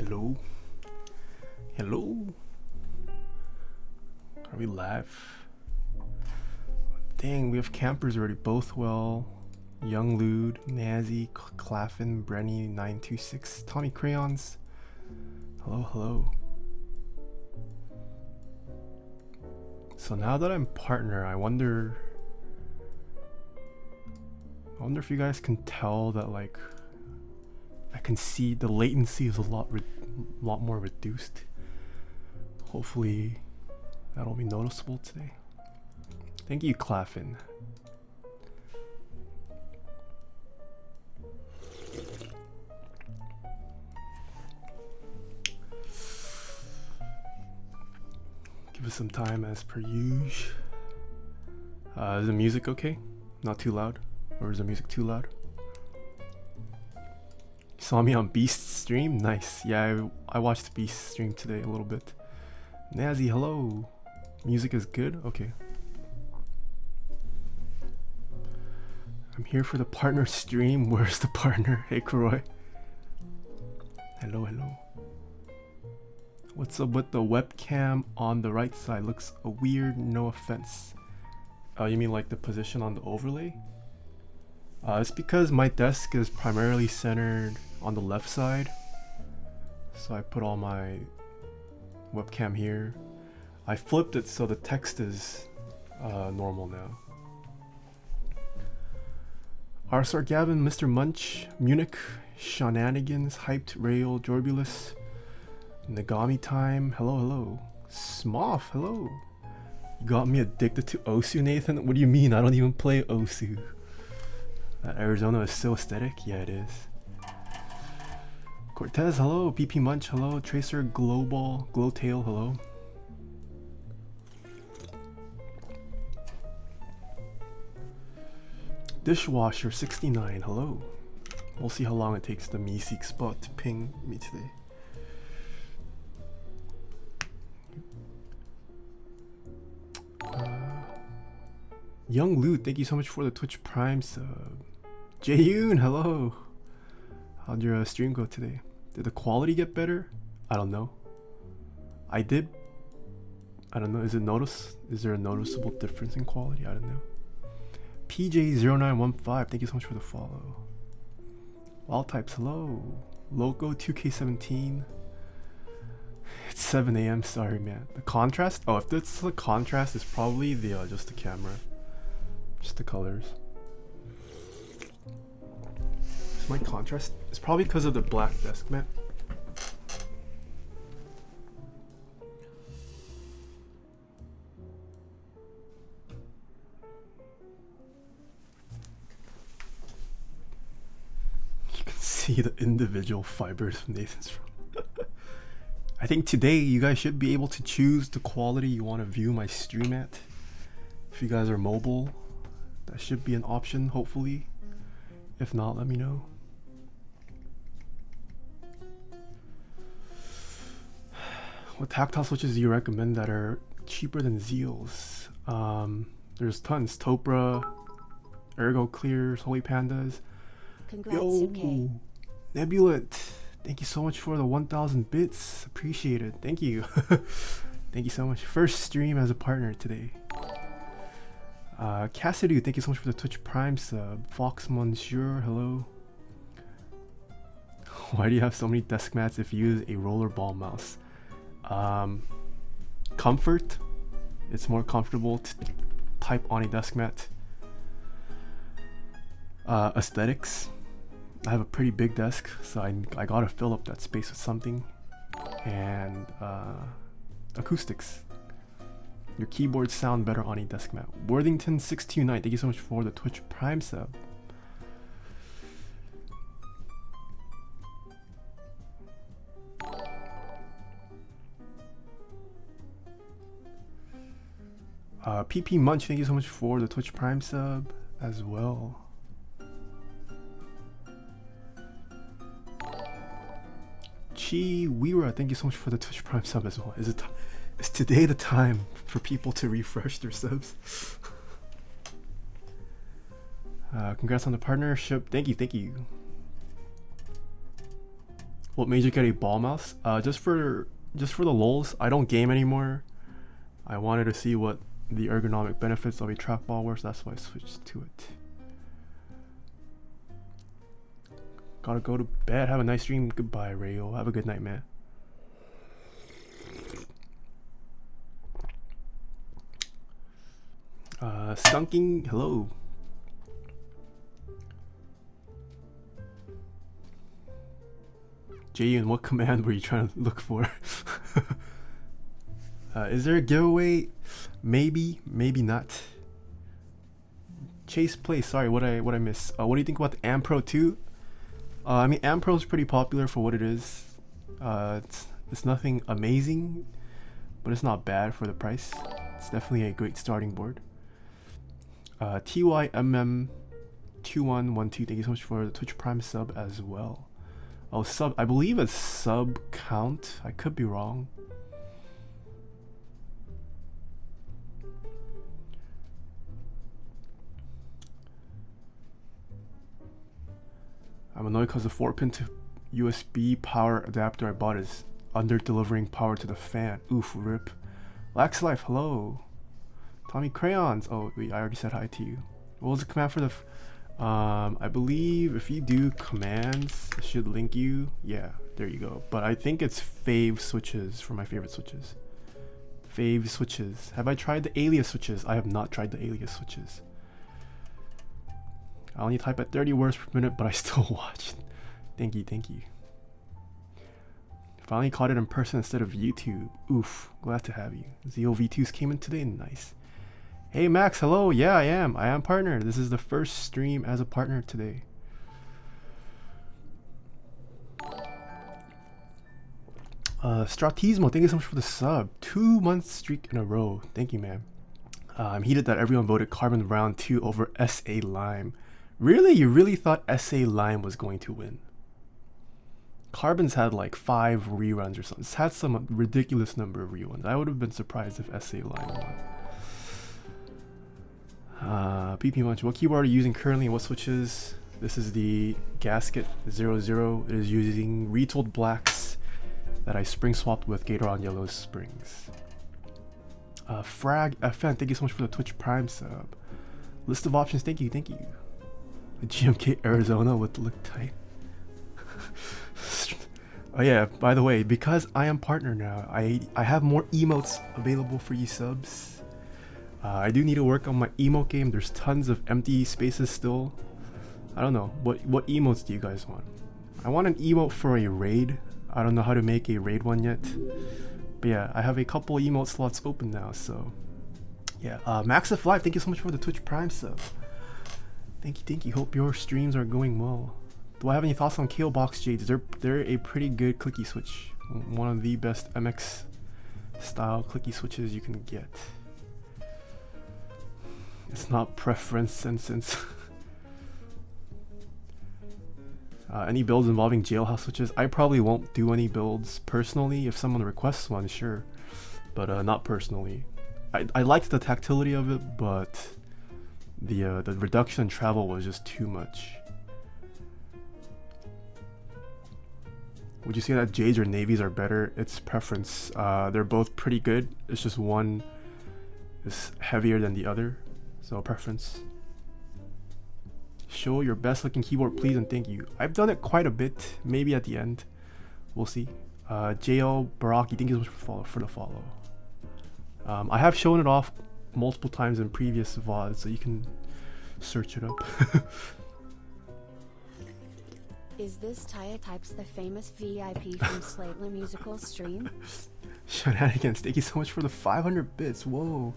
Hello? Hello? Are we live? Dang, we have campers already. Both well. Young Lude, Nazi, Claffin, Brenny, 926, Tommy Crayons. Hello, hello. So now that I'm partner, I wonder if you guys can tell that, like, I can see the latency is a lot more reduced. Hopefully that'll be noticeable today. Thank you, Claffin. Give us some time as per usual. Is the music okay? Not too loud? Or is the music too loud? You saw me on Beast's stream? Nice. Yeah, I watched Beast's stream today a little bit. Nazi, hello. Music is good? Okay. I'm here for the partner stream. Where's the partner? Hey, Kroy. Hello, hello. What's up with the webcam on the right side? Looks a weird, no offense. You mean like the position on the overlay? It's because my desk is primarily centered on the left side. So I put all my webcam here. I flipped it so the text is normal now. Arsar Gavin, Mr. Munch, Munich, Shenanigans, Hyped, Rail, Jorbulus, Nagami Time, hello, hello. Smoff, hello. You got me addicted to Osu, Nathan? What do you mean? I don't even play Osu. Arizona is so aesthetic? Yeah, it is. Cortez, hello. PP Munch, hello. Tracer, Global, Glowtail, hello. Dishwasher 69, hello. We'll see how long it takes the Meeseek spot to ping me today. Young Loot, thank you so much for the Twitch Prime sub. Jaeyoon, hello. How'd your stream go today? Did the quality get better? I don't know. I did. I don't know. Is there a noticeable difference in quality? I don't know. PJ0915, thank you so much for the follow. Wild Types, hello. Loco 2K17. It's 7 a.m. Sorry, man. The contrast? Oh, if it's the contrast, it's probably the just the camera, just the colors. Is my contrast? It's probably because of the black desk mat. You can see the individual fibers of Nathan's room. I think today you guys should be able to choose the quality you want to view my stream at. If you guys are mobile, that should be an option, hopefully. If not, let me know. What tactile switches do you recommend that are cheaper than Zeals? There's tons. Topra, Ergo Clears, Holy Pandas. Congrats, Yo, okay. Nebulant. Thank you so much for the 1,000 bits. Appreciate it. Thank you. Thank you so much. First stream as a partner today. Cassidy, thank you so much for the Twitch Prime sub. Fox Monsieur, hello. Why do you have so many desk mats if you use a rollerball mouse? Comfort. It's more comfortable to type on a desk mat. Aesthetics. I have a pretty big desk, so I gotta fill up that space with something. And acoustics. Your keyboards sound better on a desk mat. Worthington629, thank you so much for the Twitch Prime sub. PP Munch, thank you so much for the Twitch Prime sub as well. Chi Wira, thank you so much for the Twitch Prime sub as well. Is today the time for people to refresh their subs? Congrats on the partnership. Thank you, thank you. What made you get a ball mouse? Just for the lulz. I don't game anymore. I wanted to see what the ergonomic benefits of a trackball were, so that's why I switched to it. Gotta go to bed. Have a nice dream. Goodbye, Rayo. Have a good night, man. Skunking. Hello. Jayon, what command were you trying to look for? Is there a giveaway? Maybe, maybe not. Chase play. Sorry, what I miss? What do you think about the Ampro 2? I mean, Ampro is pretty popular for what it is. It's nothing amazing, but it's not bad for the price. It's definitely a great starting board. TYMM2112, thank you so much for the Twitch Prime sub as well. Oh, sub, I believe it's sub count. I could be wrong. I'm annoyed because the 4-pin to USB power adapter I bought is under delivering power to the fan. Oof, rip. Lax Life, hello. Tommy Crayons. Oh, wait, I already said hi to you. What was the command for the... I believe if you do commands, it should link you. Yeah, there you go. But I think it's fave switches for my favorite switches. Fave switches. Have I tried the alias switches? I have not tried the alias switches. I only type at 30 words per minute, but I still watch. Thank you, thank you. Finally caught it in person instead of YouTube. Oof, glad to have you. Zeo V2s came in today, nice. Hey Max, hello. Yeah, I am partner. This is the first stream as a partner today. Stratismo, thank you so much for the sub. 2-month streak in a row. Thank you, man. I'm heated that everyone voted Carbon round 2 over SA Lime. Really? You really thought SA Lime was going to win? Carbon's had like 5 reruns or something. It's had some ridiculous number of reruns. I would have been surprised if SA Lime won. PP Munch, what keyboard are you using currently and what switches? This is the Gasket 00. It is using retooled blacks that I spring swapped with Gatoron Yellow springs. Frag FN, thank you so much for the Twitch Prime sub. List of options, thank you, thank you. The GMK Arizona would look tight. Oh yeah, by the way, because I am partner now, I have more emotes available for you subs. I do need to work on my emote game. There's tons of empty spaces still. I don't know, what emotes do you guys want? I want an emote for a raid. I don't know how to make a raid one yet. But yeah, I have a couple emote slots open now, so yeah. Max of Life, thank you so much for the Twitch Prime sub. Thank you, thank you. Hope your streams are going well. Do I have any thoughts on KO Box Jades? They're a pretty good clicky switch. One of the best MX style clicky switches you can get. It's not preference since any builds involving jailhouse switches? I probably won't do any builds personally. If someone requests one, sure, but not personally. I liked the tactility of it, but the reduction in travel was just too much. Would you say that Jades or Navies are better? It's preference. They're both pretty good. It's just one is heavier than the other. So preference. Show your best looking keyboard please and thank you. I've done it quite a bit. Maybe at the end. We'll see. JL Baraki, thank you so much for the follow. I have shown it off multiple times in previous VODs, so you can search it up. Is this Taeha Types the famous VIP from Slightly Musical stream? Shenanigans, thank you so much for the 500 bits. Whoa.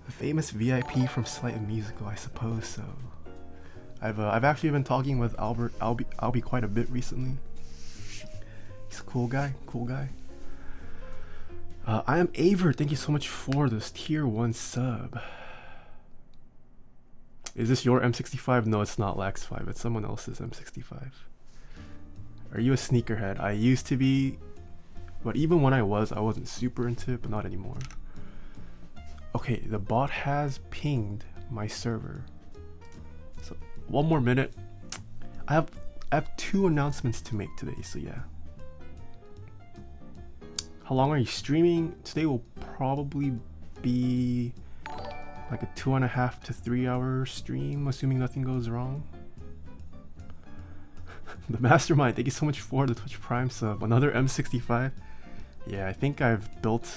The famous VIP from Slightly Musical, I suppose so. I've actually been talking with Albie quite a bit recently. He's a cool guy, cool guy. I am Aver, thank you so much for this tier 1 sub. Is this your M65? No, it's not Lax5, it's someone else's M65. Are you a sneakerhead? I used to be, but even when I wasn't super into it, but not anymore. Okay, the bot has pinged my server. So 1 more minute. I have 2 announcements to make today, so yeah. How long are you streaming? Today will probably be like a 2.5 to 3 hour stream, assuming nothing goes wrong. The Mastermind, thank you so much for the Twitch Prime sub. Another M65. Yeah, I think I've built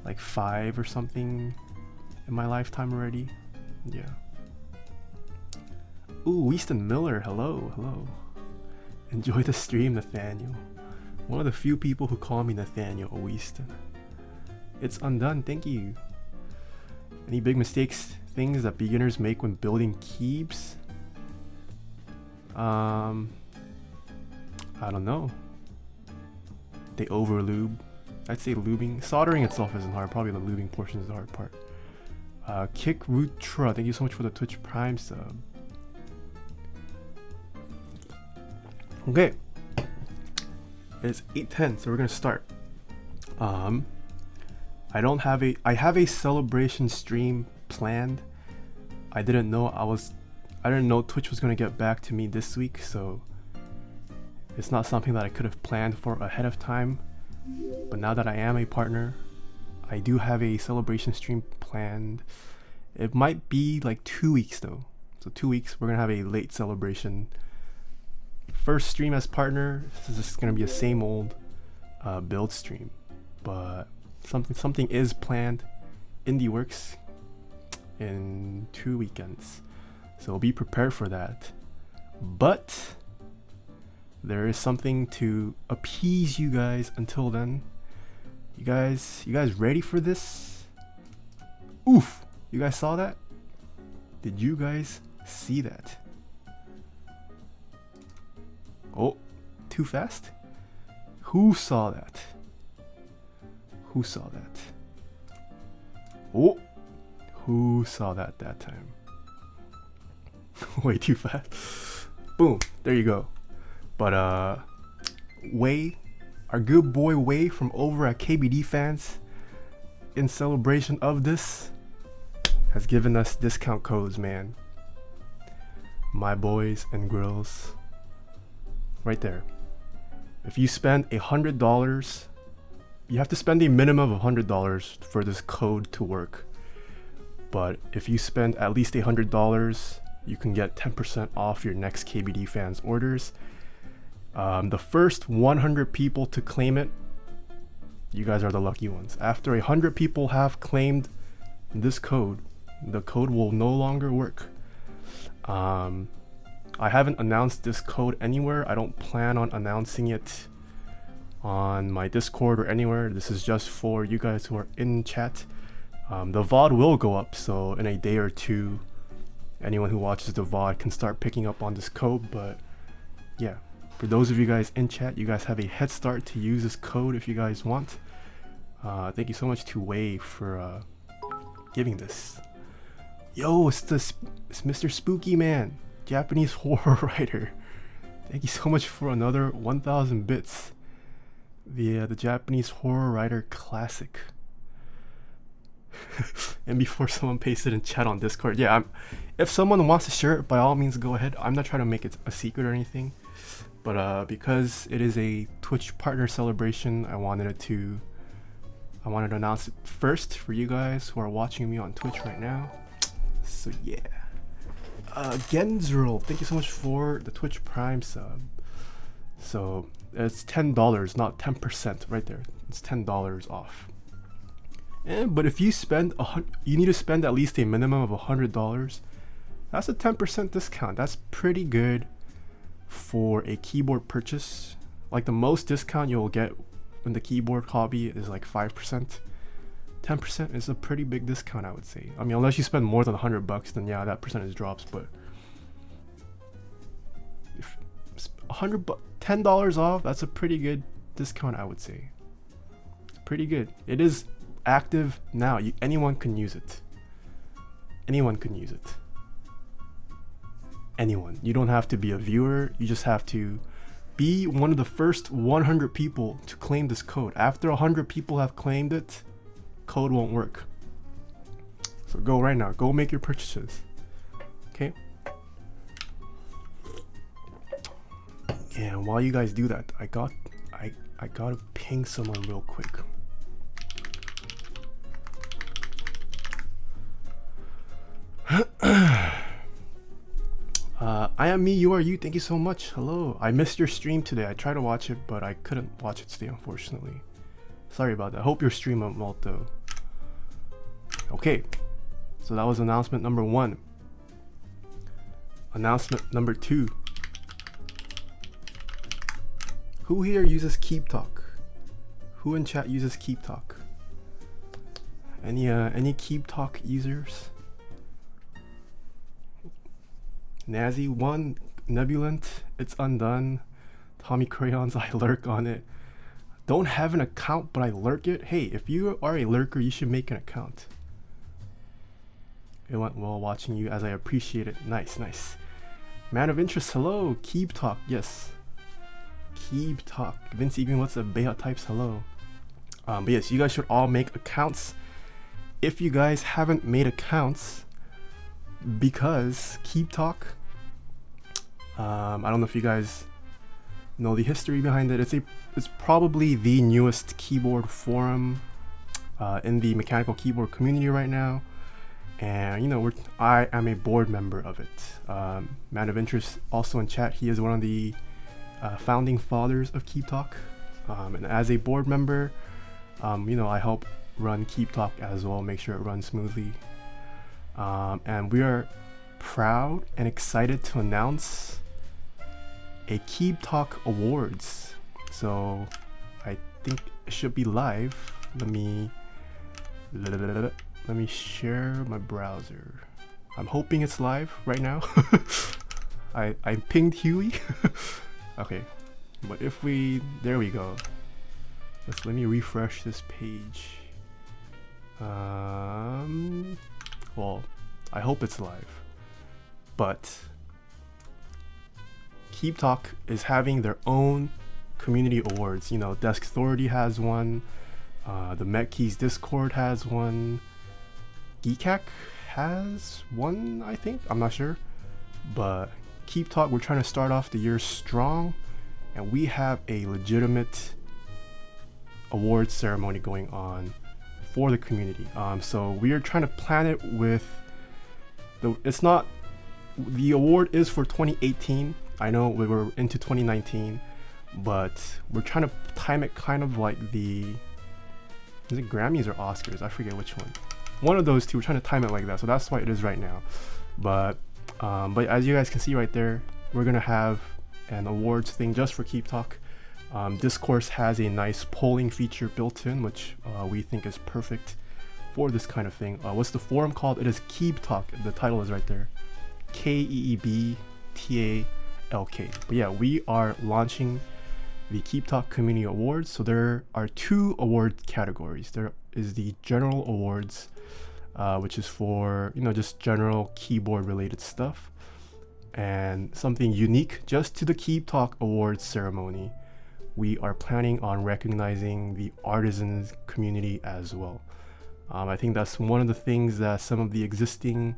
like 5 or something in my lifetime already. Yeah. Ooh, Winston Miller, hello, hello. Enjoy the stream, Nathaniel. One of the few people who call me Nathaniel Winston. It's undone, thank you. Any big mistakes, things that beginners make when building keeps? I don't know. They over lube. I'd say lubing. Soldering itself isn't hard. Probably the lubing portion is the hard part. Kick Rutra, thank you so much for the Twitch Prime sub. Okay. It's 8:10, so we're gonna start. I have a celebration stream planned. I didn't know Twitch was gonna get back to me this week, so it's not something that I could have planned for ahead of time. But now that I am a partner, I do have a celebration stream planned. It might be like 2 weeks though. So 2 weeks, we're gonna have a late celebration. First stream as partner. This is gonna be a same old build stream, but something is planned in the works in 2 weekends. So be prepared for that. But there is something to appease you guys until then. You guys ready for this? Oof! You guys saw that? Did you guys see that? Oh, too fast? Who saw that? Who saw that? Oh, who saw that time? Way too fast. Boom, there you go. But Way, our good boy Way from over at KBD Fans, in celebration of this, has given us discount codes, man. My boys and girls. Right there. If you spend $100, you have to spend a minimum of $100 for this code to work. But if you spend at least $100, you can get 10% off your next KBD Fans orders. The first 100 people to claim it, you guys are the lucky ones. After 100 people have claimed this code, the code will no longer work. I haven't announced this code anywhere. I don't plan on announcing it on my Discord or anywhere. This is just for you guys who are in chat. The VOD will go up, so in a day or two, anyone who watches the VOD can start picking up on this code. But yeah, for those of you guys in chat, you guys have a head start to use this code if you guys want. Thank you so much to Wave for giving this. Yo, it's Mr. Spooky Man, Japanese horror writer. Thank you so much for another 1,000 bits. The Japanese horror writer classic. And before someone pasted in chat on Discord, yeah, if someone wants to share it, by all means go ahead. I'm not trying to make it a secret or anything, but because it is a Twitch partner celebration, I wanted to announce it first for you guys who are watching me on Twitch right now. So yeah. Genzerl, thank you so much for the Twitch Prime sub. So it's $10, not 10%, right there. It's $10 off. But if you spend you need to spend at least a minimum of $100. That's a 10% discount. That's pretty good for a keyboard purchase. Like the most discount you'll get when the keyboard hobby is like 5%. 10% is a pretty big discount, I would say. I mean, unless you spend more than $100, then yeah, that percentage drops. But if $10 off, that's a pretty good discount, I would say. Pretty good. It is active now. Anyone can use it. Anyone can use it. Anyone. You don't have to be a viewer. You just have to be one of the first 100 people to claim this code. After 100 people have claimed it, code won't work. So go right now. Go make your purchases. Okay? And while you guys do that, I I gotta ping someone real quick. I am me, you are you. Thank you so much. Hello. I missed your stream today. I tried to watch it, but I couldn't watch it today, unfortunately. Sorry about that. Hope your stream went well, though. Okay. So that was announcement number 1. Announcement number 2. Who here uses Keep Talk? Who in chat uses Keep Talk? Any Keep Talk users? Nazi1, Nebulant, It's Undone, Tommy Crayons, I lurk on it. Don't have an account, but I lurk it. Hey, if you are a lurker, you should make an account. It went well watching you, as I appreciate it. Nice, nice. Man of interest, hello. Keep Talk, yes. Keep Talk. Vince Egan, what's up? Beta types, hello. But yes, you guys should all make accounts. If you guys haven't made accounts, because Keep Talk, I don't know if you guys know the history behind it. It's probably the newest keyboard forum in the mechanical keyboard community right now, and you know I am a board member of it. Man of interest also in chat, he is one of the founding fathers of Keep Talk, and as a board member, you know, I help run Keep Talk as well, make sure it runs smoothly. And we are proud and excited to announce a Keep Talk Awards. So I think it should be live. Let me share my browser. I'm hoping it's live right now. I pinged Huey. Okay, but if there we go. Let me refresh this page. Well, I hope it's live, but Keep Talk is having their own community awards. You know, Desk Authority has one, the MetKeys Discord has one, Geekhack has one, I think, I'm not sure, but Keep Talk, we're trying to start off the year strong, and we have a legitimate awards ceremony going on for the community. So we are trying to plan it with the award is for 2018. I know we were into 2019, but we're trying to time it kind of like is it Grammys or Oscars? I forget which one. One of those two. We're trying to time it like that, so that's why it is right now. But as you guys can see right there, we're gonna have an awards thing just for Keep Talk. Discourse has a nice polling feature built in, which we think is perfect for this kind of thing. What's the forum called? It is Keep Talk. The title is right there. KEEBTALK. But yeah, we are launching the Keep Talk Community Awards. So there are 2 award categories. There is the General Awards, which is for, you know, just general keyboard related stuff, and something unique just to the Keep Talk Awards ceremony. We are planning on recognizing the artisans community as well. I think that's one of the things that some of the existing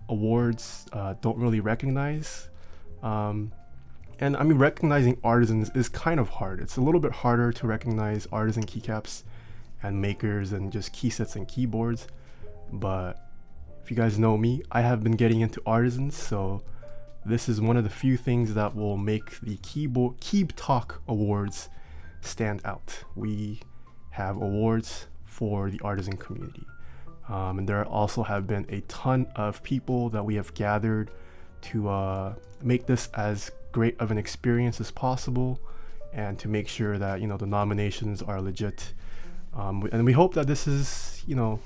awards don't really recognize. And I mean, recognizing artisans is kind of hard. It's a little bit harder to recognize artisan keycaps and makers and just key sets and keyboards. But if you guys know me, I have been getting into artisans, so this is one of the few things that will make the Keep Talk Awards stand out. We have awards for the artisan community. And there also have been a ton of people that we have gathered to make this as great of an experience as possible, and to make sure that, you know, the nominations are legit. And we hope that this is, you know,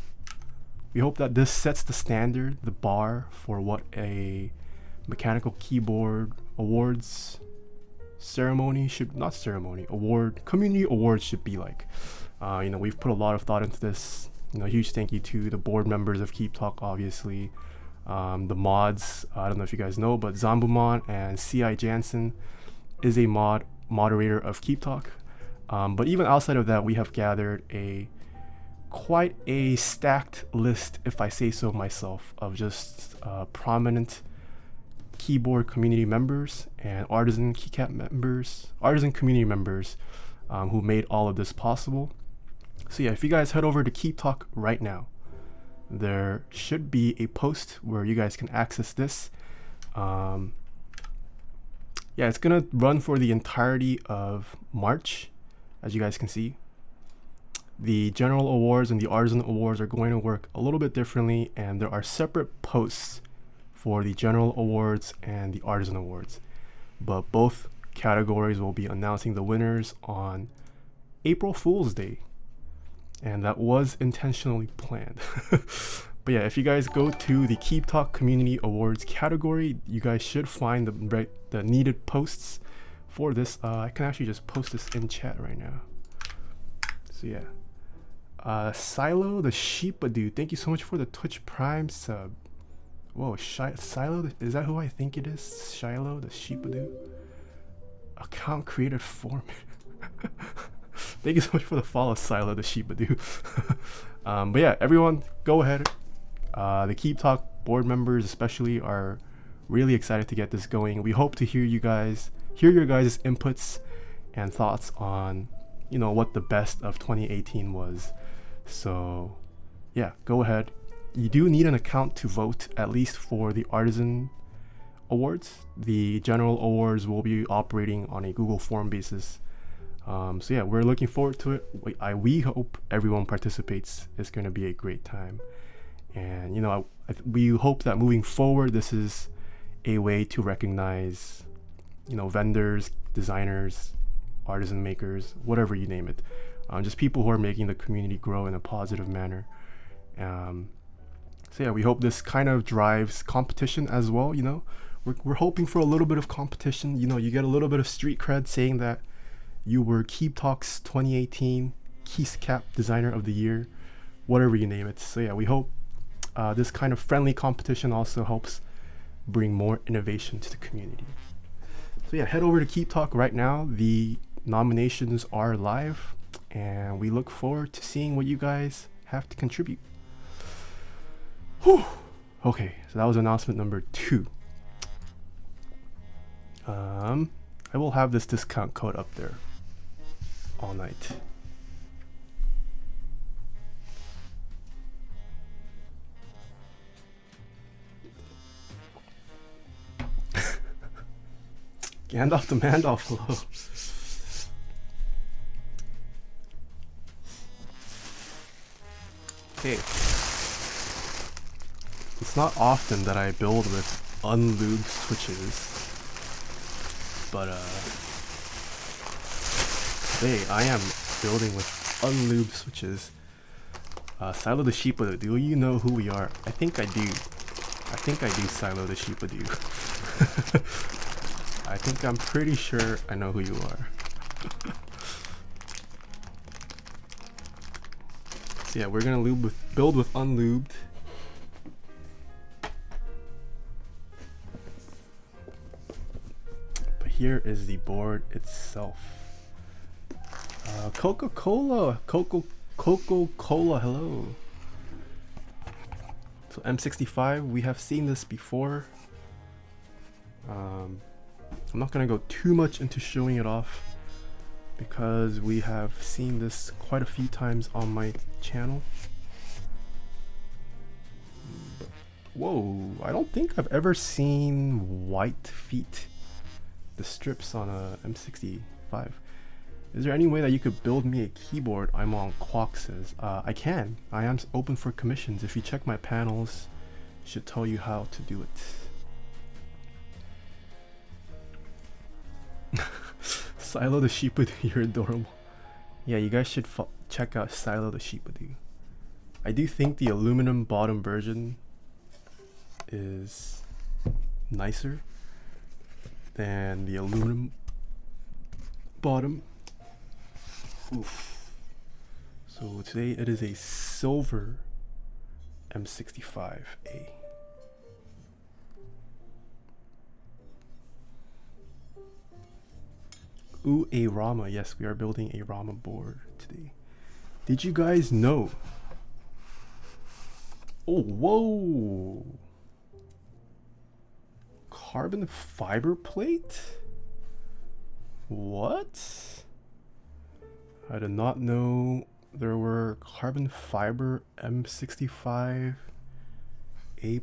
we hope that this sets the standard, the bar for what a mechanical keyboard awards community awards should be like. You know, we've put a lot of thought into this. You know, huge thank you to the board members of Keep Talk, obviously. The mods, I don't know if you guys know, but Zambumon and CI Jansen is a moderator of Keep Talk. But even outside of that, we have gathered quite a stacked list, if I say so myself, of just prominent keyboard community members and artisan keycap members, artisan community members who made all of this possible. So yeah, if you guys head over to Keep Talk right now, there should be a post where you guys can access this. Yeah, it's gonna run for the entirety of March, as you guys can see. The general awards and the artisan awards are going to work a little bit differently, and there are separate posts for the general awards and the artisan awards. But both categories will be announcing the winners on April Fool's Day, and that was intentionally planned. But yeah, if you guys go to the Keep Talk Community Awards category, you guys should find the needed posts for this. I can actually just post this in chat right now. So yeah, Silo the Sheepadoo, thank you so much for the Twitch Prime sub. Whoa, Silo, is that who I think it is? Shiloh the Sheepadoo? Account created for me. Thank you so much for the follow, Silo the Sheepadoo. But yeah, everyone, go ahead. The Keep Talk board members especially are really excited to get this going. We hope to hear your guys' inputs and thoughts on, you know, what the best of 2018 was. So yeah, go ahead. You do need an account to vote, at least for the artisan awards. The general awards will be operating on a Google form basis. So yeah, we're looking forward to it. We hope everyone participates. It's going to be a great time. And you know, we hope that moving forward, this is a way to recognize, you know, vendors, designers, artisan makers, whatever you name it, just people who are making the community grow in a positive manner. So yeah, we hope this kind of drives competition as well. You know, we're hoping for a little bit of competition. You know, you get a little bit of street cred saying that you were Keep Talk's 2018 Keyscap Designer of the Year, whatever you name it. So yeah, we hope this kind of friendly competition also helps bring more innovation to the community. So yeah, head over to Keep Talk right now. The nominations are live, and we look forward to seeing what you guys have to contribute. Whew. Okay, so that was announcement number 2. I will have this discount code up there all night. Gandalf the Mandalf, hello. Okay. It's not often that I build with unlubed switches, but today I am building with unlubed switches. Silo the Sheepadoo, do you know who we are? I think I do. I think I do, Silo the Sheepadoo. I'm pretty sure I know who you are. So yeah, we're gonna build with unlubed. But here is the board itself. Coca-Cola, hello. So M65, we have seen this before. I'm not gonna go too much into showing it off because we have seen this quite a few times on my channel. But, whoa, I don't think I've ever seen white feet, the strips on a M65. Is there any way that you could build me a keyboard? I'm on Quack says. I can. I am open for commissions. If you check my panels, it should tell you how to do it. Silo the Sheepadoo, you're adorable. Yeah, you guys should check out Silo the Sheepadoo. I do think the aluminum bottom version is nicer than the aluminum bottom. Oof. So today it is a silver M65-A. Ooh, a Rama. Yes, we are building a Rama board today. Did you guys know? Oh, whoa. Carbon fiber plate? What? I did not know there were carbon fiber M65-A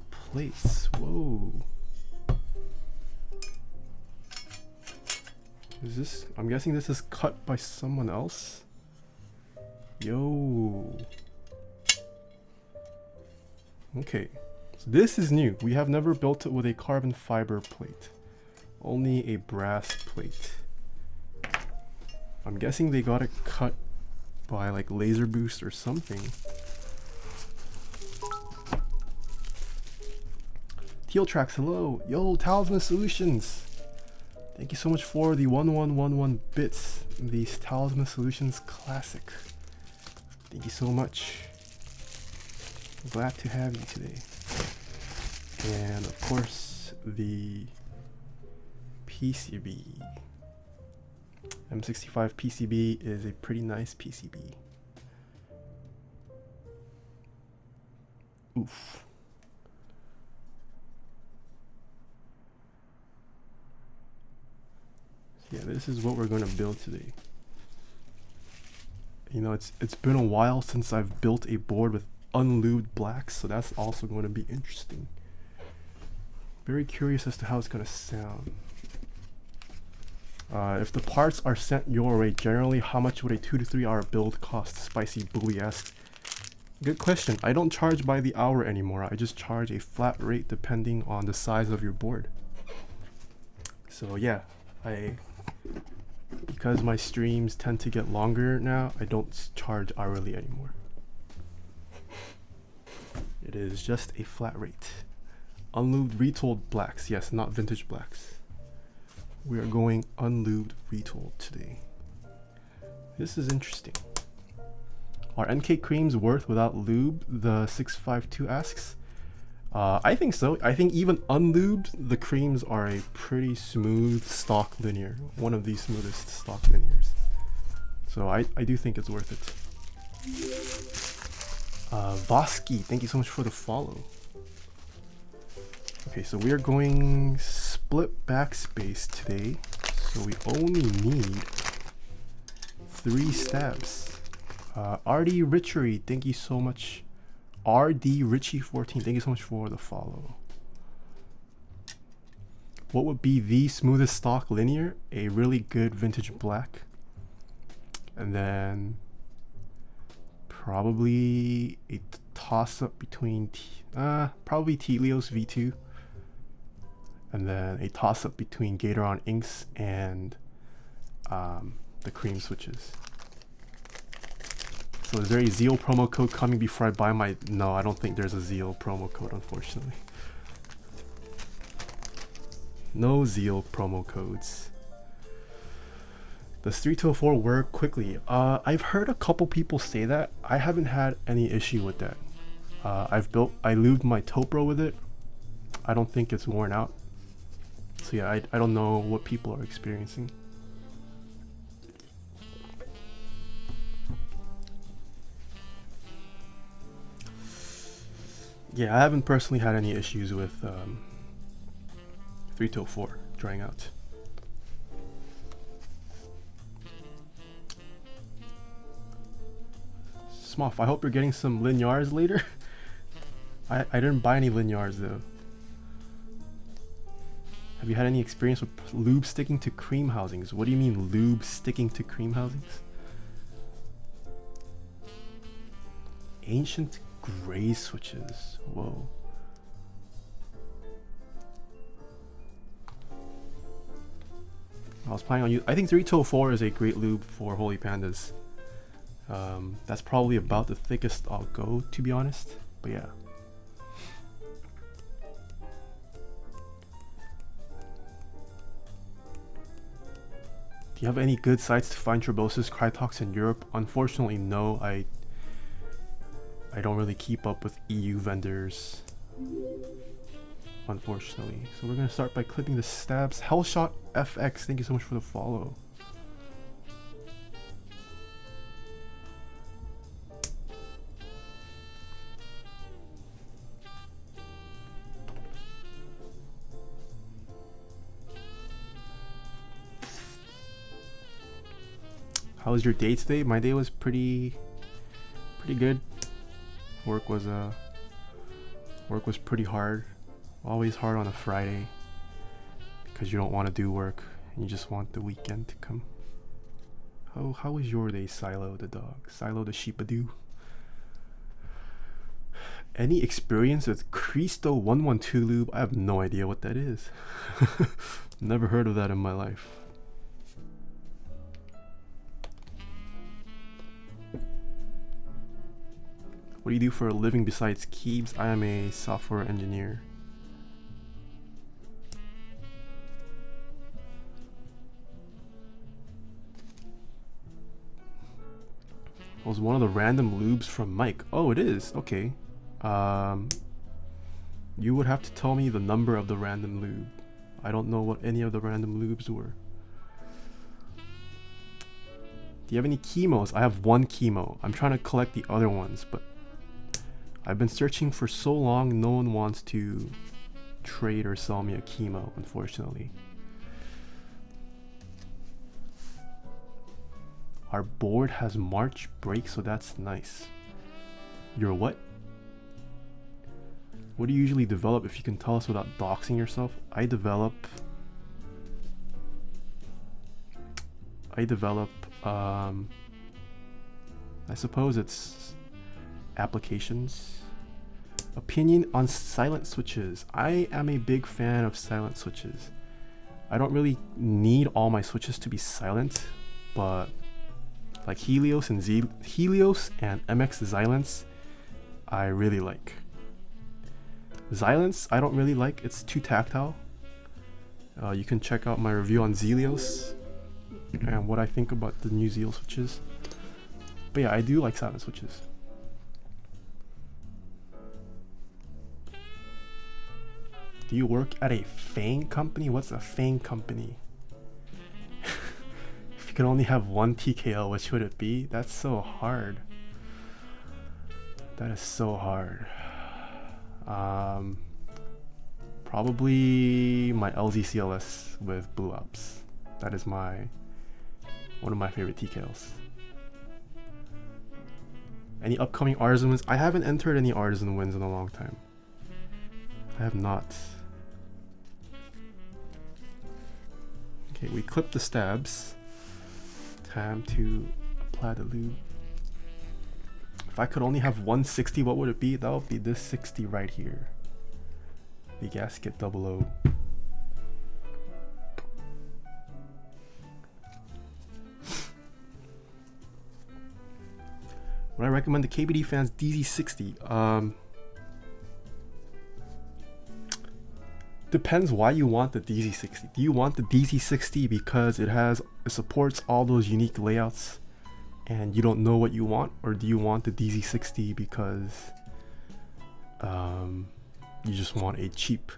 plates. Whoa. Is this, I'm guessing this is cut by someone else? Yo. Okay, so this is new. We have never built it with a carbon fiber plate. Only a brass plate. I'm guessing they got it cut by like laser boost or something. Teal Tracks, hello. Yo, Talisman Solutions. Thank you so much for the 1111 bits. These Talisman Solutions Classic. Thank you so much. Glad to have you today. And of course, the PCB. M65 PCB is a pretty nice PCB. Oof. Yeah, this is what we're going to build today. You know, it's been a while since I've built a board with unlubed blacks, so that's also going to be interesting. Very curious as to how it's going to sound. If the parts are sent your way, generally how much would a 2 to 3 hour build cost? Spicy Bully asks. Good question. I don't charge by the hour anymore. I just charge a flat rate depending on the size of your board. So yeah, because my streams tend to get longer now, I don't charge hourly anymore. It is just a flat rate. Unlubed retooled blacks. Yes, not vintage blacks. We are going unlubed retooled today. This is interesting. Are NK creams worth without lube? The 652 asks. I think so. I think even unlubed, the creams are a pretty smooth stock linear. One of the smoothest stock linears. So I do think it's worth it. Vosky, thank you so much for the follow. Okay, so we are going split backspace today. So we only need 3 stabs. RD Richery, thank you so much. RD Richie 14, thank you so much for the follow. What would be the smoothest stock linear? A really good vintage black. And then probably a toss up between probably Telios V2. And then a toss up between Gatoron Inks and the cream switches. So is there a Zeal promo code coming before I buy my... No, I don't think there's a Zeal promo code, unfortunately. No Zeal promo codes. Does 3204 work quickly? I've heard a couple people say that. I haven't had any issue with that. I lubed my Topro with it. I don't think it's worn out. So yeah, I don't know what people are experiencing. Yeah, I haven't personally had any issues with 3204 drying out. Smoff, I hope you're getting some linears later. I didn't buy any linears though. Have you had any experience with lube sticking to cream housings? What do you mean lube sticking to cream housings? Ancient gray switches. Whoa. I was planning on I think 3204 is a great lube for Holy Pandas. That's probably about the thickest I'll go, to be honest. But yeah. Do you have any good sites to find Turbosis Crytox in Europe? Unfortunately, no. I don't really keep up with EU vendors, unfortunately. So we're gonna start by clipping the stabs. Hellshot FX, thank you so much for the follow. How was your day today? My day was pretty good. Work was pretty hard. Always hard on a Friday because you don't want to do work and you just want the weekend to come. How was your day, Silo the dog? Silo the sheepadoo? Any experience with Cristo 112 Lube? I have no idea what that is. Never heard of that in my life. What do you do for a living besides Keebs? I am a software engineer. It was one of the random lubes from Mike. Oh, it is. Okay. You would have to tell me the number of the random lube. I don't know what any of the random lubes were. Do you have any chemos? I have one chemo. I'm trying to collect the other ones, but I've been searching for so long, no one wants to trade or sell me a chemo, unfortunately. Our board has March break, so that's nice. You're what? What do you usually develop, if you can tell us without doxing yourself? I develop I suppose it's applications. Opinion on silent switches. I am a big fan of silent switches. I don't really need all my switches to be silent, but like Helios and MX Xylence, I really like. Xylence, I don't really like. It's too tactile. You can check out my review on Zelios and what I think about the new Zeal switches. But yeah, I do like silent switches. Do you work at a FANG company? What's a FANG company? If you could only have one TKL, which would it be? That's so hard. That is so hard. Probably my LZCLS with Blue Ops. That is one of my favorite TKLs. Any upcoming artisan wins? I haven't entered any artisan wins in a long time. I have not. Okay, we clip the stabs. Time to apply the lube. If I could only have 160, what would it be? That would be this 60 right here. The gasket 00. Would I recommend the KBD fans DZ60? Depends why you want the DZ60. Do you want the DZ60 because it supports all those unique layouts and you don't know what you want, or do you want the DZ60 because you just want a cheap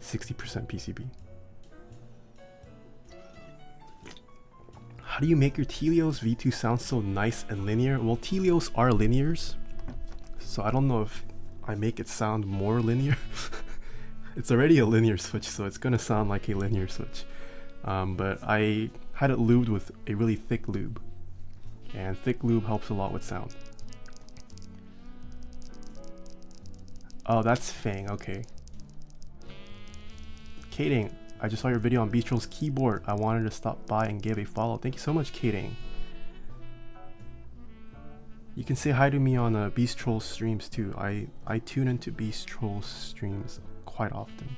60% PCB? How do you make your Telios V2 sound so nice and linear? Well, Telios are linears, so I don't know if I make it sound more linear. It's already a linear switch, so it's gonna sound like a linear switch. But I had it lubed with a really thick lube, and thick lube helps a lot with sound. Oh, that's Fang, okay. Kading, I just saw your video on Beast Troll's keyboard. I wanted to stop by and give a follow. Thank you so much, Kading. You can say hi to me on Beast Troll streams too. I tune into Beast Troll streams quite often.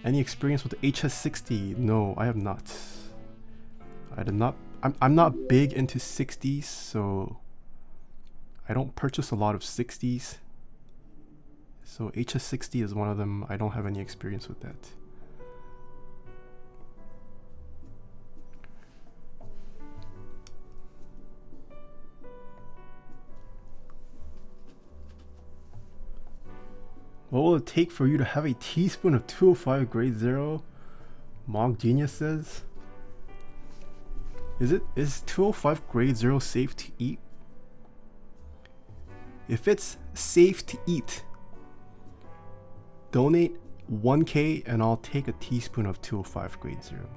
Any experience with the HS60? No, I have not. I did not. I'm not big into 60s, so I don't purchase a lot of 60s. So HS60 is one of them. I don't have any experience with that. What will it take for you to have a teaspoon of 205 grade 0? Mog Genius says. Is 205 grade 0 safe to eat? If it's safe to eat, donate 1K and I'll take a teaspoon of 205 grade 0.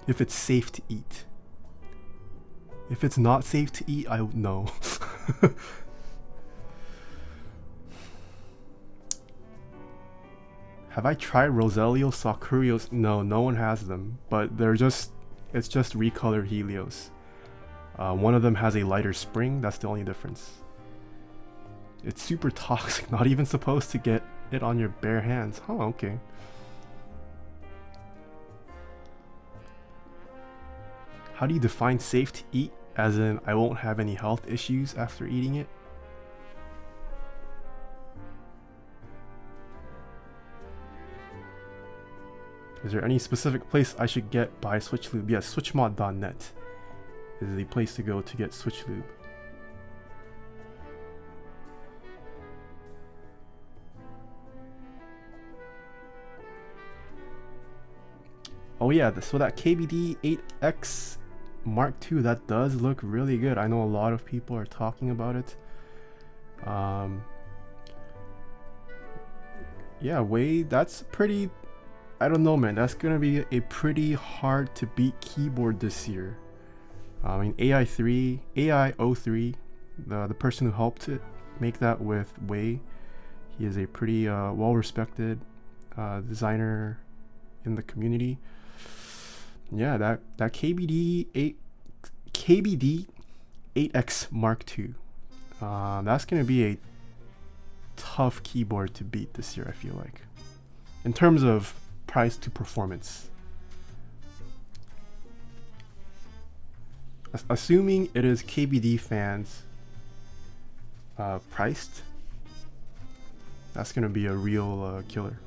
if it's safe to eat. If it's not safe to eat, I no. Have I tried Roselio Sakurios? No, no one has them, but it's just recolored Helios. One of them has a lighter spring, that's the only difference. It's super toxic, not even supposed to get it on your bare hands. Oh, okay. How do you define safe to eat? As in, I won't have any health issues after eating it? Is there any specific place I should get buy Switch Lube? Yes, switchmod.net is the place to go to get Switch Lube. Oh yeah, so that KBD 8X Mark II, that does look really good. I know a lot of people are talking about it. Yeah, Wade, that's pretty, I don't know, man. That's gonna be a pretty hard to beat keyboard this year. I mean, AI03, the person who helped it make that with Wei, he is a pretty well-respected designer in the community. Yeah, that KBD 8X Mark II. That's gonna be a tough keyboard to beat this year, I feel like, in terms of price to performance. Assuming it is KBD fans priced, that's gonna be a real killer.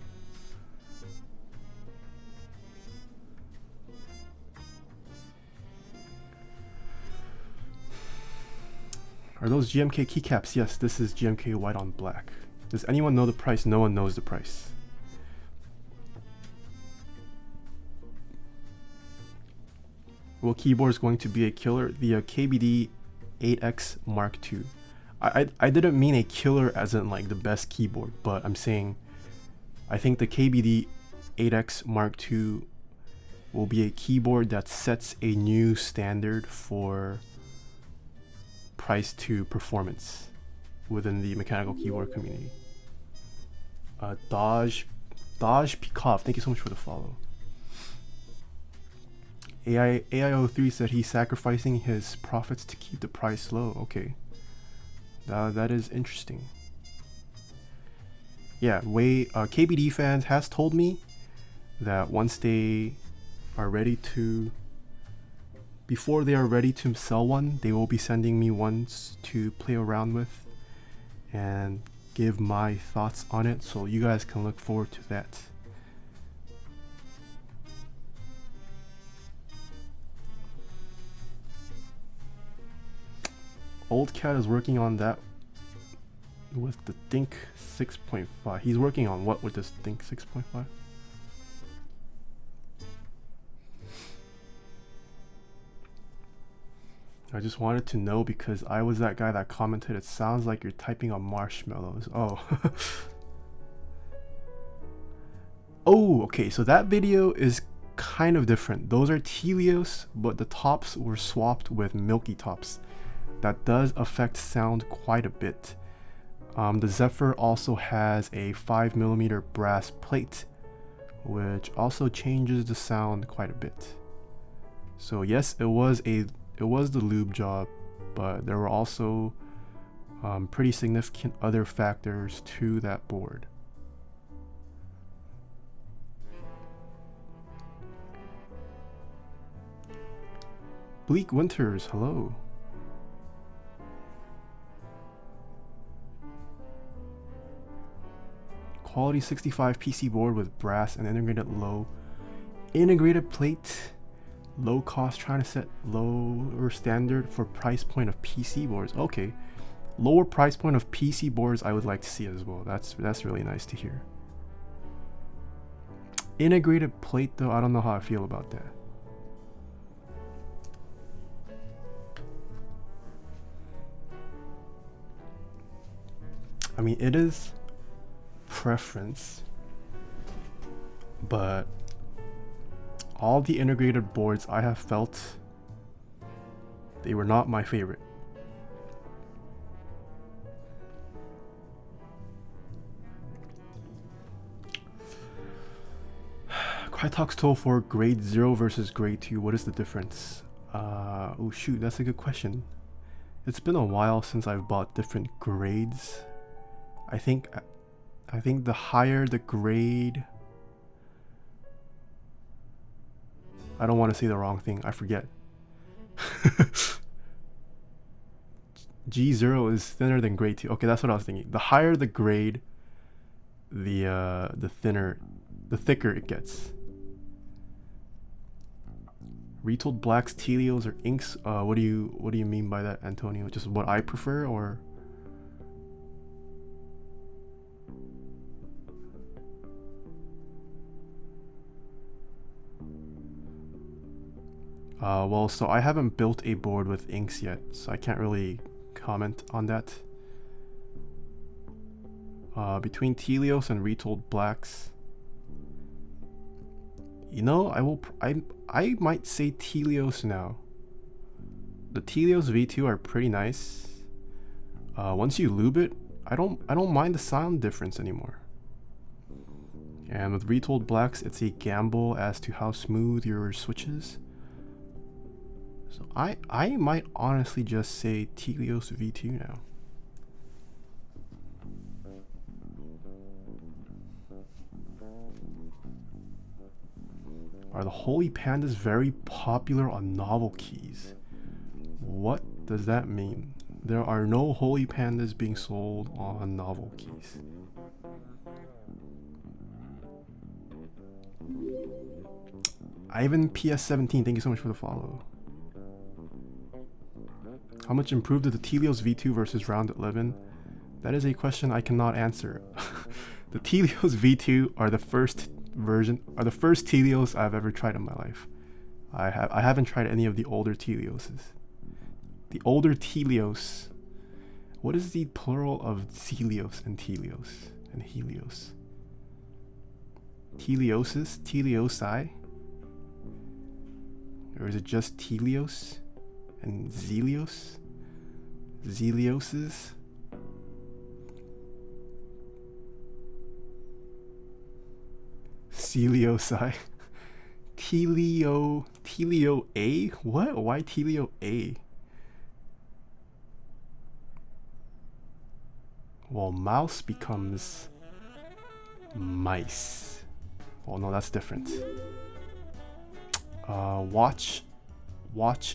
Are those GMK keycaps? Yes, this is GMK white on black. Does anyone know the price? No one knows the price. What keyboard is going to be a killer? The KBD 8X Mark II. I didn't mean a killer as in like the best keyboard, but I'm saying I think the KBD 8X Mark II will be a keyboard that sets a new standard for price to performance within the mechanical keyboard community. Dodge Pikov, thank you so much for the follow. AI03 said he's sacrificing his profits to keep the price low. Okay, that is interesting. Yeah, KBD fans has told me that once they are ready to, before they are ready to sell one, they will be sending me ones to play around with and give my thoughts on it, so you guys can look forward to that. Old Cat is working on that with the Think 6.5. He's working on what with this Think 6.5? I just wanted to know because I was that guy that commented, it sounds like you're typing on marshmallows. Oh. Oh, okay, so that video is kind of different. Those are Telios, but the tops were swapped with Milky tops. That does affect sound quite a bit. The Zephyr also has a 5mm brass plate, which also changes the sound quite a bit. So yes, it was the lube job, but there were also pretty significant other factors to that board. Bleak Winters, hello. Quality 65 PC board with brass and integrated plate. Low cost, trying to set lower standard for price point of PC boards. Okay, lower price point of PC boards I would like to see as well. That's really nice to hear. Integrated plate though, I don't know how I feel about that. I mean, it is preference, but all the integrated boards I have felt, they were not my favorite. Crytox 204 grade 0 versus grade 2. What is the difference? Oh shoot, that's a good question. It's been a while since I've bought different grades. I think the higher the grade, I don't want to say the wrong thing, I forget. G0 is thinner than grade 2. Okay, that's what I was thinking. The higher the grade, the thicker it gets. Retooled blacks, Telios, or inks. What do you mean by that, Antonio? Just what I prefer, or? Well, so I haven't built a board with inks yet, so I can't really comment on that. Between Telios and retooled blacks, you know, I might say Telios now. The Telios V2 are pretty nice. Once you lube it, I don't mind the sound difference anymore. And with retooled blacks, it's a gamble as to how smooth your switch is. So I might honestly just say Telios V2 now. Are the Holy Pandas very popular on novel keys? What does that mean? There are no Holy Pandas being sold on novel keys. Ivan PS17, thank you so much for the follow. How much improved did the Telios V2 versus round 11? That is a question I cannot answer. The Telios V2 are the first Telios I've ever tried in my life. I haven't tried any of the older Telioses. The older Telios. What is the plural of Zelios and Telios and Helios? Teliosis? Teliosi? Or is it just Telios and Zelios? Zelioses? Celiosi. Telio-A? What? Why Telio-A? Well, mouse becomes mice. Well, no, that's different. Watch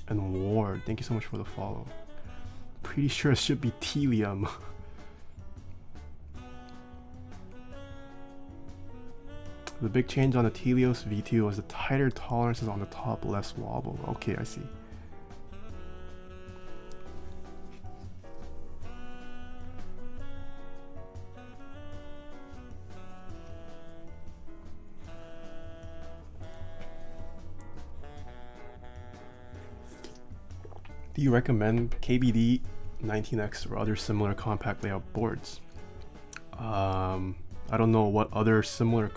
and Ward. Thank you so much for the follow. Pretty sure it should be Telium. The big change on the Telios V2 was the tighter tolerances on the top, less wobble. Okay, I see. Do you recommend KBD 19X or other similar compact layout boards? I don't know what other similar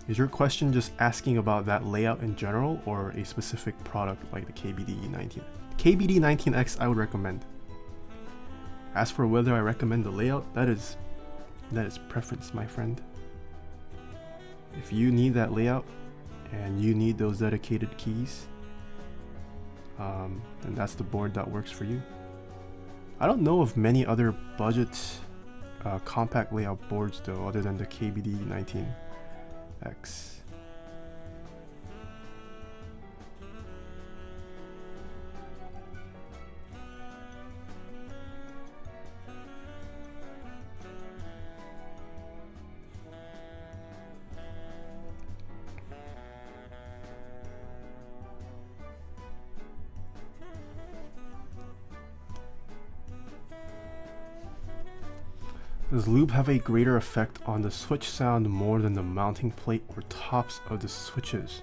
Is your question just asking about that layout in general or a specific product like the KBD 19? KBD 19X I would recommend. As for whether I recommend the layout, that is preference, my friend. If you need that layout and you need those dedicated keys, then that's the board that works for you. I don't know of many other budget compact layout boards though, other than the KBD 19X. Does Lube have a greater effect on the switch sound more than the mounting plate or tops of the switches?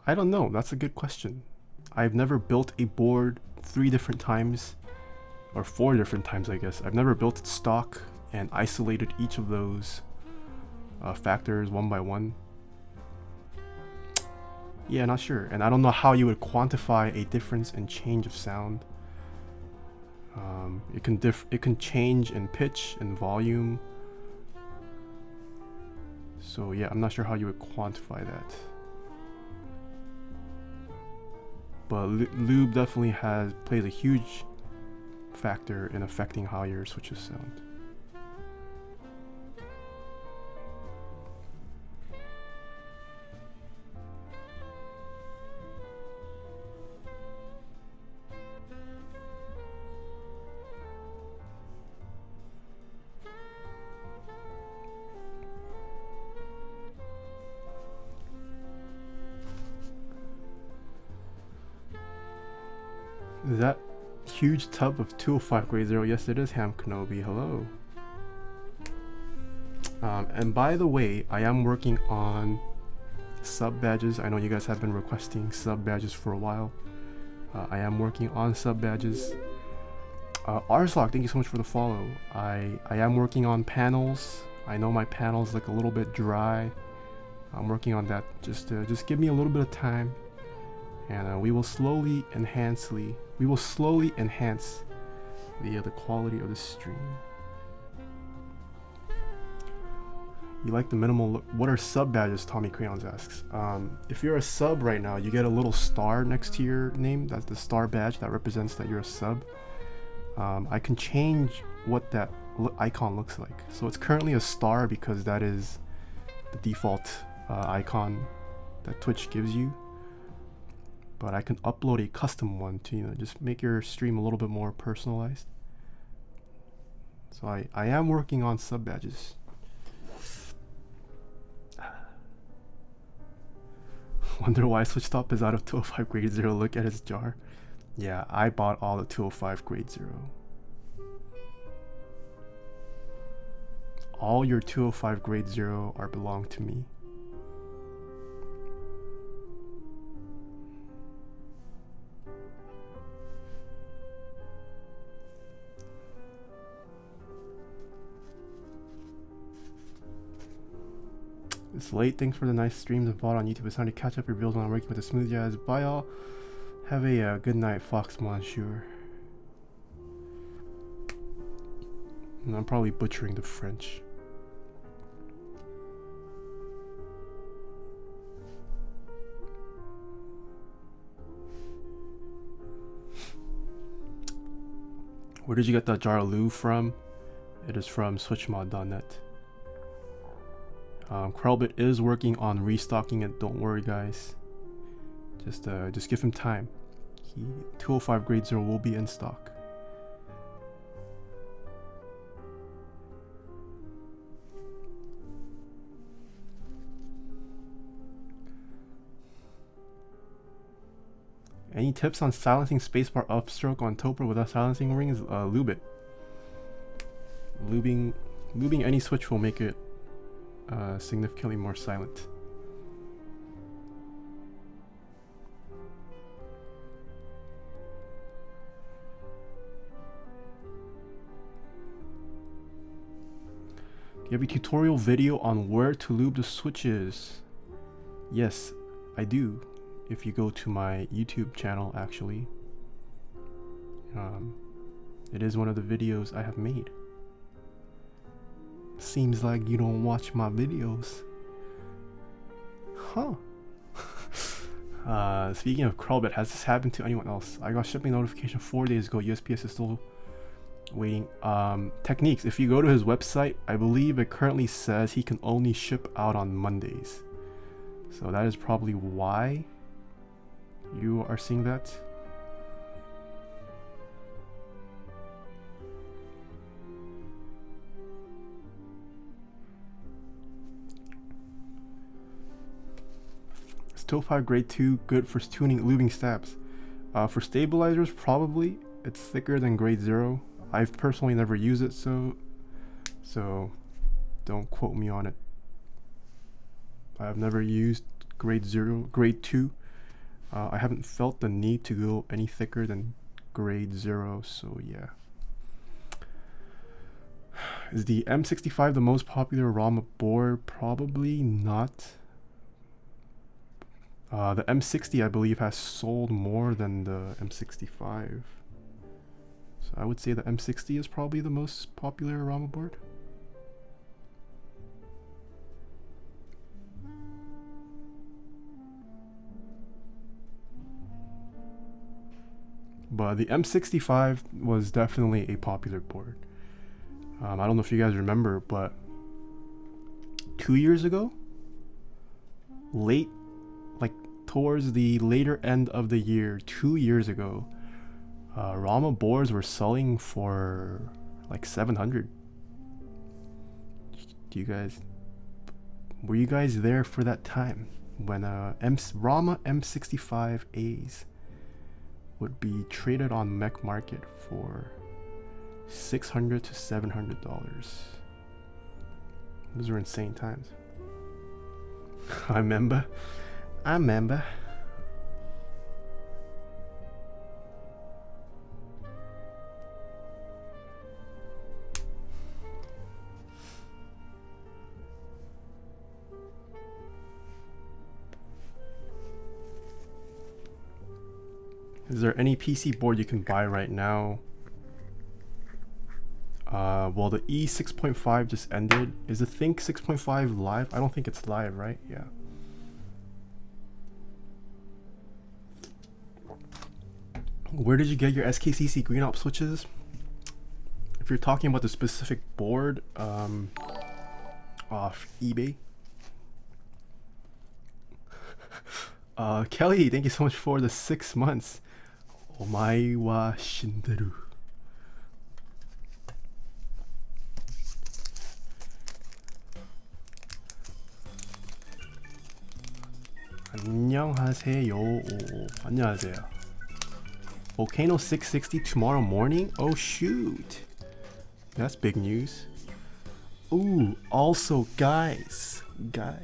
I don't know. That's a good question. I've never built a board 3 different times, or 4 different times, I guess. I've never built it stock and isolated each of those factors one by one. Yeah, not sure. And I don't know how you would quantify a difference in change of sound. It can change in pitch and volume. So yeah, I'm not sure how you would quantify that. But Lube definitely plays a huge factor in affecting how your switches sound. Is that huge tub of 205 grade 0? Yes, it is, Ham Kenobi. Hello. And by the way, I am working on sub badges. I know you guys have been requesting sub badges for a while. I am working on sub badges. Arslock, thank you so much for the follow. I am working on panels. I know my panels look a little bit dry. I'm working on that. Just give me a little bit of time, and we will slowly enhance the quality of the stream. You like the minimal look? What are sub badges? Tommy Crayons asks. If you're a sub right now, you get a little star next to your name. That's the star badge that represents that you're a sub. I can change what that icon looks like. So it's currently a star because that is the default icon that Twitch gives you. But I can upload a custom one to, just make your stream a little bit more personalized. So I am working on sub badges. Wonder why Switchtop is out of 205 grade 0. Look at his jar. Yeah, I bought all the 205 grade 0. All your 205 grade 0 belong to me. It's late. Thanks for the nice streams and follow on YouTube. It's time to catch up your bills when I'm working with the smooth jazz. Bye all. Have a good night, Fox Monsieur. And I'm probably butchering the French. Where did you get that jar of Lube from? It is from switchmod.net. Krellbit is working on restocking it. Don't worry, guys. Just give him time. 205 grade 0 will be in stock. Any tips on silencing spacebar upstroke on Topper without silencing rings? Lube it. Lubing any switch will make it significantly more silent. Do you have a tutorial video on where to lube the switches? Yes, I do. If you go to my YouTube channel, actually. It is one of the videos I have made. Seems like you don't watch my videos. Huh. Speaking of Krellbit, has this happened to anyone else? I got shipping notification 4 days ago. USPS is still waiting. Techniques. If you go to his website, I believe it currently says he can only ship out on Mondays. So that is probably why you are seeing that. Is 205 grade 2 good for tuning lubing stabs? For stabilizers, probably. It's thicker than grade 0. I've personally never used it, so don't quote me on it. I've never used grade 2 I haven't felt the need to go any thicker than grade 0, so yeah. Is the M65 the most popular Rama board? Probably not. The M60 I believe has sold more than the M65. So I would say the M60 is probably the most popular Rama board. But the M65 was definitely a popular board. I don't know if you guys remember, but 2 years ago, towards the later end of the year, 2 years ago, Rama boards were selling for like 700. Were you guys there for that time when Rama M65-As would be traded on Mech Market for $600 to $700? Those were insane times. I remember. Is there any PC board you can buy right now? Well, the E6.5 just ended. Is the Think 6.5 live? I don't think it's live, right? Yeah. Where did you get your SKCC green op switches? If you're talking about the specific board, off eBay. Kelly, thank you so much for the 6 months. Omae wa shinderu. 안녕하세요. 안녕하세요. Volcano 660 tomorrow morning? Oh shoot. That's big news. Ooh, also guys. I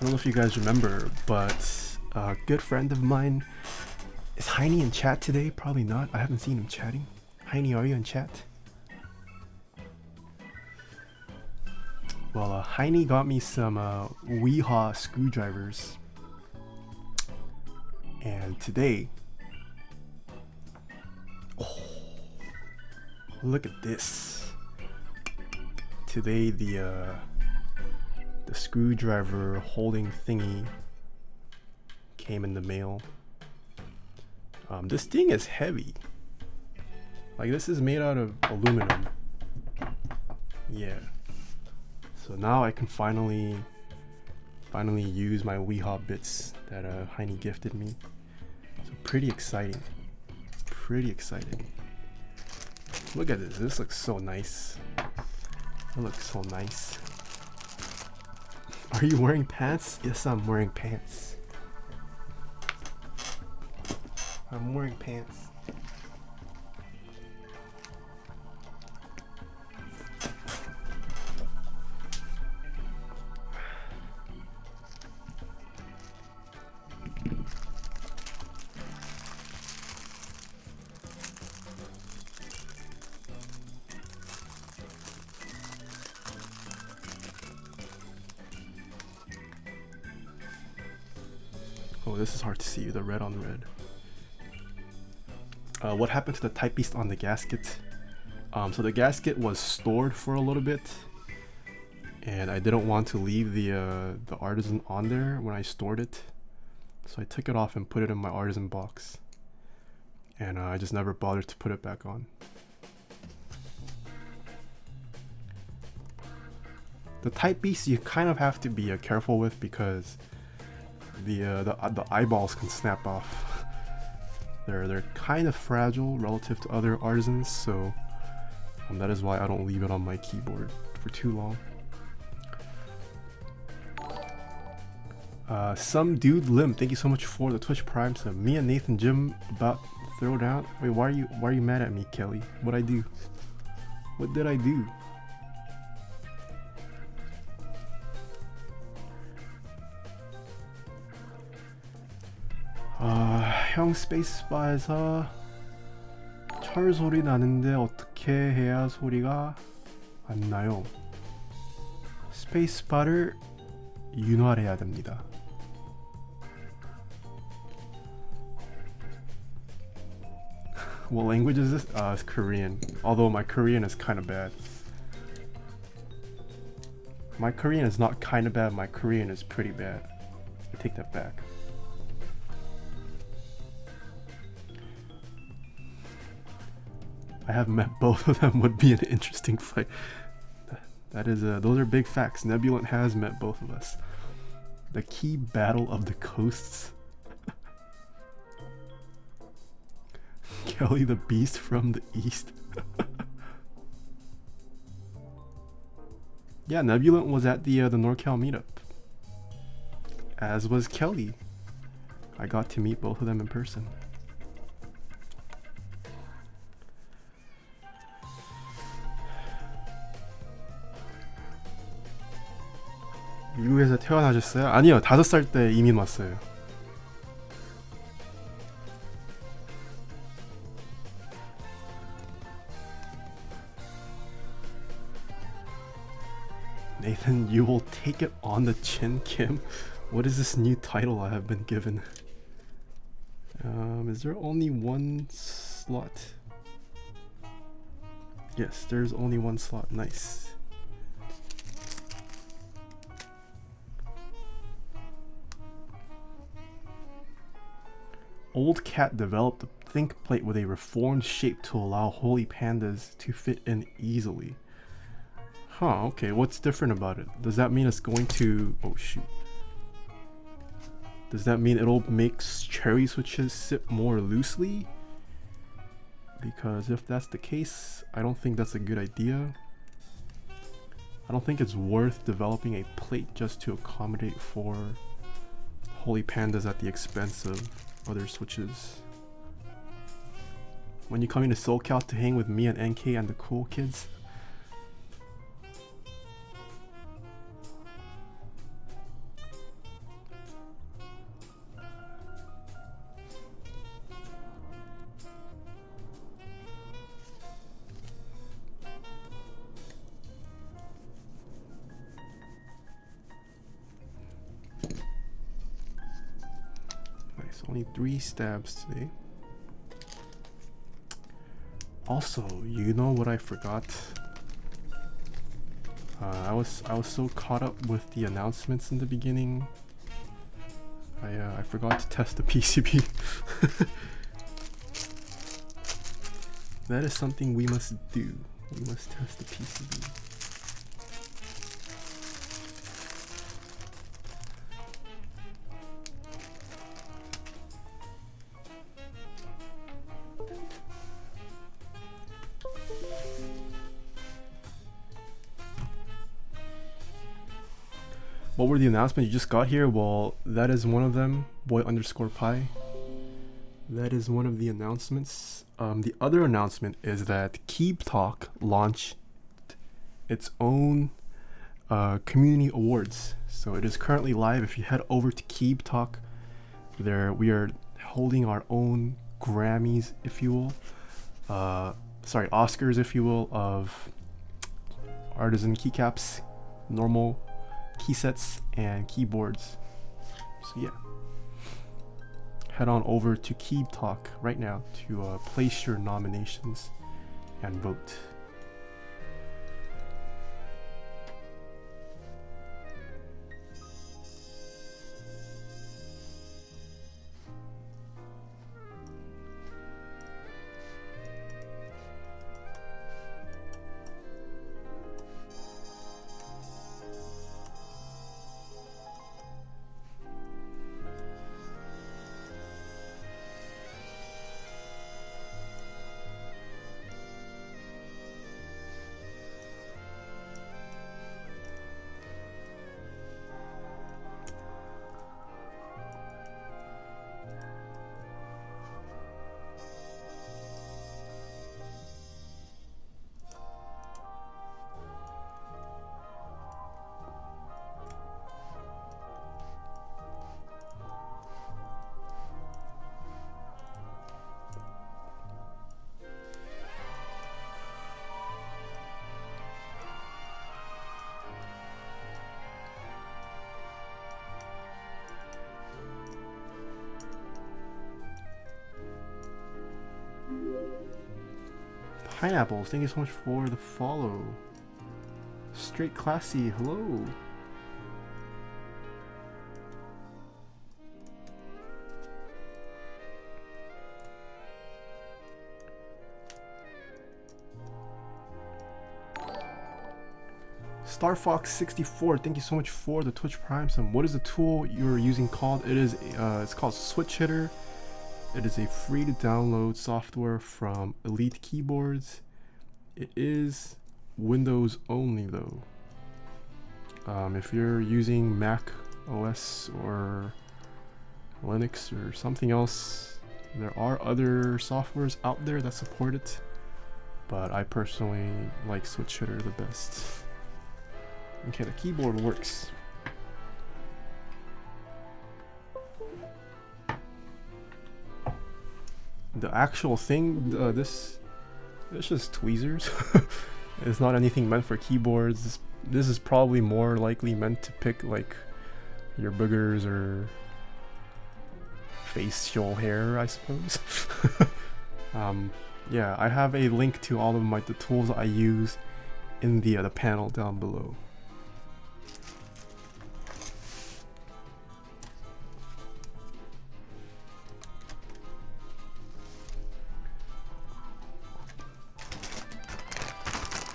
don't know if you guys remember, but a good friend of mine, is Heine in chat today? Probably not. I haven't seen him chatting. Heine, are you in chat? Well, Heine got me some Taeha screwdrivers, and today, look at this. Today the screwdriver holding thingy came in the mail. This thing is heavy. Like, this is made out of aluminum. Yeah. So now I can finally use my Taeha bits that Heine gifted me. So pretty exciting. Pretty excited. Look at this. This looks so nice. It looks so nice. Are you wearing pants? Yes, I'm wearing pants. I'm wearing pants. Oh, this is hard to see, the red on red. What happened to the type beast on the gasket? So the gasket was stored for a little bit, and I didn't want to leave the artisan on there when I stored it, so I took it off and put it in my artisan box, and I just never bothered to put it back on. The type beast you kind of have to be careful with, because the eyeballs can snap off. They're kind of fragile relative to other artisans, so that is why I don't leave it on my keyboard for too long. Some dude Lim, thank you so much for the Twitch Prime. So me and Nathan Jim about throw down. Wait, why are you mad at me, Kelly? What'd I do? What did I do? 형 스페이스바에서 철 소리 나는데 어떻게 해야 소리가 안 나요? 스페이스바를 윤활해야 됩니다. What language is this? It's Korean. Although my Korean is kind of bad. My Korean is not kind of bad. My Korean is pretty bad. I take that back. I have met both of them. Would be an interesting fight. That is, those are big facts. Nebulant has met both of us. The key battle of the coasts. Kelly the Beast from the East. Yeah, Nebulant was at the NorCal meetup. As was Kelly. I got to meet both of them in person. 미국에서 태어나셨어요? 아니요, 5살 때 이민 왔어요. Nathan, you will take it on the chin, Kim. What is this new title I have been given? Is there only one slot? Yes, there's only one slot. Nice. Old Cat developed a think plate with a reformed shape to allow holy pandas to fit in easily. Huh, okay, what's different about it? Does that mean it's going to... oh shoot. Does that mean it'll make cherry switches sit more loosely? Because if that's the case, I don't think that's a good idea. I don't think it's worth developing a plate just to accommodate for holy pandas at the expense of other switches. When you coming to SoCal to hang with me and NK and the cool kids? Only 3 stabs today. Also, you know what I forgot? I was so caught up with the announcements in the beginning. I forgot to test the PCB. That is something we must do. We must test the PCB. What were the announcements you just got here? Well, that is one of them. Boy_pie. That is one of the announcements. The other announcement is that Keep Talk launched its own community awards. So it is currently live. If you head over to Keep Talk, there we are holding our own Grammys, if you will. Sorry, Oscars, if you will, of artisan keycaps, normal key sets, and keyboards. So yeah, head on over to Keep Talk right now to place your nominations and vote. Pineapples, thank you so much for the follow. Straight Classy, hello. StarFox64, thank you so much for the Twitch Prime sub. What is the tool you're using called? It is it's called Switch Hitter. It is a free to download software from Elite Keyboards. It is Windows only though. If you're using Mac OS or Linux or something else, there are other softwares out there that support it, but I personally like Switch Hitter the best. Okay, the keyboard works. The actual thing, it's just tweezers. It's not anything meant for keyboards. This is probably more likely meant to pick like your boogers or facial hair, I suppose. Yeah, I have a link to all of the tools I use in the panel down below.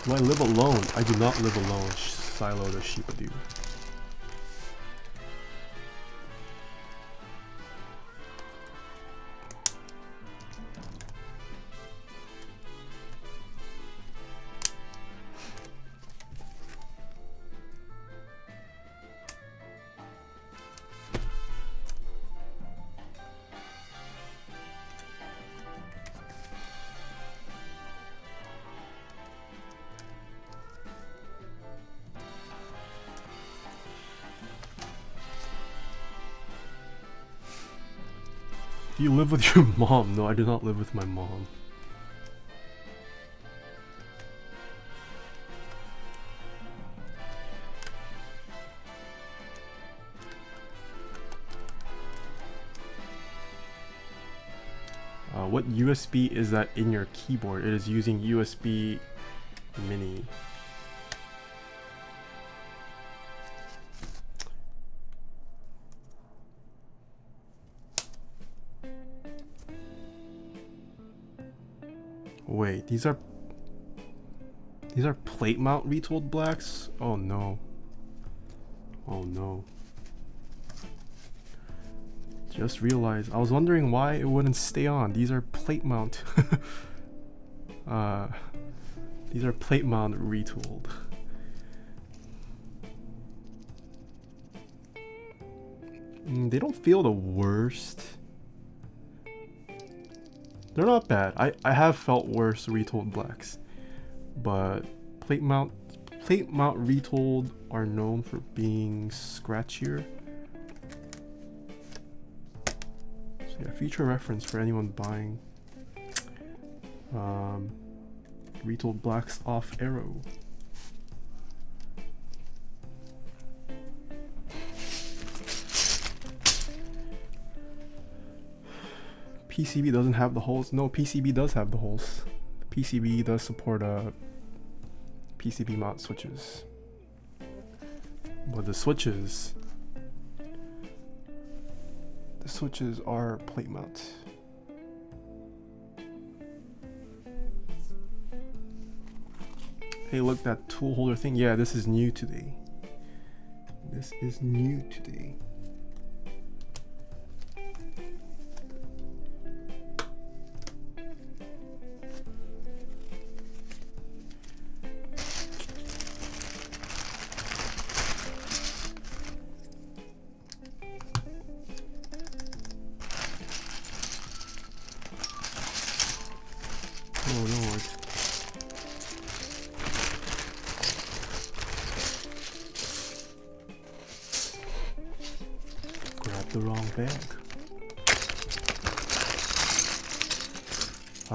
Do I live alone? I do not live alone, Silo the Sheepa dude. Do you live with your mom? No, I do not live with my mom. What USB is that in your keyboard? It is using USB Mini. Wait, these are plate mount retooled blacks? Oh no. Oh no. Just realized. I was wondering why it wouldn't stay on. These are plate mount. These are plate mount retooled. They don't feel the worst. They're not bad. I have felt worse retooled blacks, but plate mount retooled are known for being scratchier. So yeah, future reference for anyone buying retooled blacks off Arrow. PCB doesn't have the holes. No, PCB does have the holes. PCB does support PCB mount switches, but the switches are plate mount. Hey, look, that tool holder thing. Yeah, this is new today. This is new today.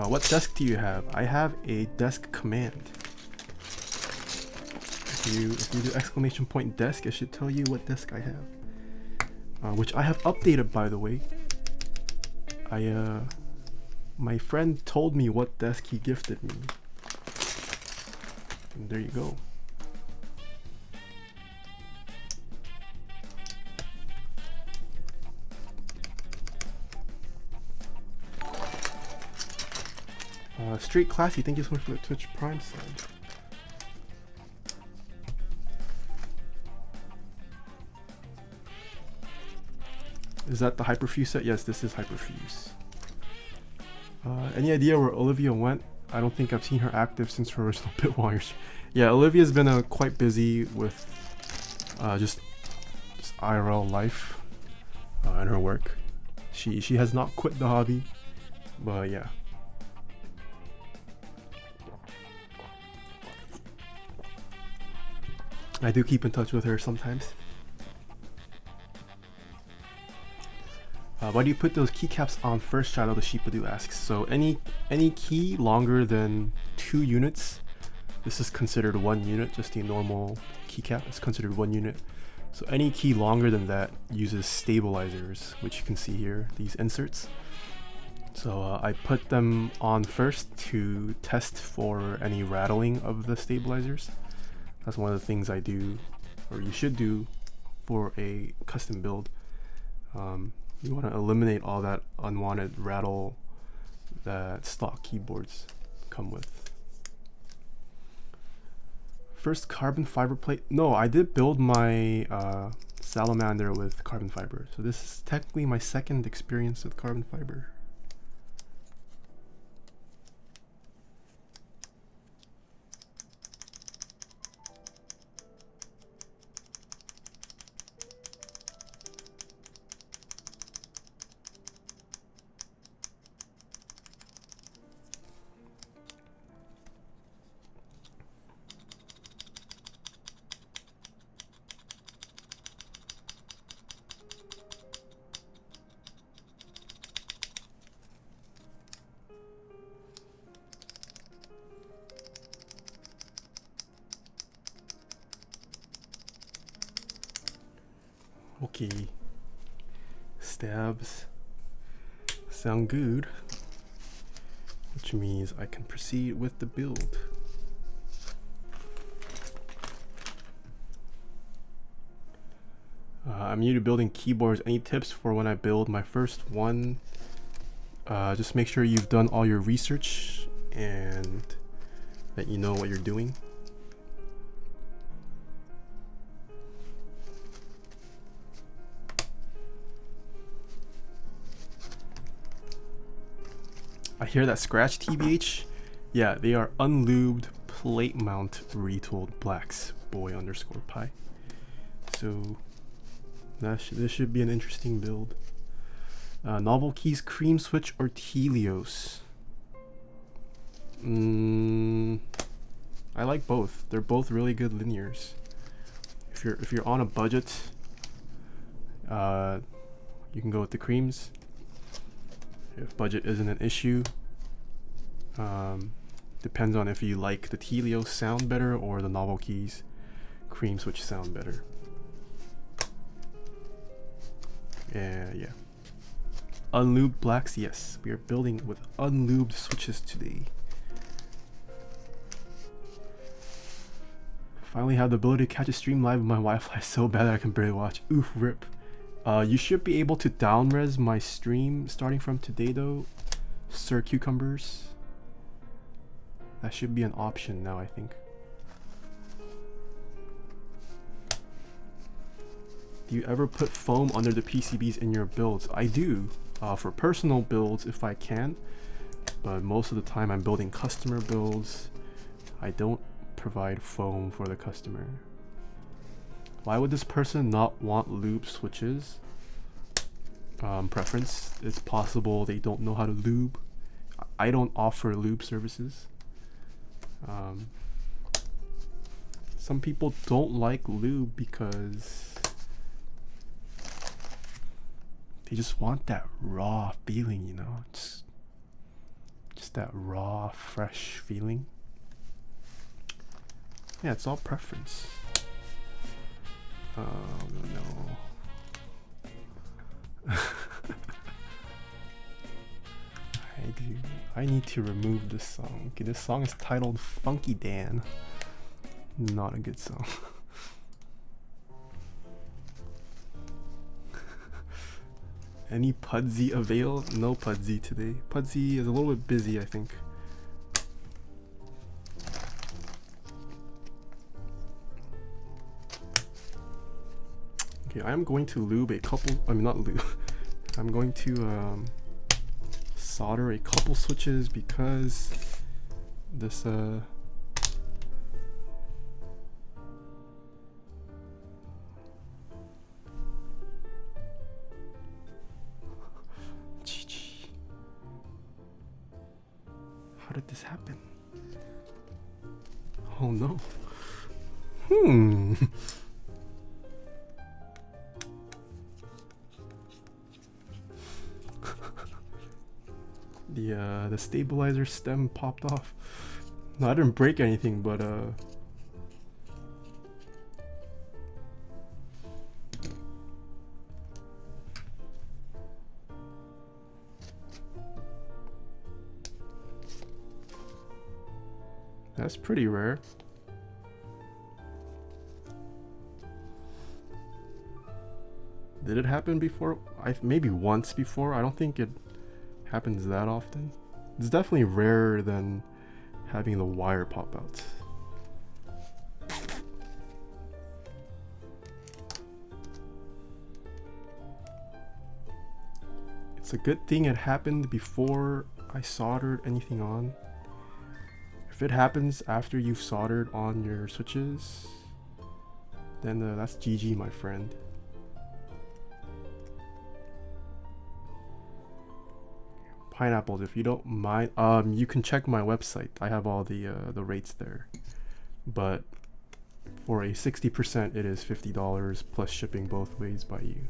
What desk do you have? I have a desk command. If you do exclamation point desk, it should tell you what desk I have. Which I have updated, by the way. My friend told me what desk he gifted me. And there you go. Straight Classy, thank you so much for the Twitch Prime sub. Is that the Hyperfuse set? Yes, this is Hyperfuse. Any idea where Olivia went? I don't think I've seen her active since her original Bitwire. Yeah, Olivia's been quite busy with just IRL life and her work. She has not quit the hobby, but yeah. I do keep in touch with her sometimes. Why do you put those keycaps on first, Shadow? The Sheepadoo asks. So any key longer than 2 units, this is considered 1 unit. Just the normal keycap is considered 1 unit. So any key longer than that uses stabilizers, which you can see here, these inserts. So I put them on first to test for any rattling of the stabilizers. That's one of the things I do, or you should do, for a custom build. You want to eliminate all that unwanted rattle that stock keyboards come with. First carbon fiber plate. No, I did build my salamander with carbon fiber. So this is technically my second experience with carbon fiber. Okay, stabs sound good, which means I can proceed with the build. I'm new to building keyboards. Any tips for when I build my first one? Just make sure you've done all your research and that you know what you're doing. I hear that scratch, TBH. Yeah, they are unlubed plate mount retooled blacks, boy_pi. So this should be an interesting build. Novel keys, cream switch or Telios? I like both. They're both really good linears. If you're on a budget, you can go with the creams. If budget isn't an issue, depends on if you like the Telios sound better or the novel keys cream switch sound better. Yeah. Unlubed blacks, yes. We are building with unlubed switches today. Finally have the ability to catch a stream live with my Wi-Fi so bad that I can barely watch. Oof, rip. You should be able to downres my stream starting from today though, Sir Cucumbers. That should be an option now, I think. Do you ever put foam under the PCBs in your builds? I do, for personal builds if I can, but most of the time I'm building customer builds. I don't provide foam for the customer. Why would this person not want lube switches? Preference. It's possible they don't know how to lube. I don't offer lube services. Some people don't like lube because they just want that raw feeling, you know, just that raw, fresh feeling. Yeah, it's all preference. Oh no. I need to remove this song. Okay, this song is titled Funky Dan. Not a good song. Any Pudsey avail? No Pudsey today. Pudsey is a little bit busy, I think. Okay, I am going to lube a couple, I mean not lube. I'm going to solder a couple switches because this how did this happen? Oh no. The stabilizer stem popped off. No, I didn't break anything, but that's pretty rare. Did it happen before? Maybe once before. I don't think it happens that often. It's definitely rarer than having the wire pop out. It's a good thing it happened before I soldered anything on. If it happens after you've soldered on your switches, then that's GG, my friend. Pineapples, if you don't mind, you can check my website. I have all the rates there, but for a 60% it is $50 plus shipping both ways by you.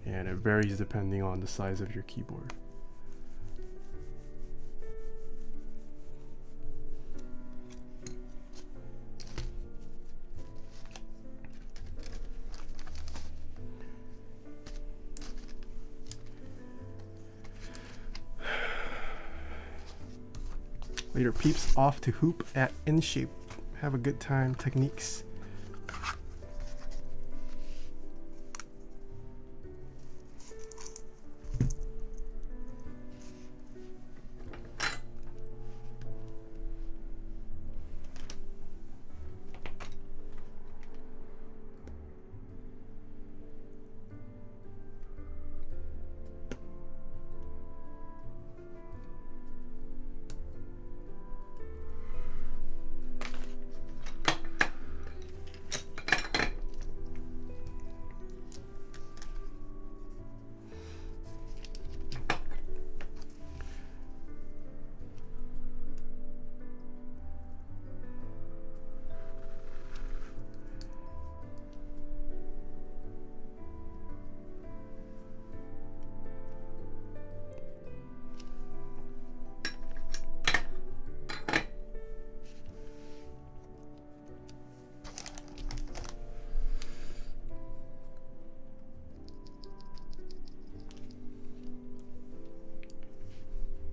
And it varies depending on the size of your keyboard. Later peeps, off to hoop at InShape. Have a good time. Techniques.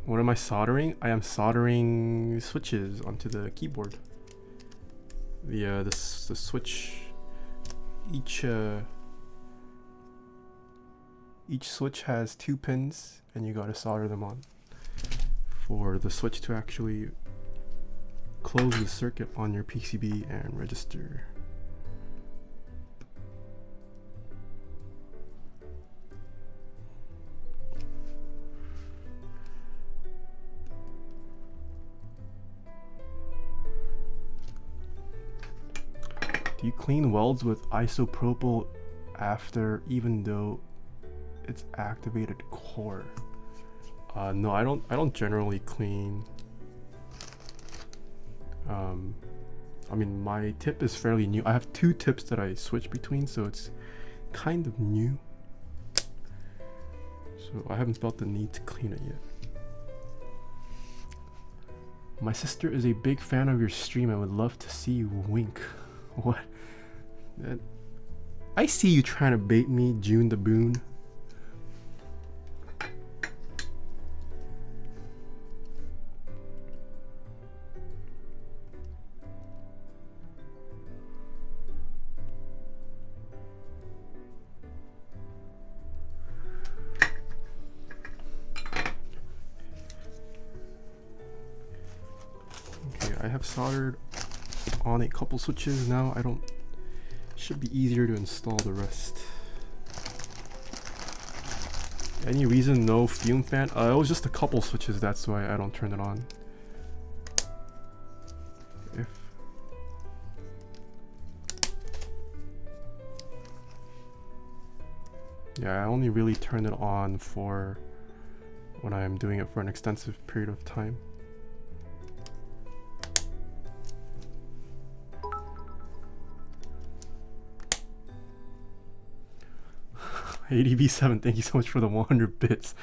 What am I soldering? I am soldering switches onto the keyboard. The switch, each switch has 2 pins, and you gotta solder them on for the switch to actually close the circuit on your PCB and register. Do you clean welds with isopropyl after, even though it's activated core? No, I don't generally clean. I mean, my tip is fairly new. I have 2 tips that I switch between, so it's kind of new. So I haven't felt the need to clean it yet. My sister is a big fan of your stream and would love to see you wink. What? I see you trying to bait me, June the Boon. soldered on a couple switches. Now I don't, should be easier to install the rest. Any reason no fume fan? It was just a couple switches, that's why I don't turn it on. If yeah, I only really turn it on for when I'm doing it for an extensive period of time. ADB7, thank you so much for the 100 bits.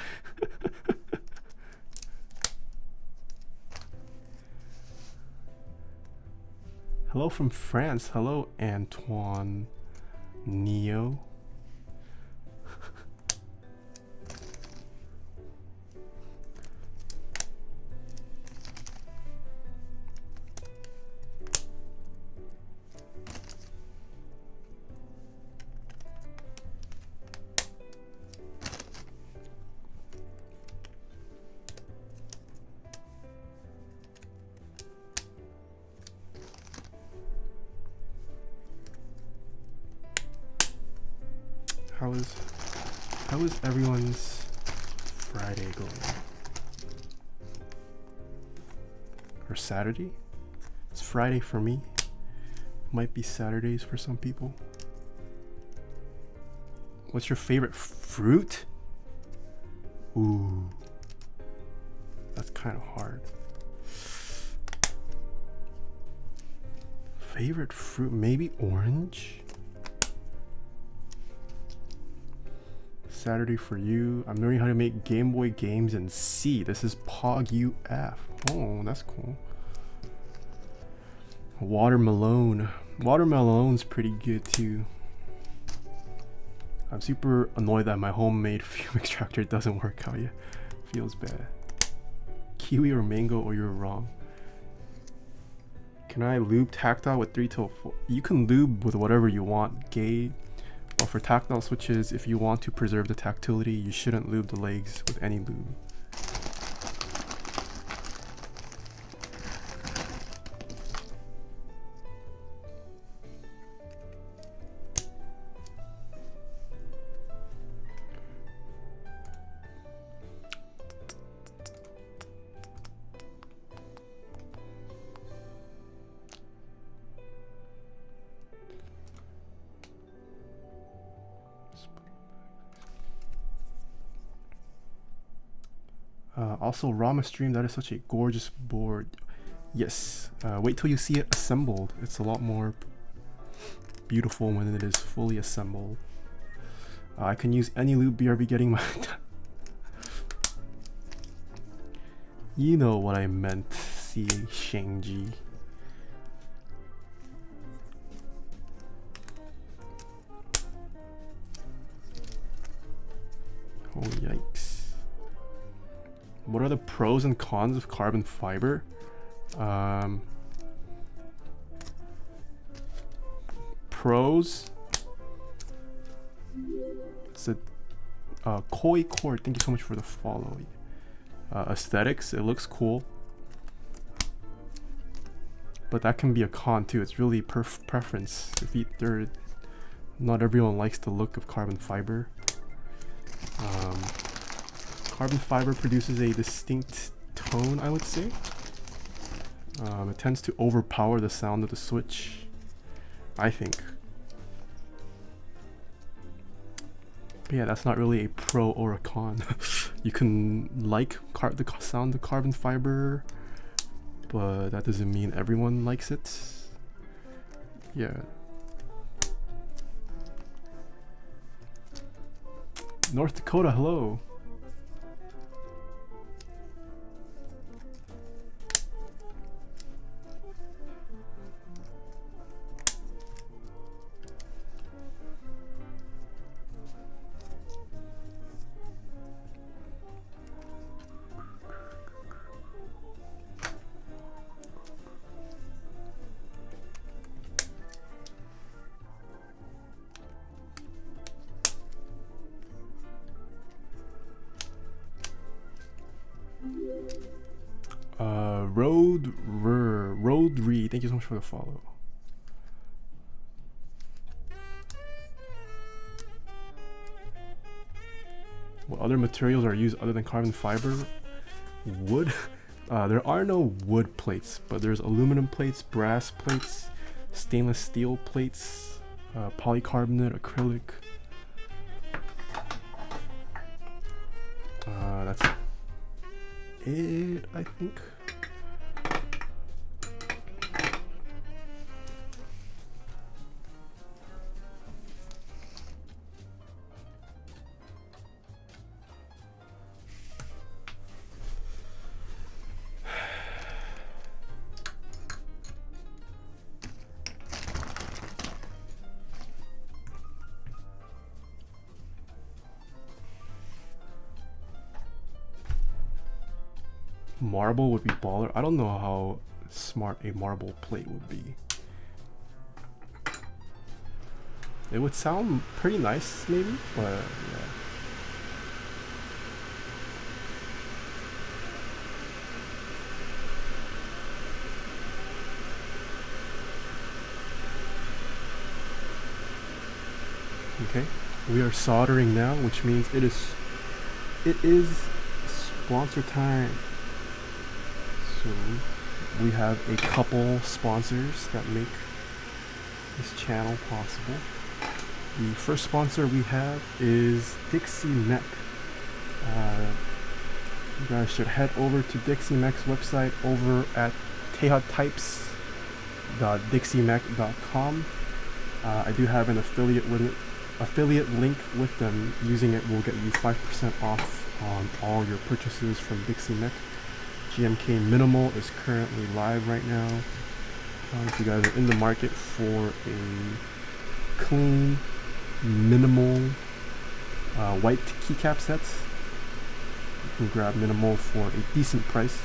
Hello from France. Hello, Antoine Neo. How is everyone's Friday going? Or Saturday? It's Friday for me. Might be Saturdays for some people. What's your favorite fruit? Ooh. That's kind of hard. Favorite fruit? Maybe orange? Saturday for you. I'm learning how to make Game Boy games in C. This is PogUF. Oh, that's cool. Watermelon. Watermelon's pretty good too. I'm super annoyed that my homemade fume extractor doesn't work out yet. Feels bad. Kiwi or mango, or you're wrong. Can I lube tactile with 3 till 4? You can lube with whatever you want, Gabe. But for tactile switches, if you want to preserve the tactility, you shouldn't lube the legs with any lube. Also, Rama stream, that is such a gorgeous board. Yes, wait till you see it assembled. It's a lot more beautiful when it is fully assembled. I can use any lube BRB getting my... You know what I meant, C. Shangji. Oh, yikes. What are the pros and cons of carbon fiber? Pros. It's a koi cord. Thank you so much for the follow. Aesthetics. It looks cool, but that can be a con too. It's really preference. Not everyone likes the look of carbon fiber. Carbon fiber produces a distinct tone, I would say. It tends to overpower the sound of the switch, I think. But yeah, that's not really a pro or a con. You can like the sound of carbon fiber, but that doesn't mean everyone likes it. Yeah. North Dakota, hello. thank you so much for the follow. What other materials are used other than carbon fiber? Wood? There are no wood plates, but there's aluminum plates, brass plates, stainless steel plates, polycarbonate, acrylic. That's it, I think. Marble would be baller. I don't know how smart a marble plate would be. It would sound pretty nice, maybe, but yeah. Okay, we are soldering now, which means it is sponsor time. So we have a couple sponsors that make this channel possible. The first sponsor we have is Dixie Mech. You guys should head over to Dixie Mech's website over at taehatypes.dixiemech.com. I do have an affiliate link with them. Using it will get you 5% off on all your purchases from Dixie Mech. GMK Minimal is currently live right now. If you guys are in the market for a clean, minimal white keycap set, you can grab Minimal for a decent price.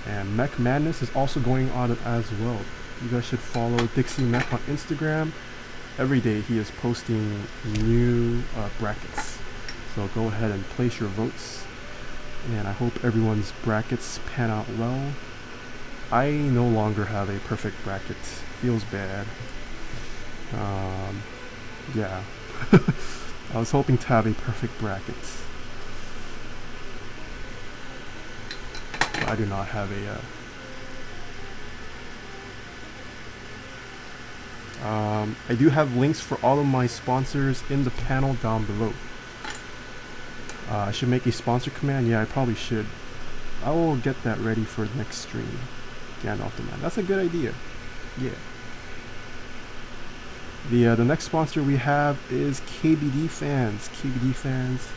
And Mech Madness is also going on as well. You guys should follow Dixie Mech on Instagram. Every day he is posting new brackets. So go ahead and place your votes. And I hope everyone's brackets pan out well. I no longer have a perfect bracket. Feels bad. Yeah. I was hoping to have a perfect bracket. But I do not have a... I do have links for all of my sponsors in the panel down below. I should make a sponsor command. Yeah, I probably should. I will get that ready for the next stream. Gandalf the Man. That's a good idea. Yeah. The next sponsor we have is KBD Fans. KBD Fans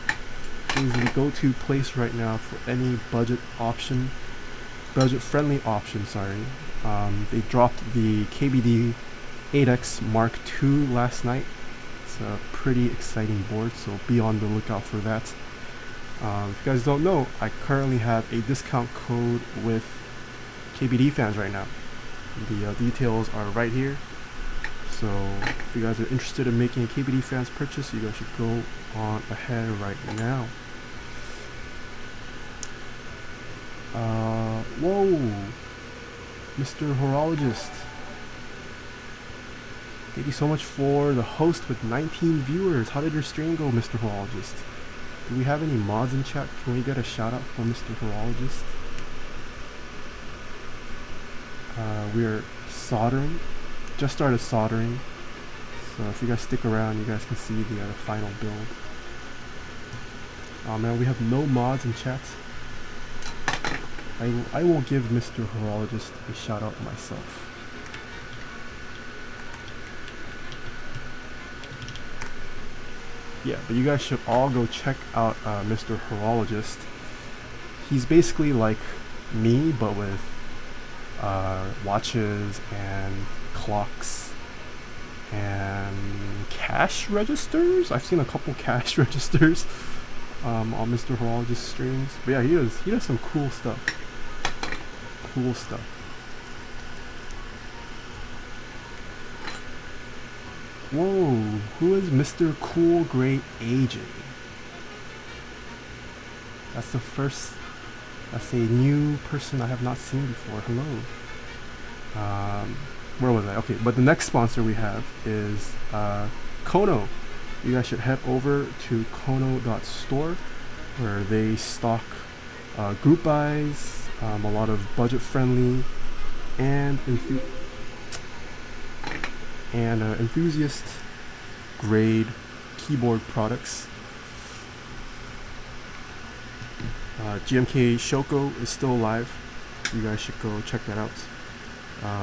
is the go-to place right now for any budget-friendly option. Sorry. They dropped the KBD 8X Mark II last night. It's a pretty exciting board, so be on the lookout for that. If you guys don't know, I currently have a discount code with KBD Fans right now. The details are right here. So if you guys are interested in making a KBD Fans purchase, you guys should go on ahead right now. Whoa, Mr. Horologist. Thank you so much for the host with 19 viewers. How did your stream go, Mr. Horologist? Do we have any mods in chat? Can we get a shout out for Mr. Horologist? We're soldering. Just started soldering. So if you guys stick around, you guys can see the final build. Oh man, we have no mods in chat. I will give Mr. Horologist a shout out myself. Yeah, but you guys should all go check out Mr. Horologist. He's basically like me, but with watches and clocks and cash registers. I've seen a couple cash registers on Mr. Horologist streams. But yeah, he does some cool stuff. Cool stuff. Whoa, who is Mr. Cool Great AJ? That's a new person I have not seen before. Hello. Where was I? Okay, but the next sponsor we have is Kono. You guys should head over to kono.store where they stock group buys, a lot of budget-friendly and enthusiast grade keyboard products. GMK Shoko is still alive. You guys should go check that out.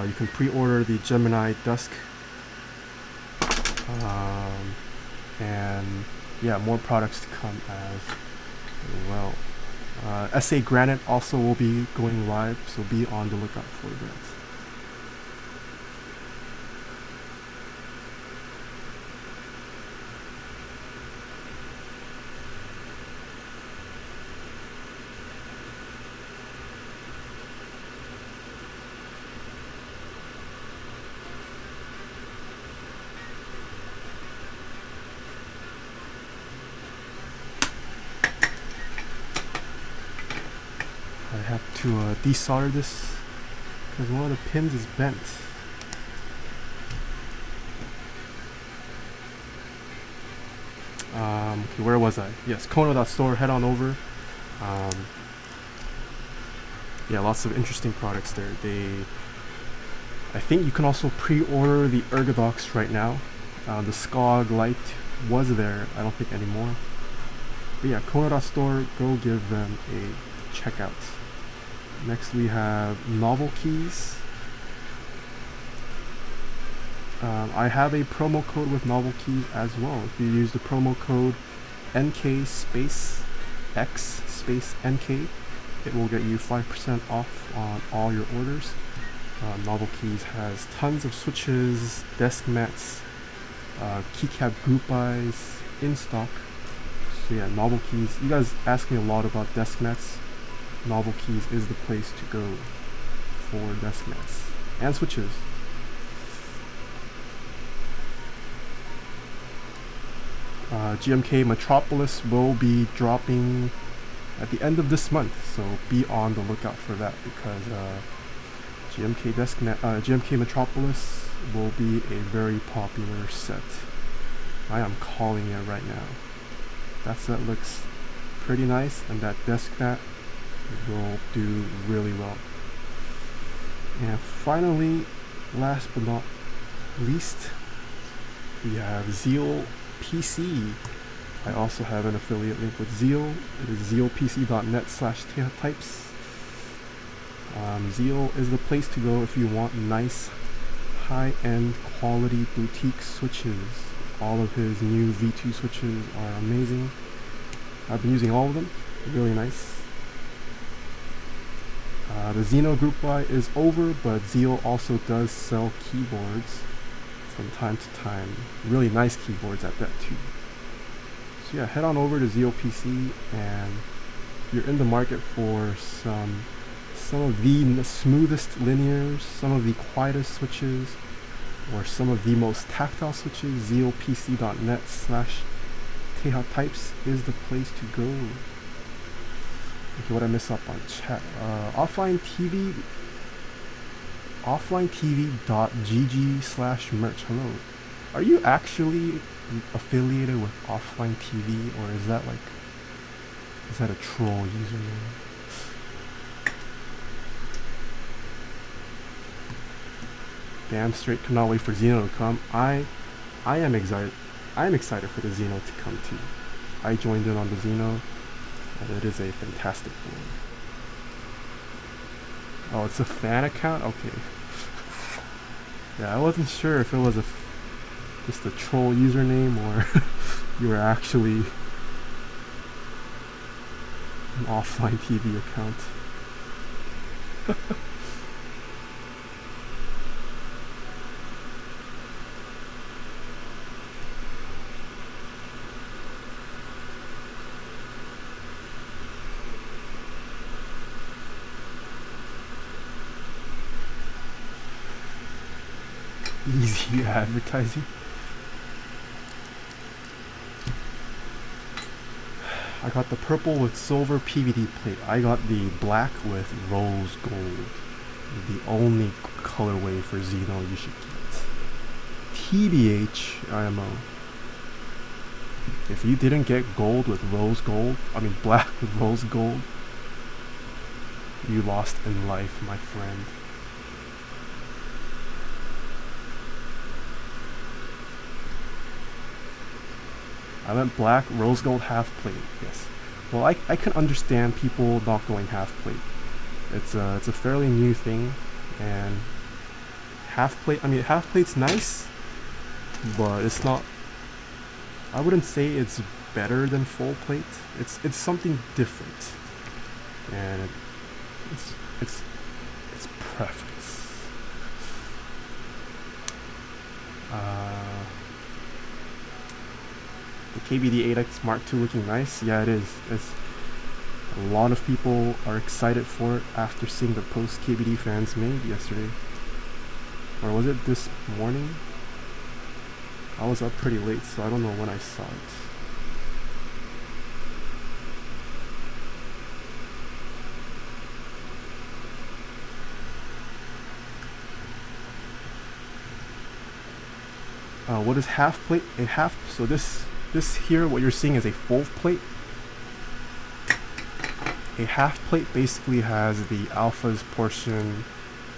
You can pre-order the Gemini Dusk. And yeah, more products to come as well. SA Granite also will be going live, so be on the lookout for that. I have to desolder this because one of the pins is bent. Okay, where was I? Yes, Kono.store, head on over. Yeah, lots of interesting products there. I think you can also pre-order the Ergodox right now. The Skog Light was there, I don't think anymore. But yeah, Kono.store, go give them a check out. Next we have Novel Keys. I have a promo code with Novel Keys as well. If you use the promo code NK space X space NK, it will get you 5% off on all your orders. Novel Keys has tons of switches, desk mats, keycap group buys in stock. So yeah, Novel Keys. You guys ask me a lot about desk mats. Novel Keys is the place to go for desk mats and switches. GMK Metropolis will be dropping at the end of this month, so be on the lookout for that because GMK Metropolis will be a very popular set. I am calling it right now. That set looks pretty nice, and that desk mat will do really well. And finally, last but not least, we have Zeal PC. I also have an affiliate link with Zeal. It is zealpc.net/Taeha types. Zeal is the place to go if you want nice, high-end quality boutique switches. All of his new V2 switches are amazing. I've been using all of them. Really nice. The Xeno group buy is over, but Zeal also does sell keyboards from time to time. Really nice keyboards at that too. So yeah, head on over to Zeal PC, and if you're in the market for some of the smoothest linears, some of the quietest switches, or some of the most tactile switches, zealpc.net/Taeha types is the place to go. Okay, what I miss up on chat? offlinetv.gg/merch. Hello. Are you actually affiliated with Offline TV, or is that a troll username? Damn straight, cannot wait for Xeno to come. I am excited. I am excited for the Xeno to come too. I joined in on the Xeno, and it is a fantastic board. Oh, it's a fan account? Okay. Yeah, I wasn't sure if it was just a troll username or you were actually an Offline TV account. Easy advertising. I got the purple with silver PVD plate. I got the black with rose gold. The only colorway for Xeno you should get. TBH IMO. If you didn't get gold with rose gold, black with rose gold, you lost in life, my friend. I went black, rose gold, half plate, yes. Well, I can understand people not going half plate. It's a fairly new thing, and half plate's nice, but it's not, I wouldn't say it's better than full plate. It's something different, and it's preference. The KBD-8X Mark II looking nice. Yeah, it is. A lot of people are excited for it after seeing the post KBD fans made yesterday. Or was it this morning? I was up pretty late, so I don't know when I saw it. What is half plate? So this here, what you're seeing is a full plate. A half plate basically has the alpha's portion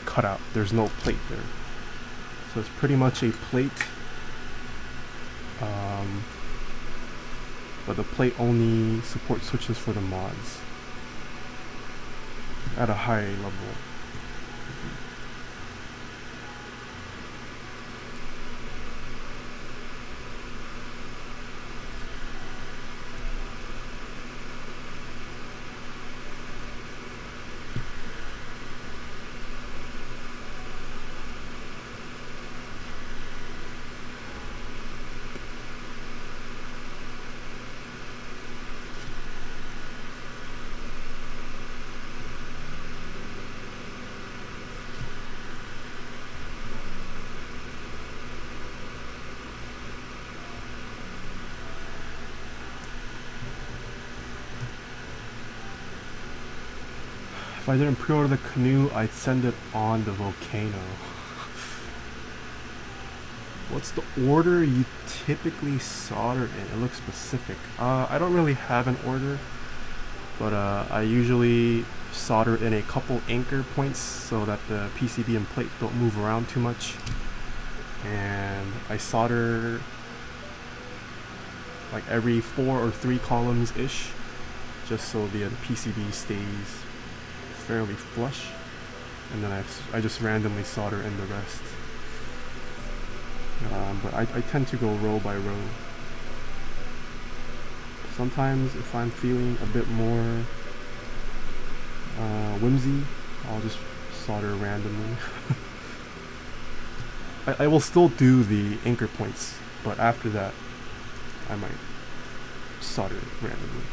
cut out. There's no plate there. So it's pretty much a plate, but the plate only supports switches for the mods at a high level. If I didn't pre-order the canoe, I'd send it on the volcano. What's the order you typically solder in? It looks specific. I don't really have an order, but I usually solder in a couple anchor points so that the PCB and plate don't move around too much. And I solder like every 4 or 3 columns ish, just so the PCB stays fairly flush, and then I just randomly solder in the rest. But I tend to go row by row. Sometimes if I'm feeling a bit more whimsy, I'll just solder randomly. I will still do the anchor points, but after that I might solder randomly.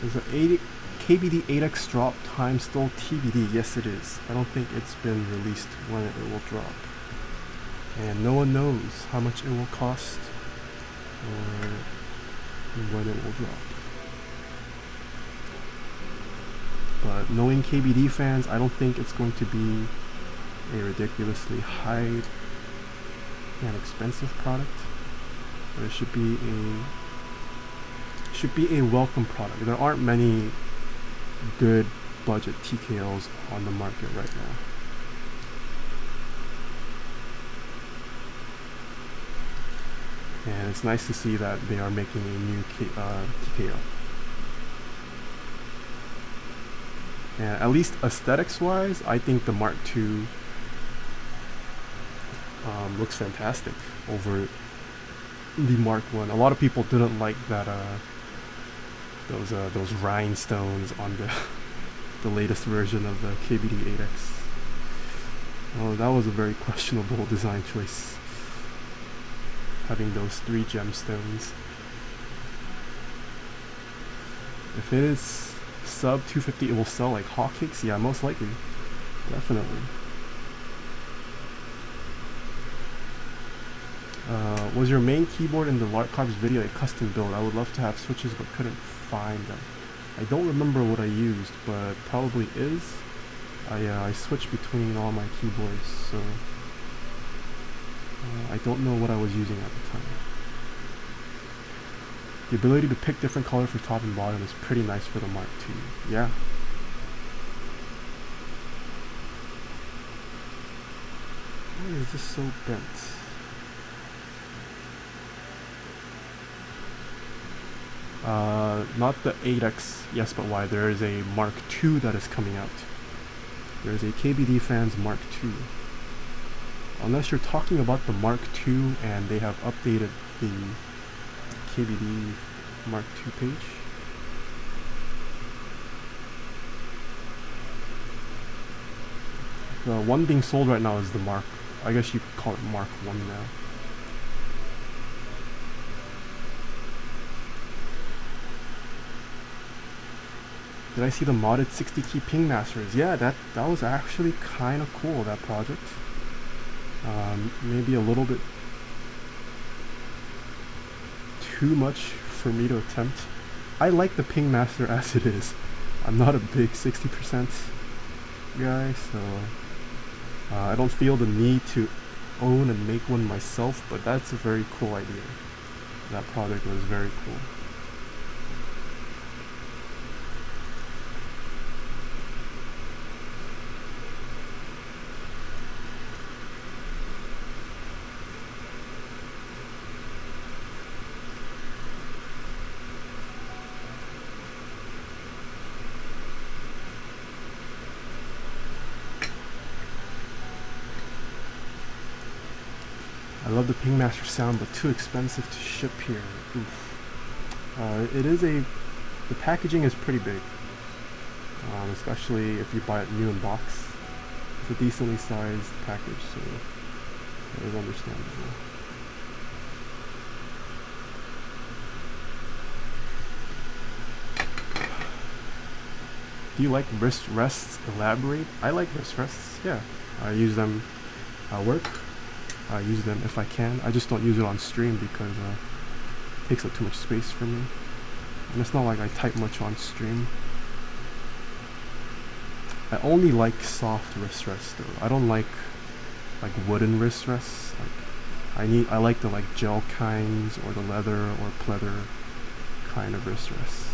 Is the KBD-8X drop time still TBD? Yes, it is. I don't think it's been released when it will drop. And no one knows how much it will cost or when it will drop. But knowing KBD fans, I don't think it's going to be a ridiculously high and expensive product. But it should be a welcome product. There aren't many good budget TKLs on the market right now. And it's nice to see that they are making a new TKL. And at least aesthetics wise, I think the Mark II looks fantastic over the Mark I. A lot of people didn't like that those rhinestones on the latest version of the KBD-8X. Oh, that was a very questionable design choice, having those 3 gemstones. If it is sub 250, it will sell like hotcakes. Yeah, most likely. Definitely. Was your main keyboard in the Larkcarps video a custom build? I would love to have switches but couldn't find them. I don't remember what I used, but probably is. I switched between all my keyboards, so I don't know what I was using at the time. The ability to pick different colors for top and bottom is pretty nice for the Mark II. Yeah. Why is this so bent? Not the 8X, yes but why, there is a Mark II that is coming out. There is a KBD Fans Mark II. Unless you're talking about the Mark II and they have updated the KBD Mark II page. The one being sold right now is the Mark, I guess you could call it Mark I now. Did I see the modded 60 key ping masters? Yeah, that was actually kind of cool, that project. Maybe a little bit too much for me to attempt. I like the ping master as it is. I'm not a big 60% guy, so I don't feel the need to own and make one myself, but that's a very cool idea. That project was very cool. I love the Pingmaster sound, but too expensive to ship here. Oof. It is the packaging is pretty big, especially if you buy it new in box. It's a decently sized package, so it is understandable. Do you like wrist rests? Elaborate. I like wrist rests, yeah. I use them at work. I use them if I can. I just don't use it on stream because it takes up too much space for me. And it's not like I type much on stream. I only like soft wrist rests though. I don't like wooden wrist rests. I like the gel kinds or the leather or pleather kind of wrist rests.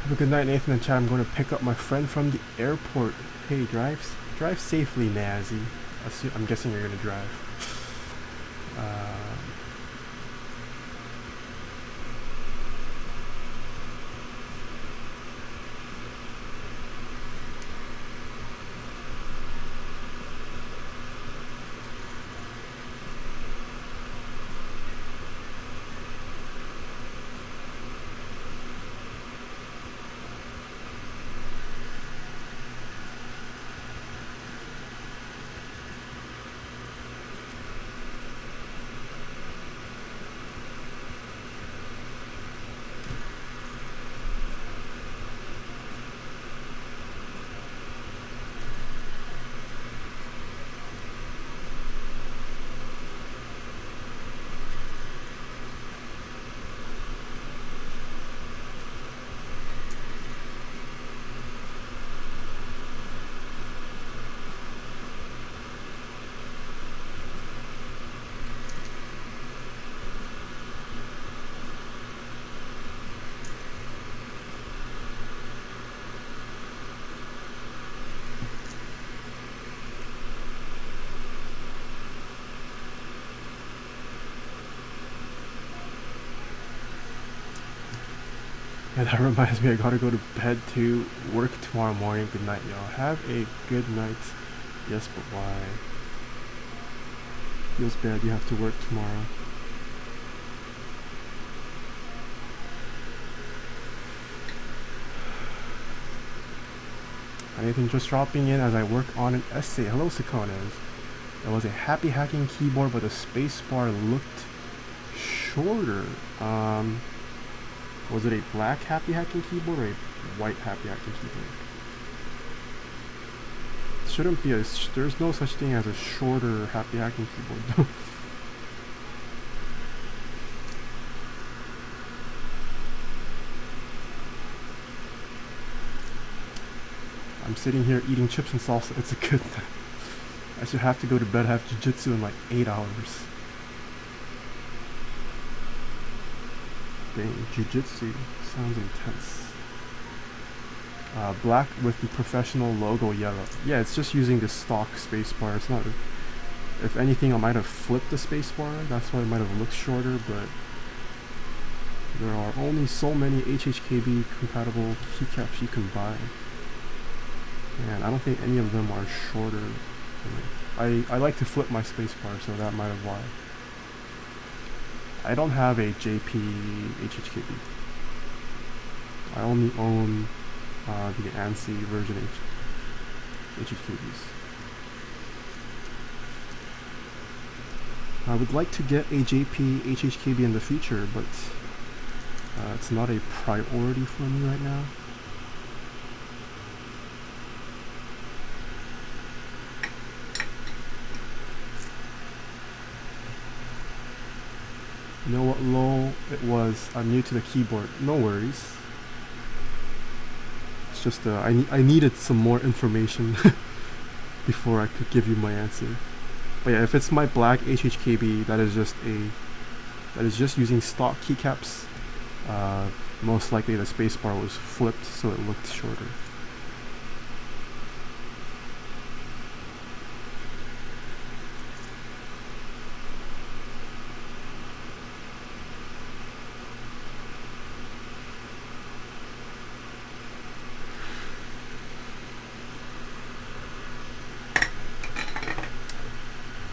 Have a good night, Nathan and Chad. I'm going to pick up my friend from the airport. Hey, drive safely, Nazi. I'm guessing you're going to drive. And that reminds me, I gotta go to bed to work tomorrow morning. Good night, y'all. Have a good night. Yes, but why? Feels bad you have to work tomorrow. Anything just dropping in as I work on an essay. Hello, Sakonas. It was a happy hacking keyboard, but the spacebar looked shorter. Was it a black happy hacking keyboard or a white happy hacking keyboard? Shouldn't be there's no such thing as a shorter happy hacking keyboard. I'm sitting here eating chips and salsa. It's a good thing. I should have to go to bed, have jiu-jitsu in like 8 hours. Dang, jiu-jitsu sounds intense. Black with the professional logo yellow. Yeah, it's just using the stock spacebar. It's not. If anything, I might have flipped the spacebar. That's why it might have looked shorter, but there are only so many HHKB compatible keycaps you can buy. And I don't think any of them are shorter. I like to flip my spacebar, so that might have why. I don't have a JP HHKB. I only own the ANSI version HHKBs. I would like to get a JP HHKB in the future, but it's not a priority for me right now. You know what, lol, it was. I'm new to the keyboard. No worries. It's just I needed some more information before I could give you my answer. But yeah, if it's my black HHKB, that is just using stock keycaps. Most likely the spacebar was flipped, so it looked shorter.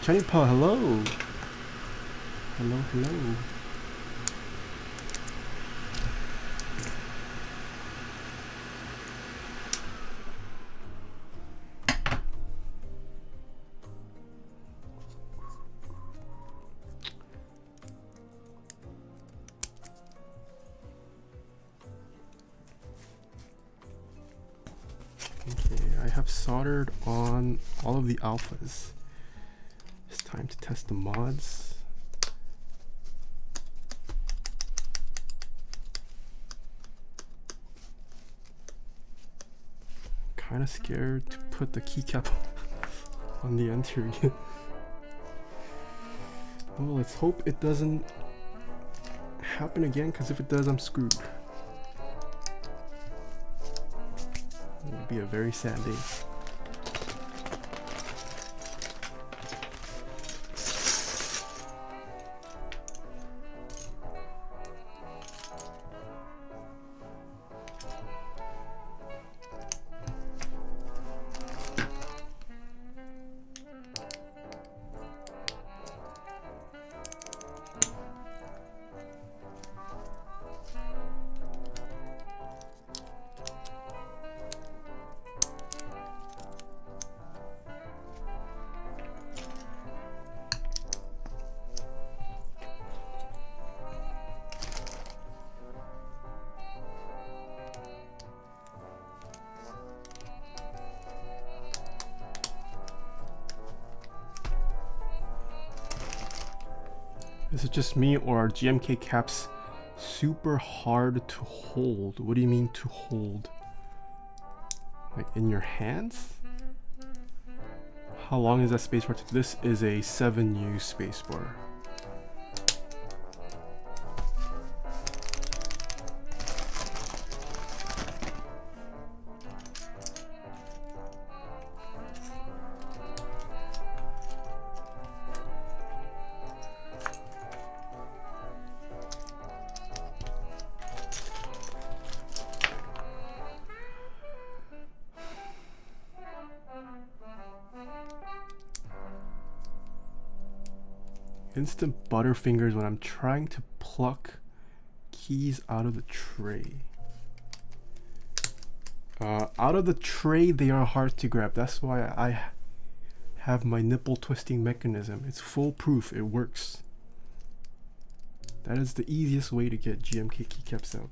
Chanipa, hello. Hello, hello. Okay, I have soldered on all of the alphas. It's time to test the mods. Kind of scared to put the keycap on the enter again. Well, let's hope it doesn't happen again, because if it does, I'm screwed. It would be a very sad day. Is it just me, or are GMK caps super hard to hold? What do you mean to hold? Like in your hands? How long is that spacebar? This is a 7U spacebar. instant butterfingers when I'm trying to pluck keys out of the tray. Out of the tray, they are hard to grab. That's why I have my nipple twisting mechanism. It's foolproof. It works. That is the easiest way to get GMK keycaps out.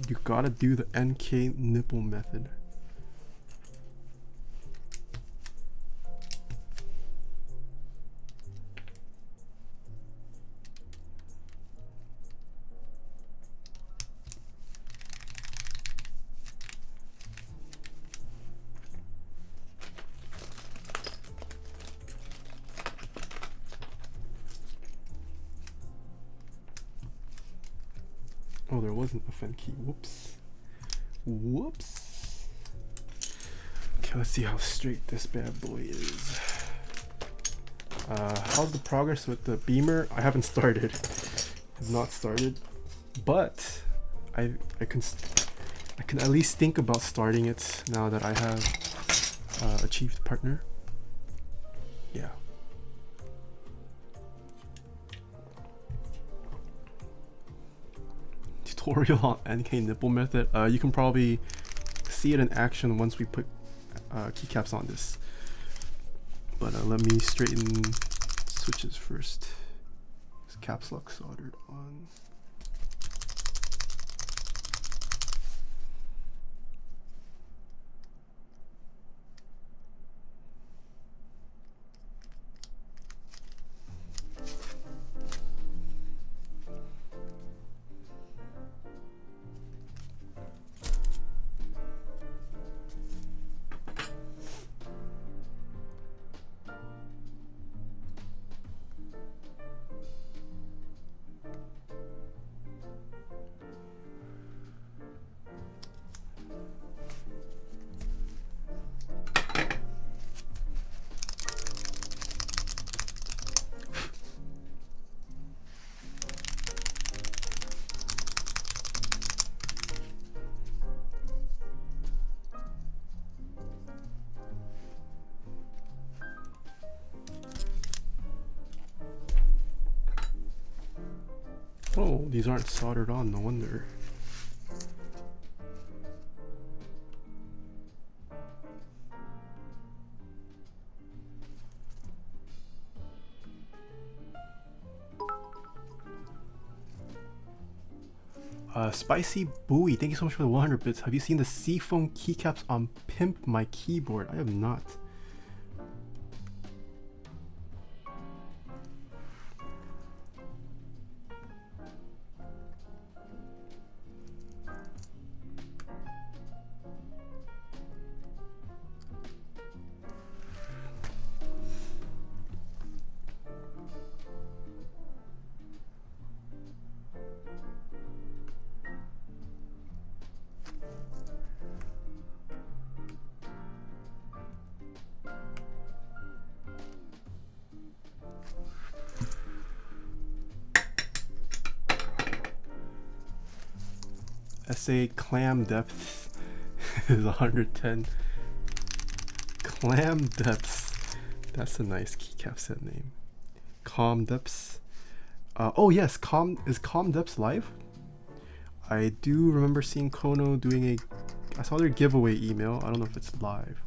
You gotta do the NK nipple method. Oh, there wasn't a fen key. Whoops. Whoops. Okay, let's see how straight this bad boy is. How's the progress with the beamer? I haven't started. Have not started, but I can at least think about starting it now that I have achieved partner. Yeah. Tutorial on NK nipple method. You can probably see it in action once we put keycaps on this. But let me straighten switches first. This caps lock soldered on. Oh, these aren't soldered on, no wonder. Spicy Buoy, thank you so much for the 100 bits. Have you seen the seafoam keycaps on Pimp My Keyboard? I have not. SA clam depth is 110. Clam depths. That's a nice keycap set name. Calm depths. Oh yes, is Calm Depths live? I do remember seeing Kono doing I saw their giveaway email. I don't know if it's live.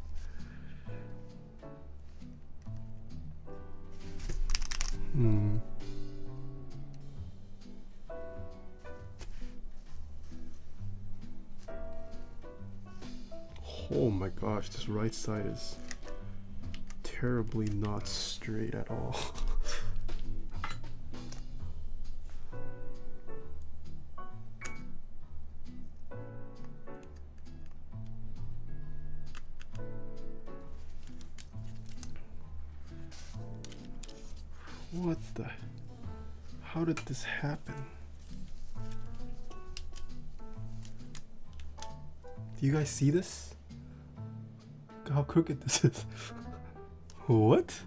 Oh my gosh, this right side is terribly not straight at all. What the? How did this happen? Do you guys see this? Look how crooked this is. What?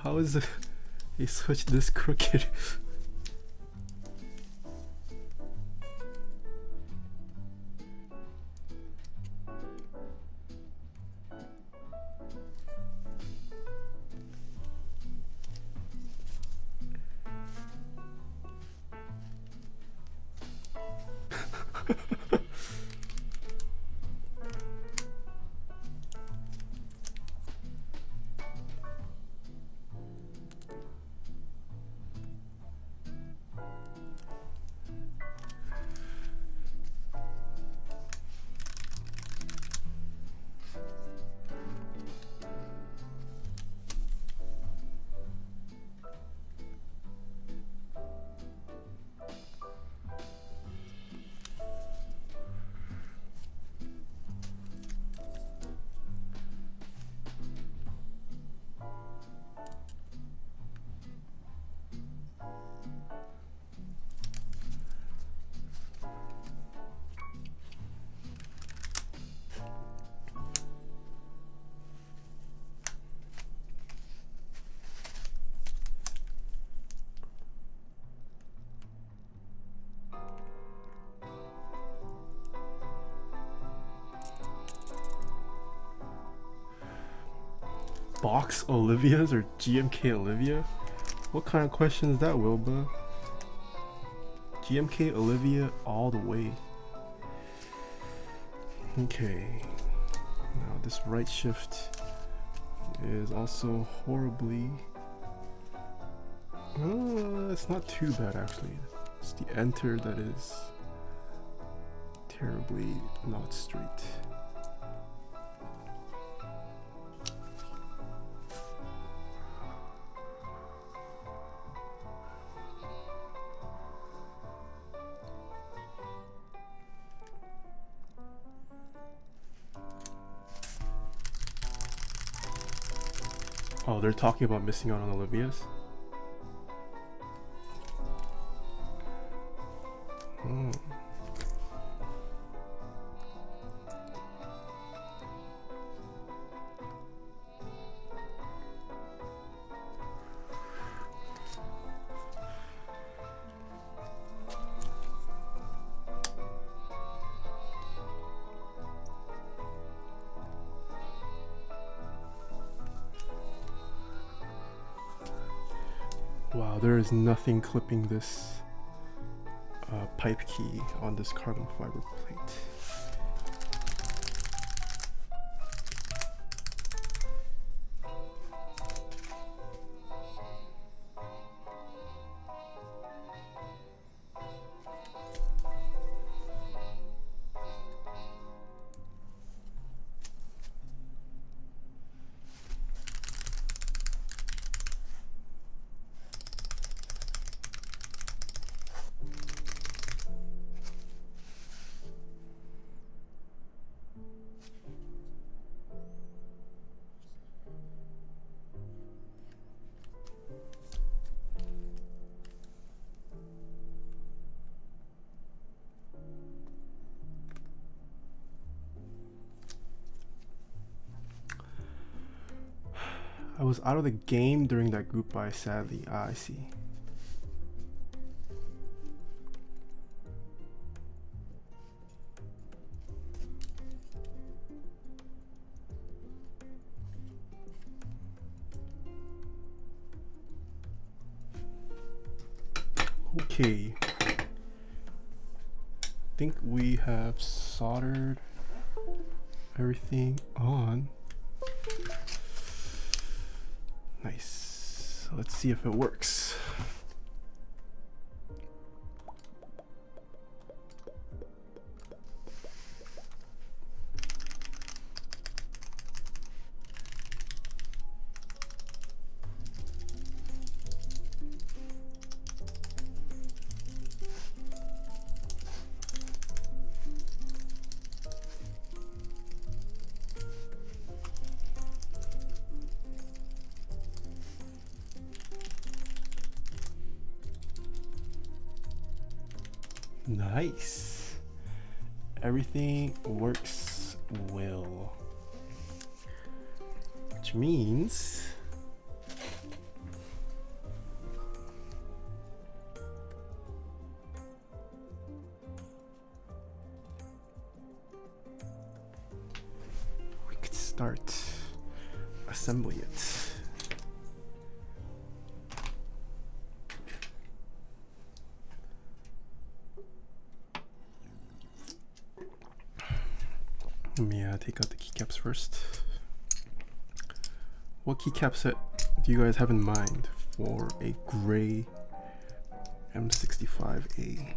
How is a switch this crooked? box Olivia's or GMK Olivia? What kind of question is that, Wilbur? GMK Olivia all the way. Okay. Now this right shift is also horribly... it's not too bad actually. It's the enter that is terribly not straight. Oh, they're talking about missing out on Olivia's? Oh. Wow, there is nothing clipping this pipe key on this carbon fiber plate. I was out of the game during that group buy, sadly. Ah, I see. Okay. I think we have soldered everything on. Nice. Let's see if it works. Nice. Everything works well. Which means we could start assembling it. Let me take out the keycaps first. What keycap set do you guys have in mind for a gray M65-A?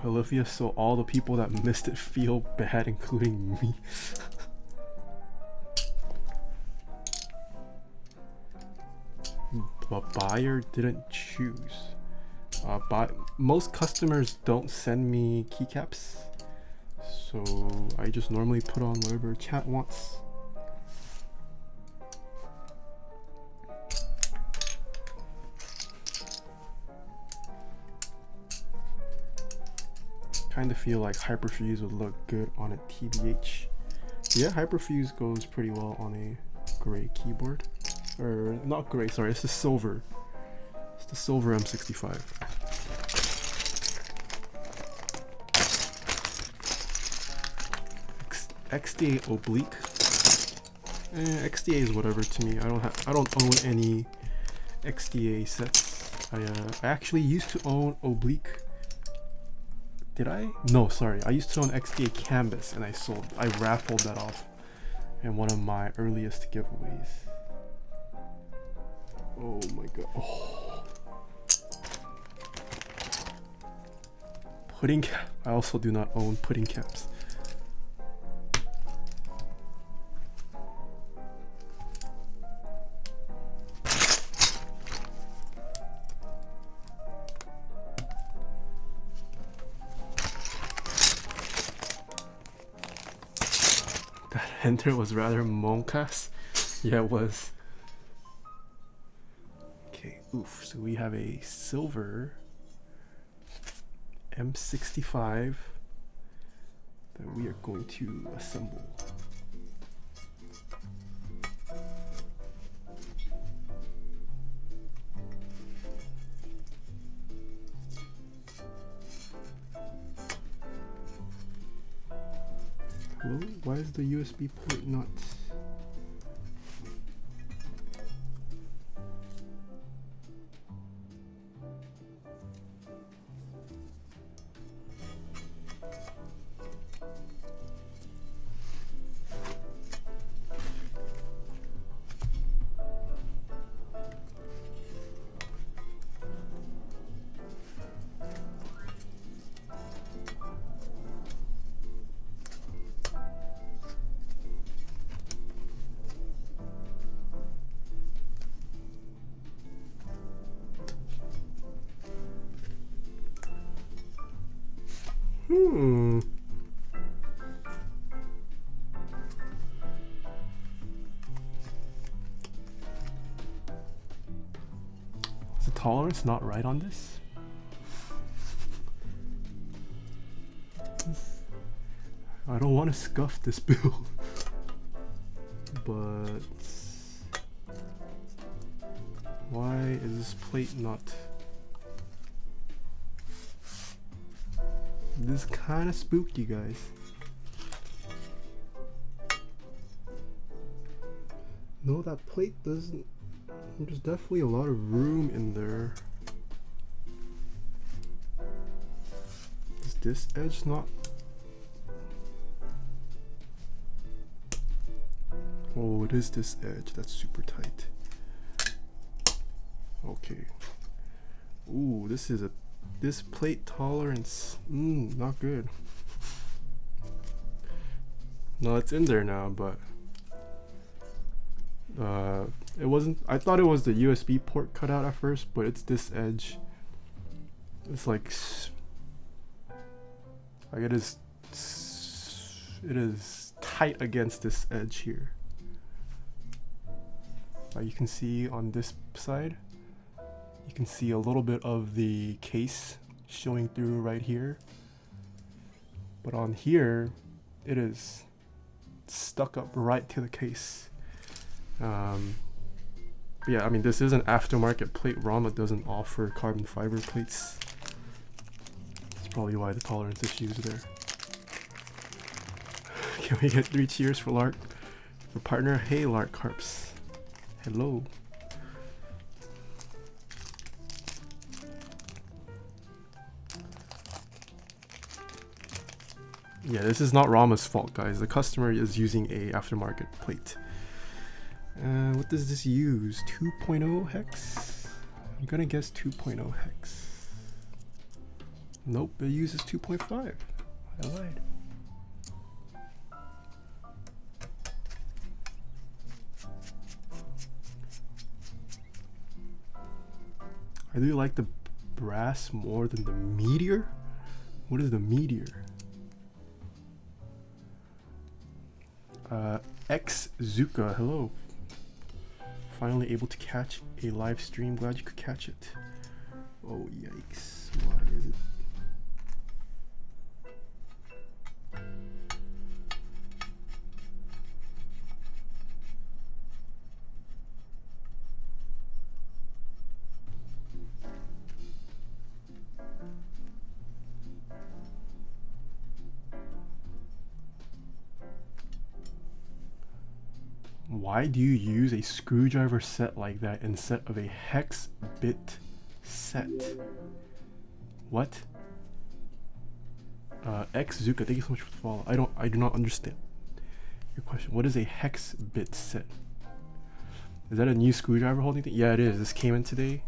Olivia, so all the people that missed it feel bad, including me. But buyer didn't choose. Most customers don't send me keycaps, so I just normally put on whatever chat wants. Kind of feel like Hyperfuse would look good on a TBH. Yeah, Hyperfuse goes pretty well on a gray keyboard. or not gray, sorry, it's the silver. It's the silver M65. XDA oblique. XDA is whatever to me. I don't own any XDA sets. I actually used to own oblique. Did I? No, sorry. I used to own XDA canvas and I raffled that off in one of my earliest giveaways. Oh my god. Oh. Pudding cap. I also do not own pudding caps. Enter was rather monkas. Yeah, it was. Okay, oof. So we have a silver M65 that we are going to assemble. Hello? Why is the USB port not? Is the tolerance not right on this? I don't want to scuff this build, but why is this plate not? This is kind of spooky, guys. No, that plate doesn't. There's definitely a lot of room in there. Is this edge not? Oh, it is this edge. That's super tight. Okay. Ooh, this plate tolerance. Not good. No, it's in there now, but it wasn't. I thought it was the USB port cut out at first, but it's this edge. It's like it is tight against this edge here. You can see on this side, you can see a little bit of the case showing through right here, but on here it is stuck up right to the case. Yeah, I mean, this is an aftermarket plate. Rama doesn't offer carbon fiber plates. That's probably why the tolerance issue is there. Can we get 3 cheers for Lark? For partner? Hey Lark Carps. Hello. Yeah, this is not Rama's fault, guys. The customer is using a aftermarket plate. What does this use? 2.0 hex? I'm gonna guess 2.0 hex. Nope, it uses 2.5. I lied. I do like the brass more than the meteor. What is the meteor? X Zuka, hello. Finally able to catch a live stream. Glad you could catch it. Oh yikes! Why is it? Why do you use a screwdriver set like that instead of a hex bit set? What? X Zuka, thank you so much for the follow. I do not understand your question. What is a hex bit set? Is that a new screwdriver holding thing? Yeah, it is. This came in today.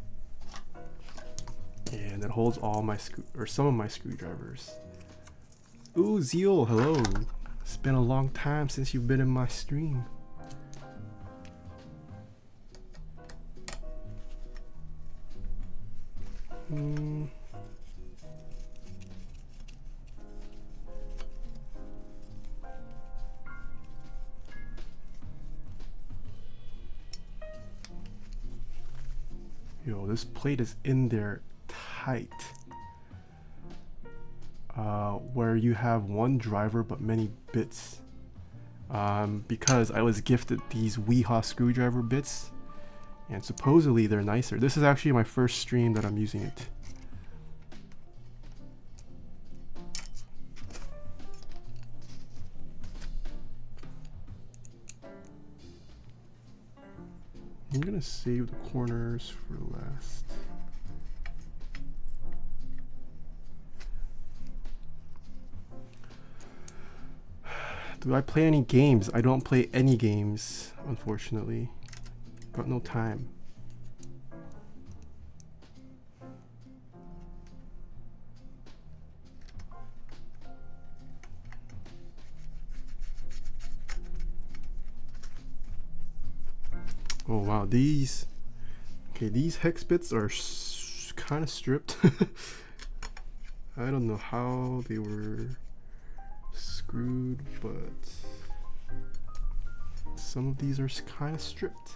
And it holds all my some of my screwdrivers. Ooh, Zeal, hello. It's been a long time since you've been in my stream. Yo, this plate is in there tight. Where you have one driver but many bits. Because I was gifted these Weehaw screwdriver bits, and supposedly they're nicer. This is actually my first stream that I'm using it. I'm gonna save the corners for last. Do I play any games? I don't play any games, unfortunately. Got no time. Oh wow, these hex bits are kind of stripped. I don't know how they were screwed, but some of these are kind of stripped.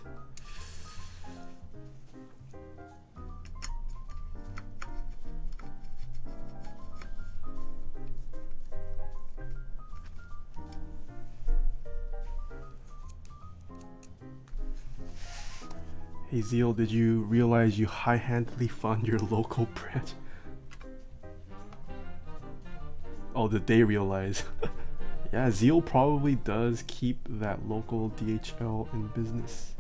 Hey Zeal, did you realize you high-handedly found your local branch? Oh, did they realize? Yeah, Zeal probably does keep that local DHL in business.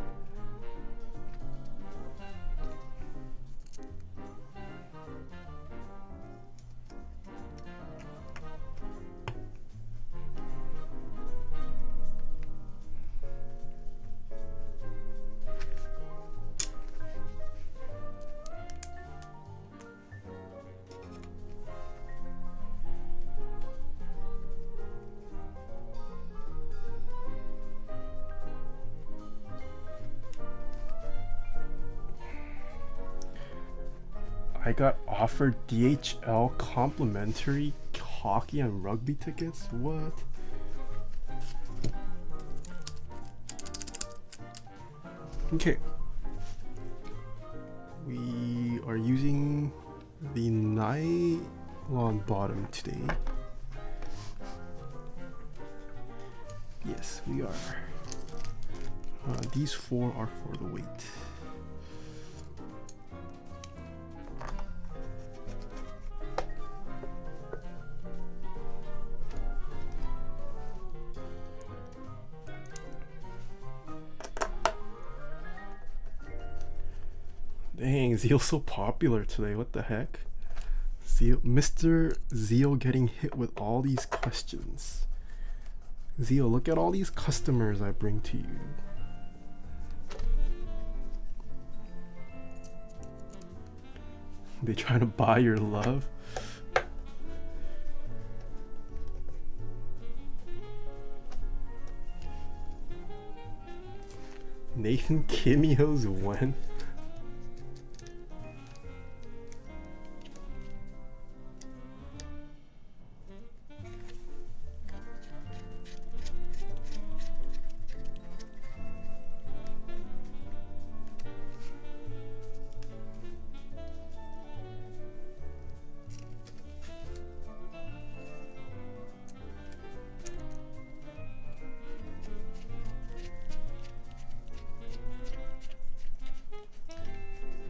I got offered DHL complimentary hockey and rugby tickets? What? Okay. We are using the nylon bottom today. Yes, we are. These four are for the weight. Dang, Zeal's so popular today. What the heck? Zeal, Mr. Zeal getting hit with all these questions. Zeal, look at all these customers I bring to you. They trying to buy your love? Nathan Kimio's when?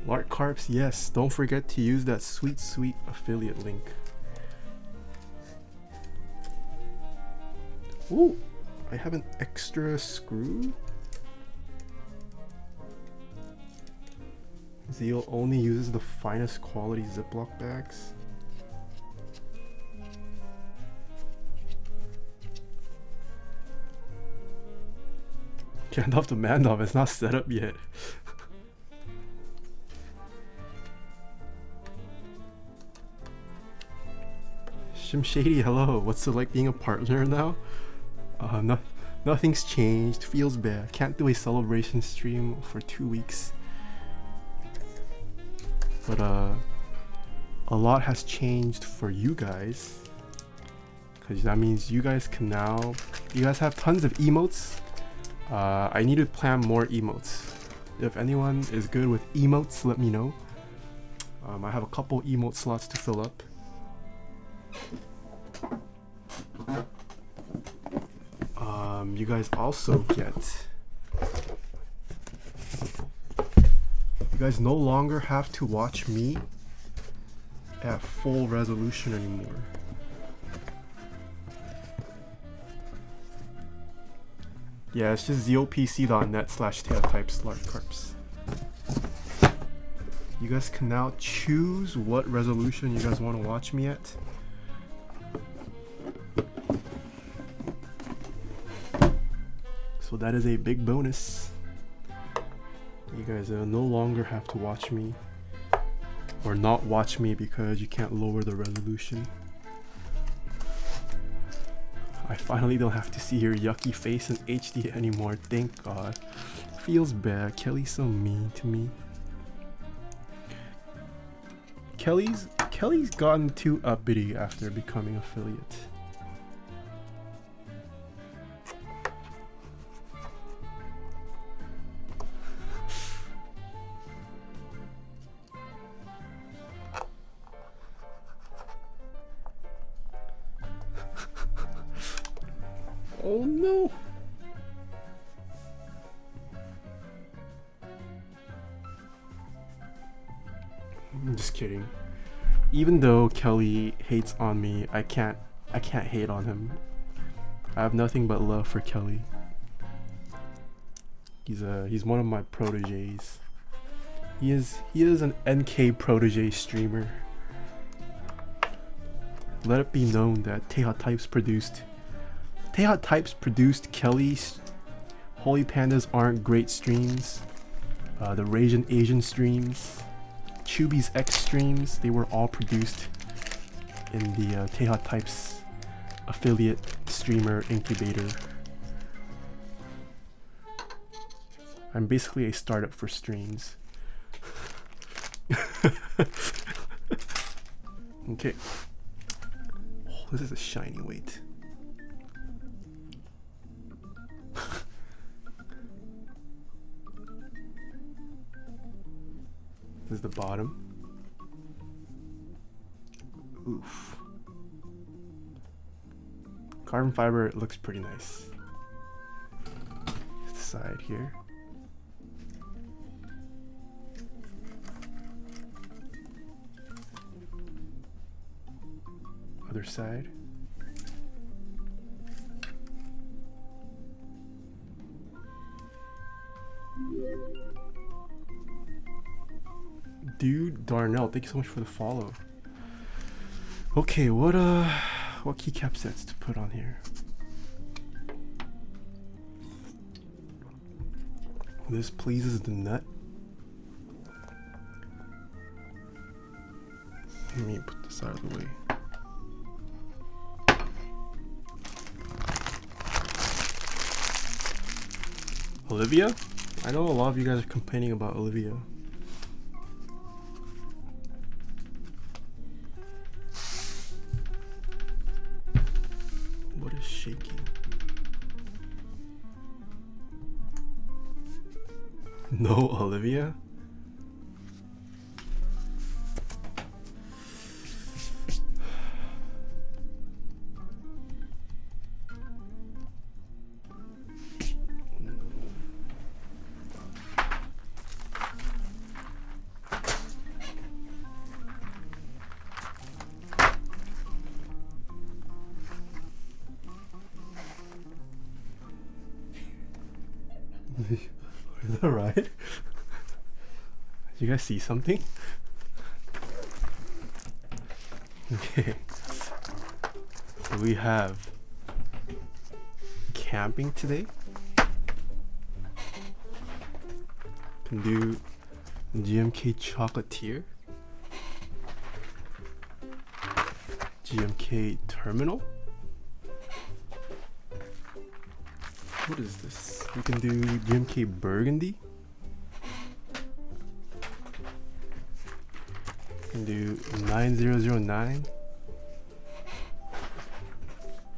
Lark Carps, yes. Don't forget to use that sweet affiliate link. Ooh, I have an extra screw. Zeal only uses the finest quality Ziploc bags. Gandalf the Mandalf is not set up yet. Shim Shady, hello. What's it like being a partner now? Nothing's changed. Feels bad. Can't do a celebration stream for 2 weeks. But a lot has changed for you guys. Because that means you guys can now... You guys have tons of emotes. I need to plan more emotes. If anyone is good with emotes, let me know. I have a couple emote slots to fill up. You guys also get... You guys no longer have to watch me at full resolution anymore. Yeah, it's just zopc.net/taeha-types/larpcarps. You guys can now choose what resolution you guys want to watch me at. So that is a big bonus. You guys no longer have to watch me, or not watch me because you can't lower the resolution. I finally don't have to see your yucky face in HD anymore, thank God. Feels bad. Kelly's so mean to me. Kelly's gotten too uppity after becoming affiliate. Oh no! I'm just kidding. Even though Kelly hates on me, I can't hate on him. I have nothing but love for Kelly. He's one of my proteges. He is an NK protege streamer. Let it be known that Taeha Types produced Kelly's Holy Pandas Aren't Great streams, the Rasian Asian streams, Chubby's X streams. They were all produced in the Taeha Types affiliate streamer incubator. I'm basically a startup for streams. Okay. Oh, this is a shiny weight. This is the bottom. Oof. Carbon fiber looks pretty nice. The side here. Other side. Dude, Darnell, thank you so much for the follow. Okay, what keycap sets to put on here? This pleases the nut. Let me put this out of the way. Olivia? I know a lot of you guys are complaining about Olivia. What is shaking? No Olivia? Is that right? You guys see something? Okay. So we have camping today. Can do GMK Chocolatier. GMK Terminal. What is this? We can do GMK Burgundy. We can do 9009.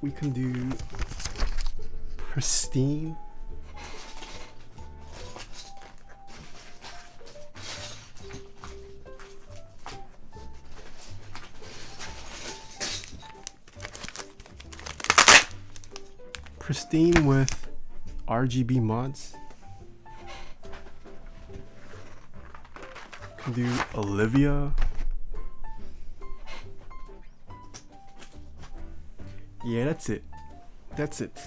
We can do Pristine. Pristine with RGB mods. Can do Olivia. Yeah, that's it. That's it.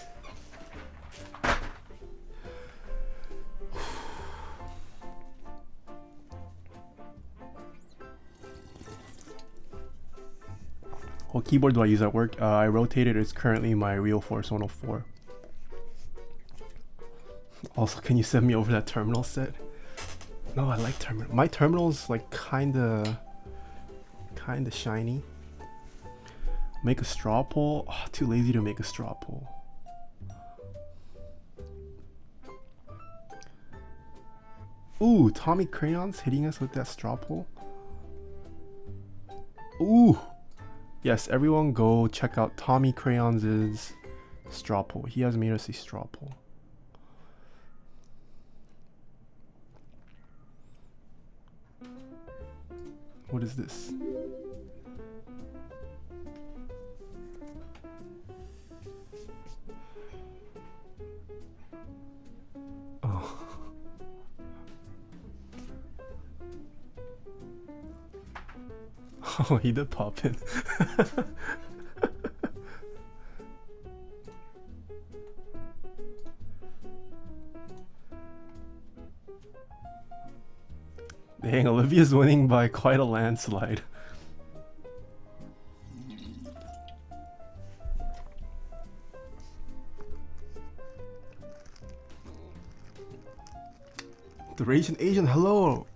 What keyboard do I use at work? I rotated. It's currently my Real Force 104. Also, can you send me over that terminal set? No, I like terminal. My terminal's like kinda shiny. Make a straw poll. Oh, too lazy to make a straw poll. Ooh, Tommy Crayons hitting us with that straw poll. Ooh. Yes, everyone go check out Tommy Crayons' straw poll. He has made us a straw poll. What is this? Oh. Oh, he did pop in. Dang, Olivia's winning by quite a landslide. The Raging Asian, hello!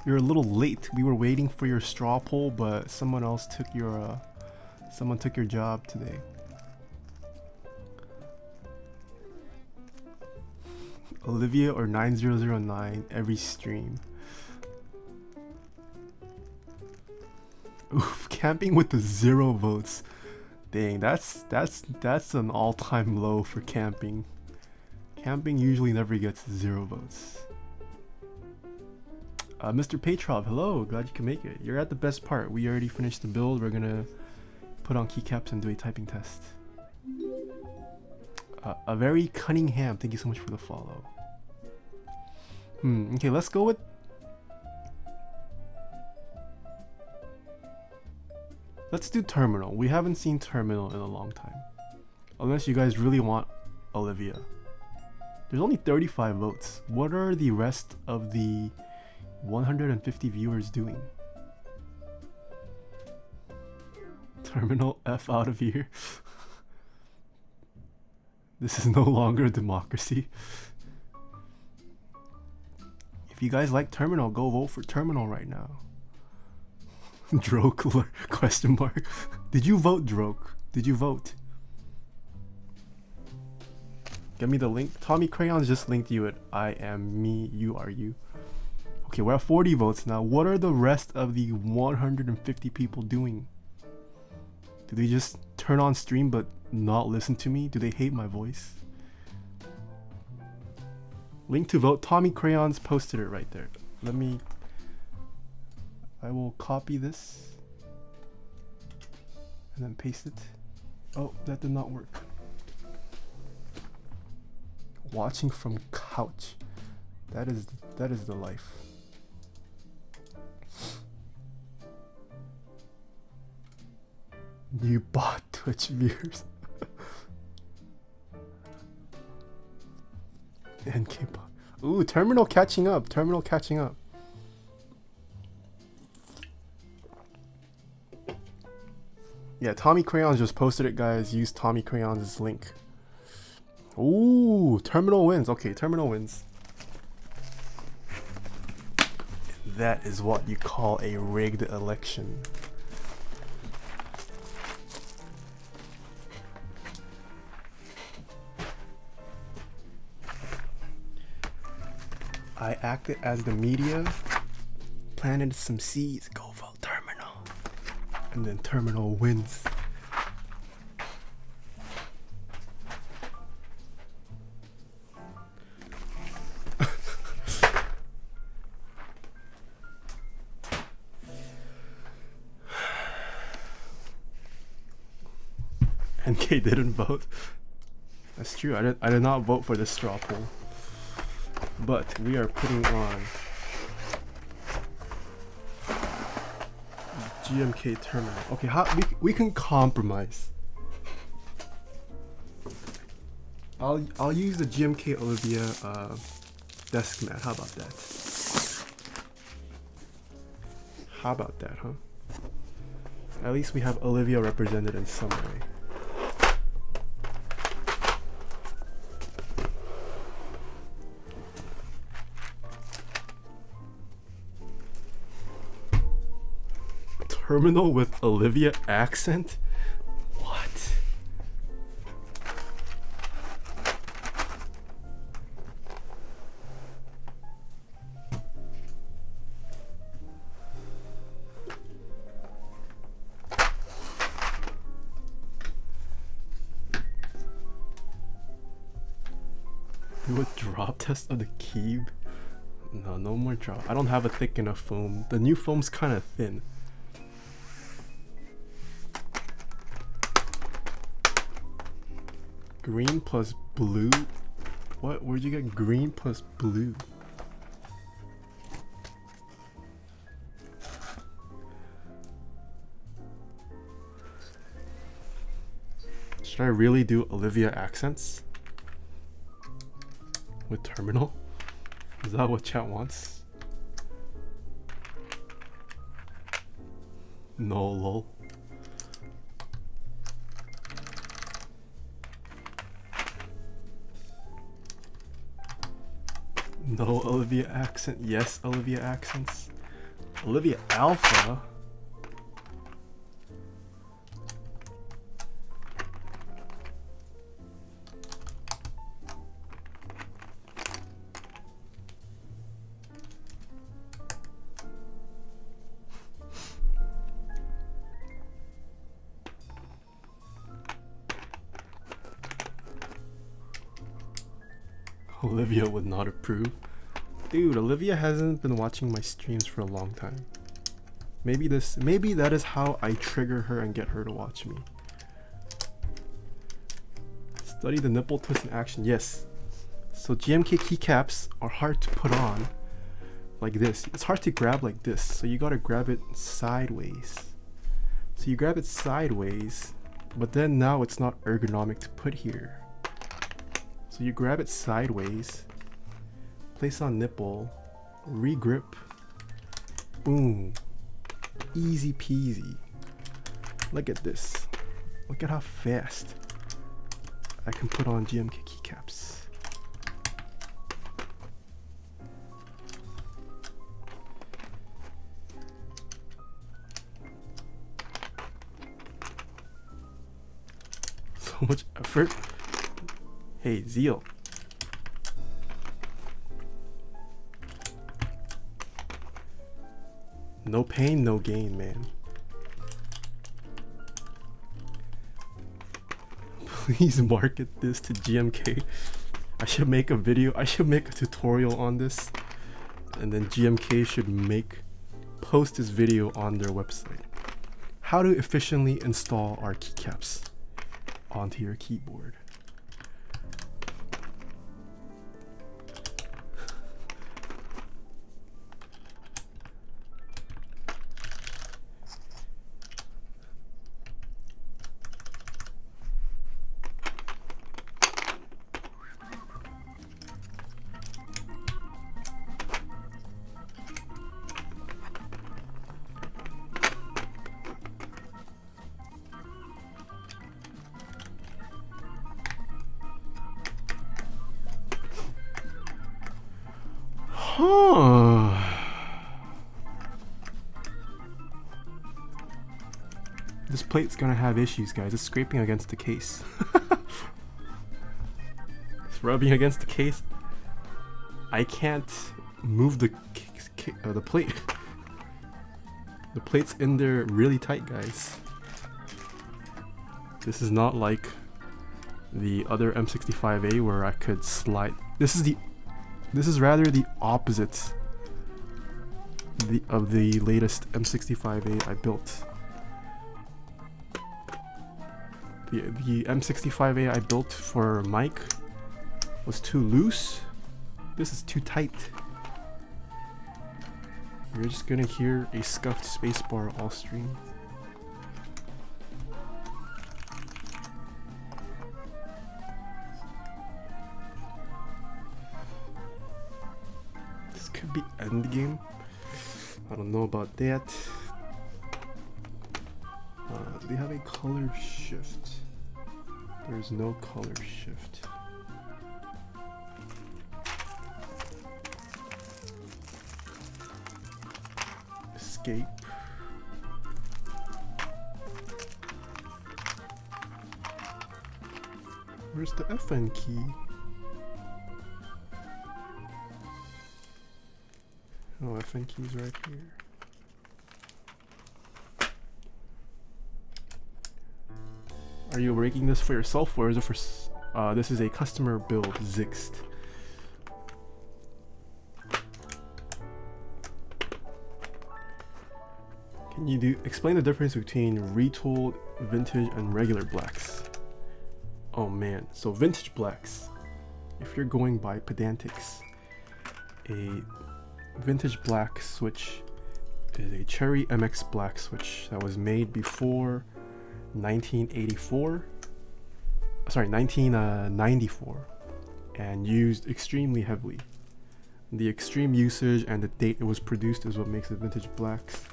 You're a little late. We were waiting for your straw poll, but someone else took your job today. Olivia or 9009 every stream. Oof, camping with the 0 votes. Dang, that's an all-time low for camping. Camping usually never gets 0 votes. Mr. Petrov, hello, glad you can make it. You're at the best part. We already finished the build. We're gonna put on keycaps and do a typing test. A very Cunningham, thank you so much for the follow. Okay, let's go with... Let's do Terminal. We haven't seen Terminal in a long time. Unless you guys really want Olivia. There's only 35 votes. What are the rest of the 150 viewers doing? Terminal, F out of here. This is no longer a democracy. If you guys like Terminal, go vote for Terminal right now. Droke question mark. Did you vote, Droke? Did you vote? Get me the link. Tommy Crayons just linked you at I am me, you are you. Okay, we're at 40 votes now. What are the rest of the 150 people doing? Do they just turn on stream but not listen to me? Do they hate my voice? Link to vote. Tommy Crayons posted it right there. I will copy this and then paste it. Oh, that did not work. Watching from couch. That is the life. You bought Twitch viewers. And K-pop. Ooh, Terminal catching up. Terminal catching up. Yeah, Tommy Crayons just posted it, guys. Use Tommy Crayons' link. Ooh, Terminal wins. Okay, Terminal wins. That is what you call a rigged election. I acted as the media, planted some seeds, go vote Terminal. And then Terminal wins. NK didn't vote. That's true. I did not vote for this straw poll. But we are putting on GMK Terminal. Okay, we can compromise. I'll use the GMK Olivia desk mat. How about that? How about that, huh? At least we have Olivia represented in some way. Terminal with Olivia accent? What? Do a drop test of the Keeb? No more drop. I don't have a thick enough foam. The new foam's kind of thin. Green plus blue? What? Where'd you get green plus blue? Should I really do Olivia accents? With Terminal? Is that what chat wants? No, lol. No Olivia accent. Yes, Olivia accents. Olivia Alpha. Olivia would not approve. Dude, Olivia hasn't been watching my streams for a long time. Maybe that is how I trigger her and get her to watch me. Study the nipple twist in action. Yes. So GMK keycaps are hard to put on like this. It's hard to grab like this. So you gotta grab it sideways. So you grab it sideways, but then now it's not ergonomic to put here. So you grab it sideways, place on nipple, regrip, boom. Easy peasy. Look at this. Look at how fast I can put on GMK keycaps. So much effort. Hey, Zeal. No pain, no gain, man. Please market this to GMK. I should make a video. I should make a tutorial on this. And then GMK should post this video on their website. How to efficiently install our keycaps onto your keyboard. Huh. This plate's gonna have issues, guys. It's scraping against the case. It's rubbing against the case. I can't move the plate. The plate's in there really tight, guys. This is not like the other M65-A where I could slide. This is rather the opposite of the latest M65-A I built. The M65-A I built for Mike was too loose. This is too tight. You're just gonna hear a scuffed spacebar all stream. This could be endgame. I don't know about that. Do they have a color shift? There's no color shift. Escape. Where's the FN key? Oh, FN key's right here. Are you making this for yourself, or is it for this is a customer build Zixt? Can you explain the difference between retooled, vintage, and regular blacks? Oh man, so vintage blacks, if you're going by pedantics, a vintage black switch is a Cherry MX black switch that was made before 1994 and used extremely heavily. The extreme usage and the date it was produced is what makes it vintage blacks.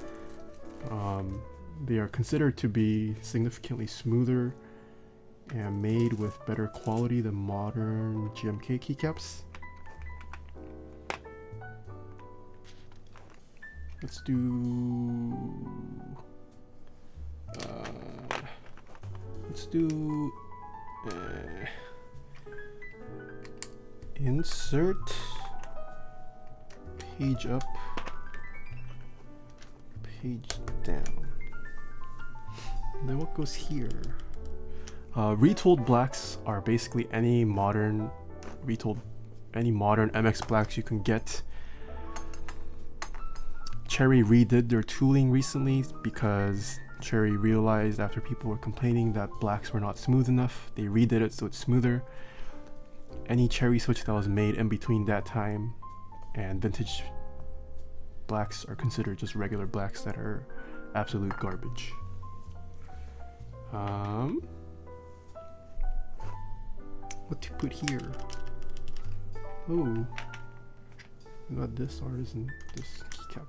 They are considered to be significantly smoother and made with better quality than modern GMK keycaps. Let's do insert page up, page down. And then what goes here? Retooled blacks are basically any modern MX blacks you can get. Cherry redid their tooling recently because Cherry realized after people were complaining that blacks were not smooth enough, they redid it so it's smoother. Any Cherry switch that was made in between that time and vintage blacks are considered just regular blacks that are absolute garbage. What to put here? Oh, we got this artisan, this keycap.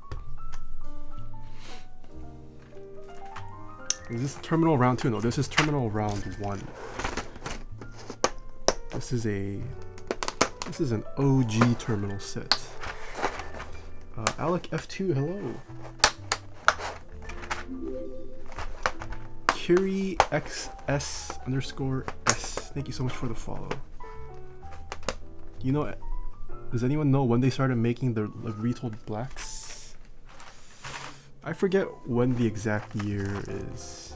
Is this terminal round 2? No, this is terminal round 1. This is an OG terminal set. Alec F2, hello. Curie XS_S. Thank you so much for the follow. You know, does anyone know when they started making the retooled blacks? I forget when the exact year is.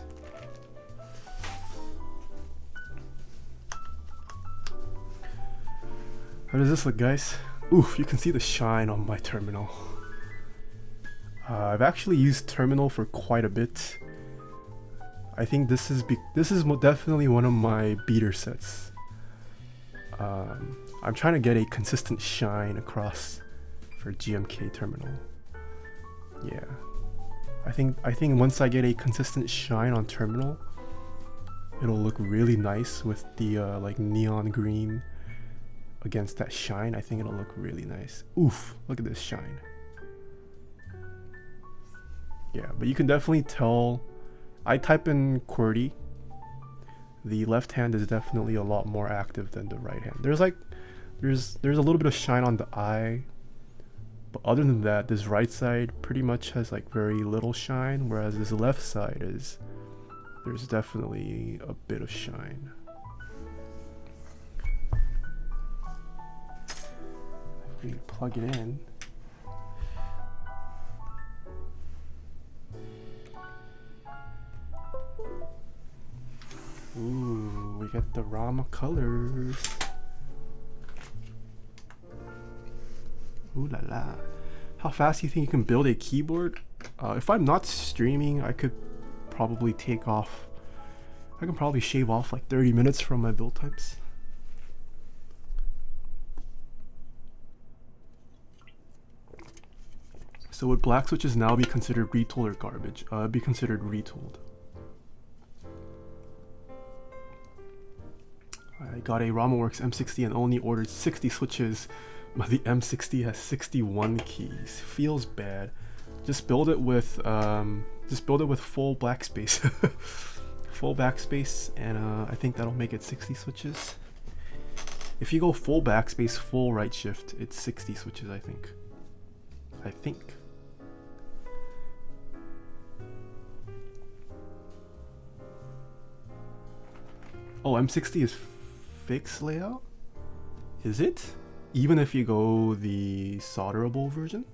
How does this look, guys? Oof, you can see the shine on my terminal. I've actually used terminal for quite a bit. I think this is definitely one of my beater sets. I'm trying to get a consistent shine across for GMK terminal. Yeah, I think once I get a consistent shine on terminal, it'll look really nice with the like neon green against that shine. I think it'll look really nice. Oof, look at this shine. Yeah, but you can definitely tell. I type in QWERTY. The left hand is definitely a lot more active than the right hand. There's a little bit of shine on the eye, But other than that, this right side pretty much has like very little shine, whereas this left side there's definitely a bit of shine. If we plug it in, ooh, we get the Rama colors. Ooh la la. How fast do you think you can build a keyboard? If I'm not streaming, I could probably shave off like 30 minutes from my build times. So would black switches now be considered retooled or garbage? Be considered retooled. I got a RamaWorks M60 and only ordered 60 switches, but the M60 has 61 keys. Feels bad. Just build it with full backspace. Full backspace, and I think that'll make it 60 switches. If you go full backspace, full right shift, it's 60 switches, I think. Oh, M60 is fixed layout? Is it? Even if you go the solderable version?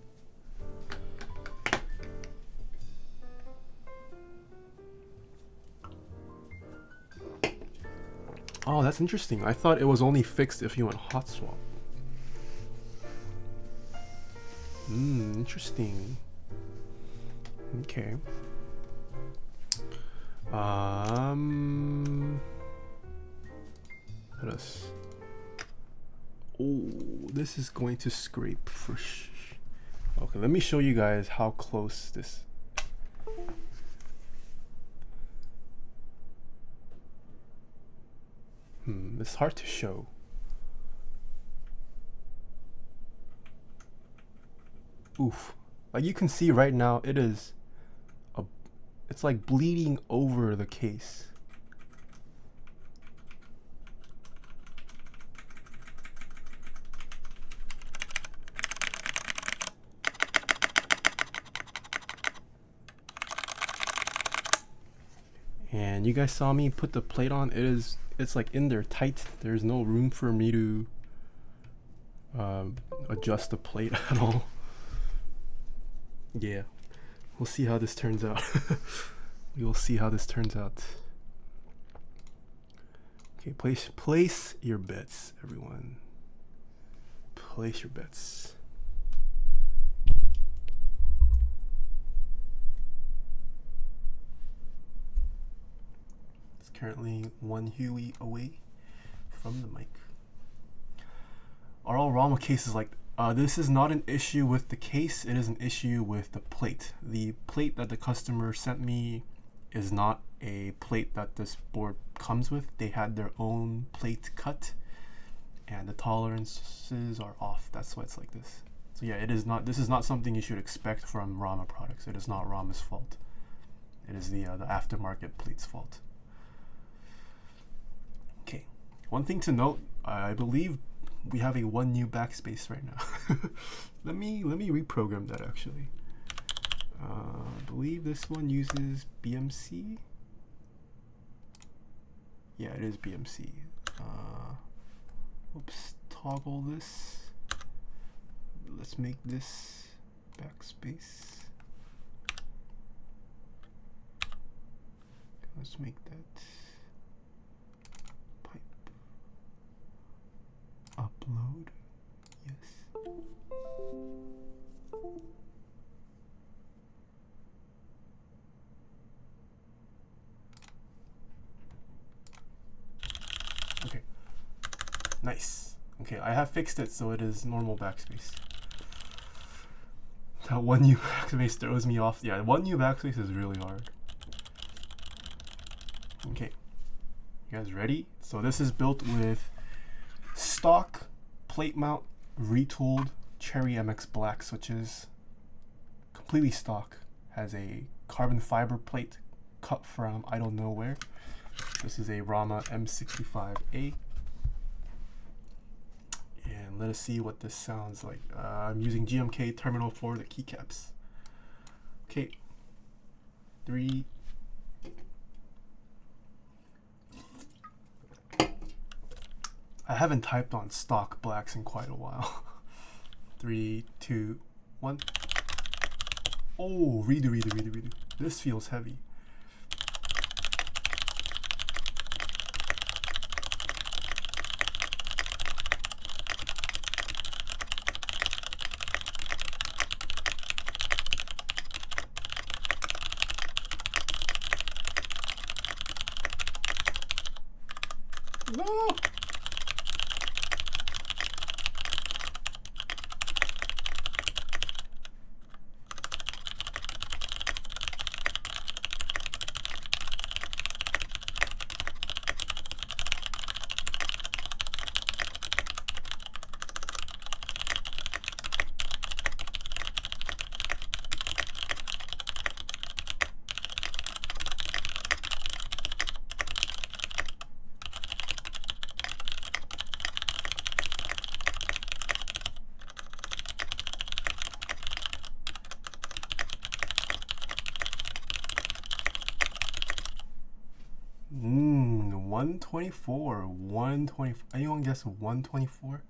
Oh, that's interesting. I thought it was only fixed if you went hot swap. Interesting. Okay. Let us. Oh, this is going to scrape for okay, let me show you guys how close this. It's hard to show. Oof. Like you can see right now, it's like bleeding over the case. And you guys saw me put the plate on. It's like in there tight. There's no room for me to adjust the plate at all. Yeah, we'll see how this turns out. We will see how this turns out. Okay, place your bets, everyone. Place your bets. It's currently 1 Huey away from the mic. Are all Rama cases like this is not an issue with the case, it is an issue with the plate. The plate that the customer sent me is not a plate that this board comes with. They had their own plate cut and the tolerances are off. That's why it's like this. So yeah, this is not something you should expect from Rama products. It is not Rama's fault. It is the aftermarket plate's fault. Okay, one thing to note, I believe we have a 1 new backspace right now. let me reprogram that actually. I believe this one uses BMC. Yeah, it is BMC. Oops, toggle this. Let's make this backspace. Let's make that pipe. Upload. Yes. Okay. Nice. Okay, I have fixed it so it is normal backspace. That 1 new backspace throws me off. Yeah, 1 new backspace is really hard. Okay. You guys ready? So this is built with stock plate mount retooled Cherry MX black switches. Completely stock. Has a carbon fiber plate cut from I don't know where. This is a Rama M65-A. And and let us see what this sounds like. I'm using GMK terminal for the keycaps. Okay, 3. I haven't typed on stock blacks in quite a while. 3, 2, 1. Oh, redo. This feels heavy. No! Mmm, 124. 124. Anyone guess 124?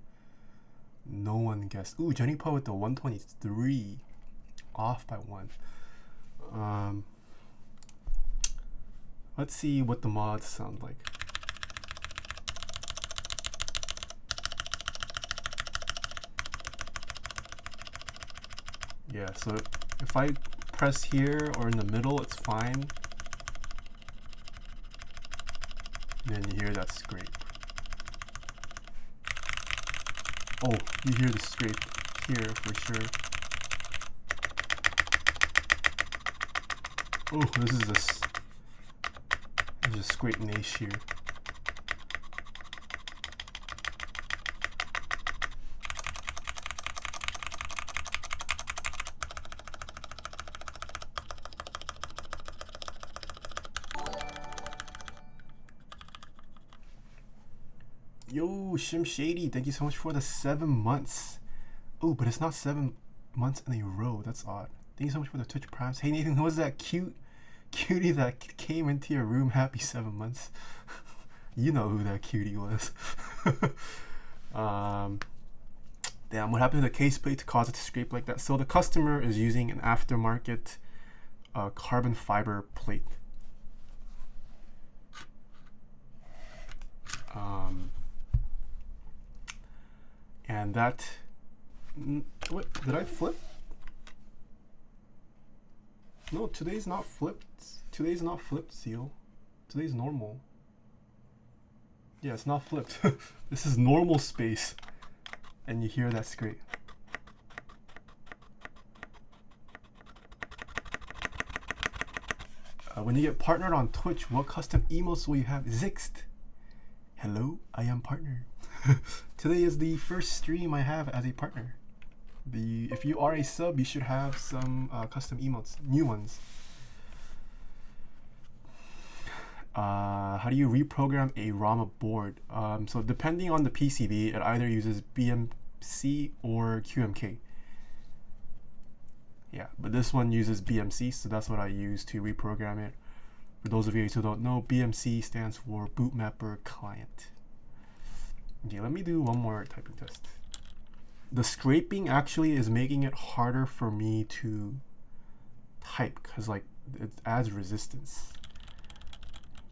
No one guessed. Ooh, Jenny Poe with the 123. Off by 1. Let's see what the mods sound like. Yeah, so if I press here or in the middle, it's fine. And then you hear that scrape. Oh, you hear the scrape here for sure. Oh, this is a scrape niche here. Yo, Shim Shady, thank you so much for the 7 months. Oh, but it's not 7 months in a row. That's odd. Thank you so much for the Twitch Primes. Hey Nathan, who was that cutie that came into your room? Happy 7 months. You know who that cutie was. Damn, what happened to the case plate to cause it to scrape like that? So the customer is using an aftermarket carbon fiber plate. And that, what, did I flip? No, today's not flipped. Today's not flipped, Seal. Today's normal. Yeah, it's not flipped. This is normal space. And you hear that scrape. When you get partnered on Twitch, what custom emotes will you have? Zixt. Hello, I am partner. Today is the first stream I have as a partner. If you are a sub, you should have some custom emotes, new ones. How do you reprogram a Rama board? So depending on the PCB, it either uses BMC or QMK. Yeah, but this one uses BMC, so that's what I use to reprogram it. For those of you who don't know, BMC stands for Boot Mapper Client. Okay, let me do one more typing test. The scraping actually is making it harder for me to type because like it adds resistance.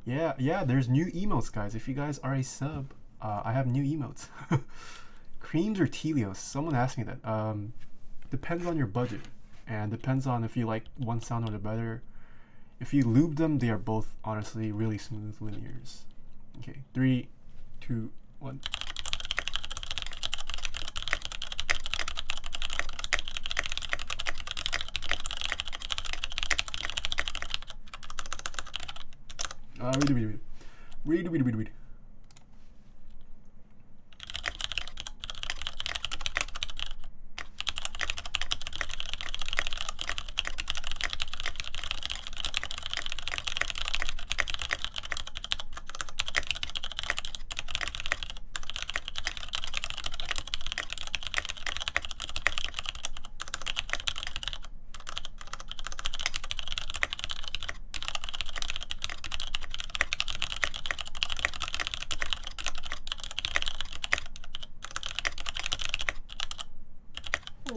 Yeah, there's new emotes, guys. If you guys are a sub, I have new emotes. Creams or Telios? Someone asked me that. Depends on your budget and depends on if you like one sound or the better. If you lube them, they are both honestly really smooth linears. Okay, 3, 2, 1. Read.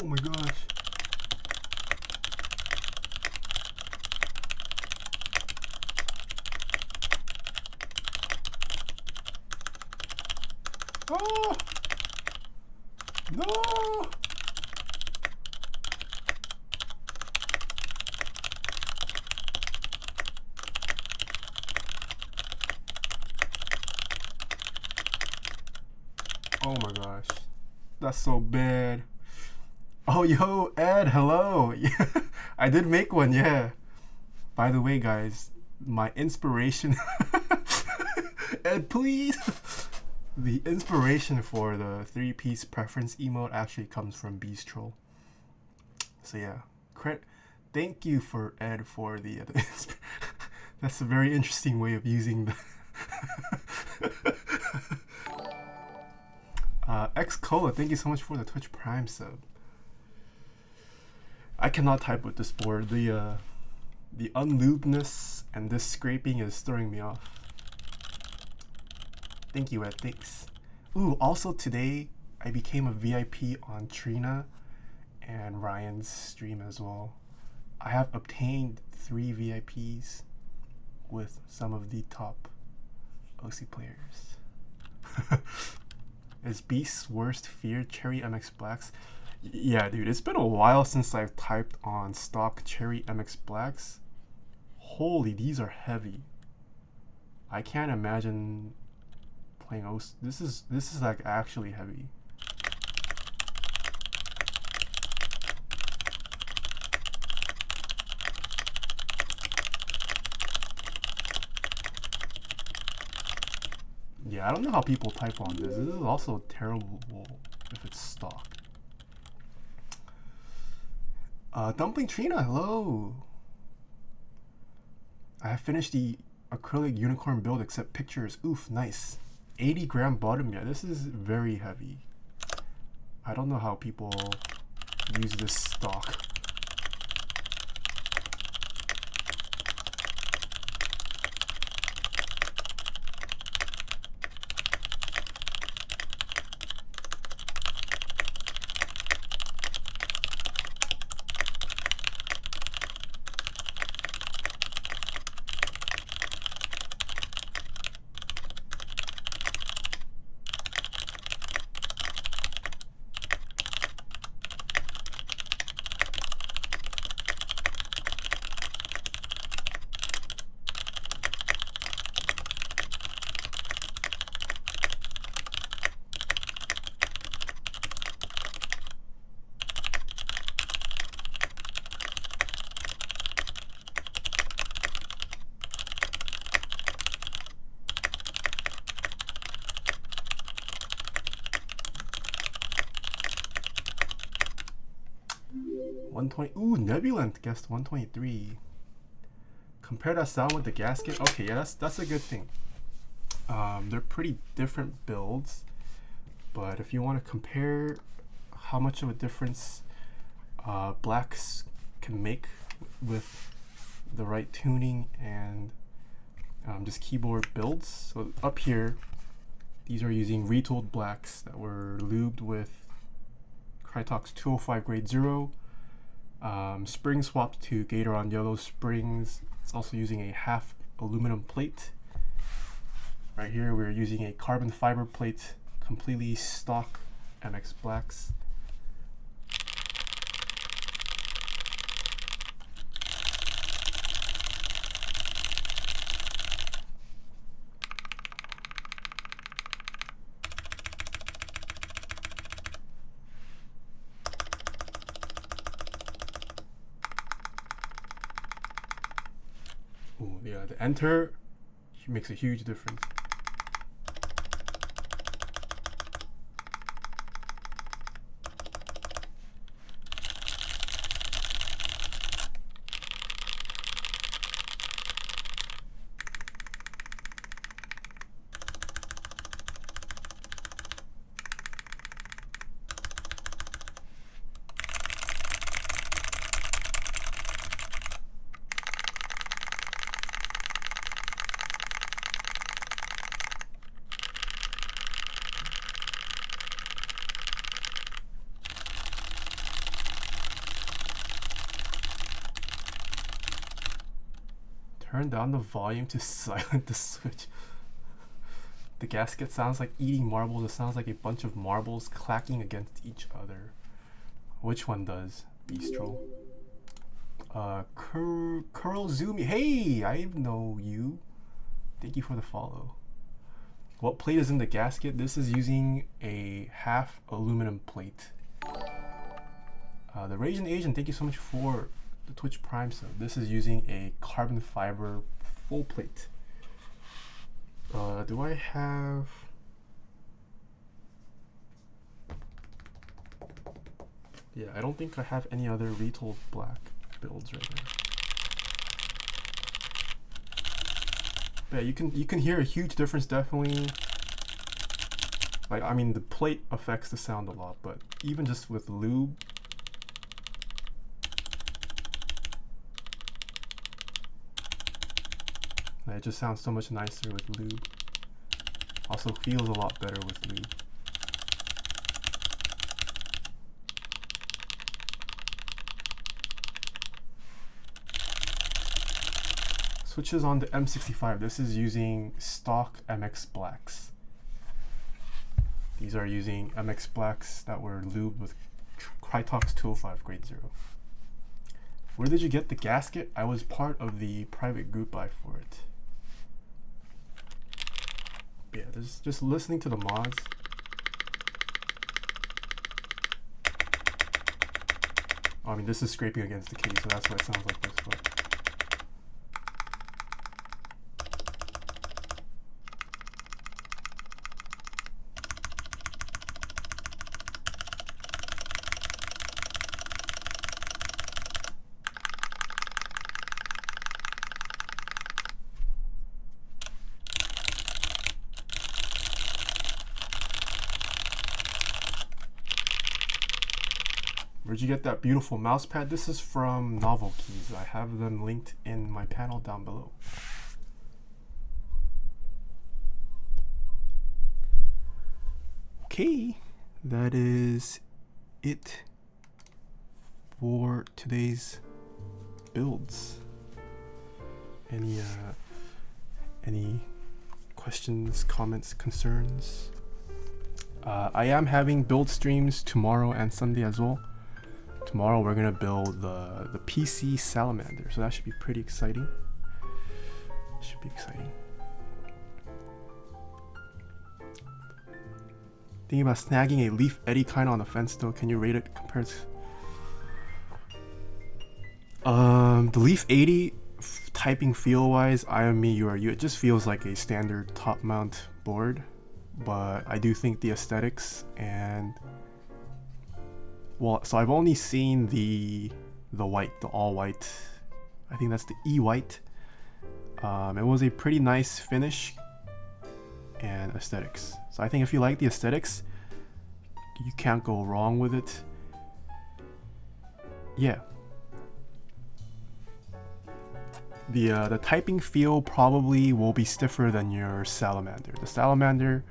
my gosh. Oh! No! Oh my gosh. That's so bad. Oh, yo, Ed, hello. Yeah, I did make one, yeah. By the way, guys, my inspiration... Ed, please! The inspiration for the 3-piece preference emote actually comes from Beast Troll. So yeah, thank you for Ed for the that's a very interesting way of using the X Cola, thank you so much for the Twitch Prime sub. I cannot type with this board. The unlubedness and this scraping is throwing me off. Thank you, Ed. Thanks. Ooh, also today I became a VIP on Trina and Ryan's stream as well. I have obtained 3 VIPs with some of the top OC players. Is Beast's worst fear Cherry MX Blacks? Yeah, dude, it's been a while since I've typed on stock Cherry MX Blacks. Holy, these are heavy. I can't imagine playing OC. This is like actually heavy. Yeah, I don't know how people type on this. This is also terrible if it's stock. Dumpling Trina, hello. I have finished the acrylic unicorn build except pictures. Oof, nice. 80-gram bottom. Yeah, this is very heavy. I don't know how people use this stock. Ooh, Nebulant guessed 123. Compare that sound with the gasket. Okay, yeah, that's a good thing. They're pretty different builds, but if you want to compare how much of a difference blacks can make with the right tuning and just keyboard builds. So up here, these are using retooled blacks that were lubed with Krytox 205 grade 0. Spring swapped to Gatoron yellow springs. It's also using a half aluminum plate. Right here we're using a carbon fiber plate, completely stock MX blacks. Ooh, yeah, the enter makes a huge difference. Turn down the volume to silent the switch. The gasket sounds like eating marbles. It sounds like a bunch of marbles clacking against each other. Which one does? Bistro. Curl Zoomy. Hey, I know you. Thank you for the follow. What plate is in the gasket? This is using a half aluminum plate. The Raging Asian, thank you so much for the Twitch Prime sub. This is using a carbon fiber full plate. Do I have... Yeah, I don't think I have any other retold black builds right now. But yeah, you can hear a huge difference definitely. Like, I mean, the plate affects the sound a lot, but even just with Lube, it just sounds so much nicer with Lube. Also feels a lot better with Lube. Switches on the M65. This is using stock MX blacks. These are using MX blacks that were lubed with Krytox 205 grade 0. Where did you get the gasket? I was part of the private group buy for it. Yeah, there's just listening to the mods. I mean, this is scraping against the case, so that's why it sounds like this. But where'd you get that beautiful mouse pad? This is from Novel Keys. I have them linked in my panel down below. Okay, that is it for today's builds. Any questions, comments, concerns? I am having build streams tomorrow and Sunday as well. Tomorrow we're gonna build the PC salamander, so that should be pretty exciting. Should be exciting. Thinking about snagging a Leaf Eddy kind on the fence though. Can you rate it compared to the Leaf 80? Typing feel wise, I am me, you are you. It just feels like a standard top mount board, but I do think the aesthetics and, well, so I've only seen the white, the all white. I think that's the E white. It was a pretty nice finish and aesthetics. So I think if you like the aesthetics, you can't go wrong with it. Yeah. The typing feel probably will be stiffer than your salamander. The salamander,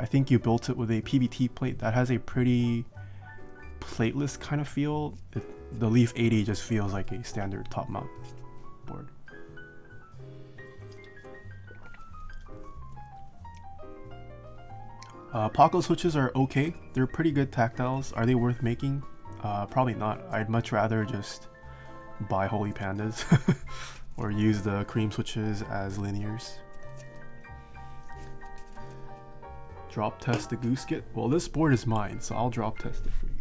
I think you built it with a PBT plate that has a pretty plateless kind of feel. The Leaf 80 just feels like a standard top mount board. Poco switches are okay. They're pretty good tactiles. Are they worth making? Probably not. I'd much rather just buy Holy Pandas or use the cream switches as linears. Drop test the goose kit. Well, this board is mine, so I'll drop test it for you.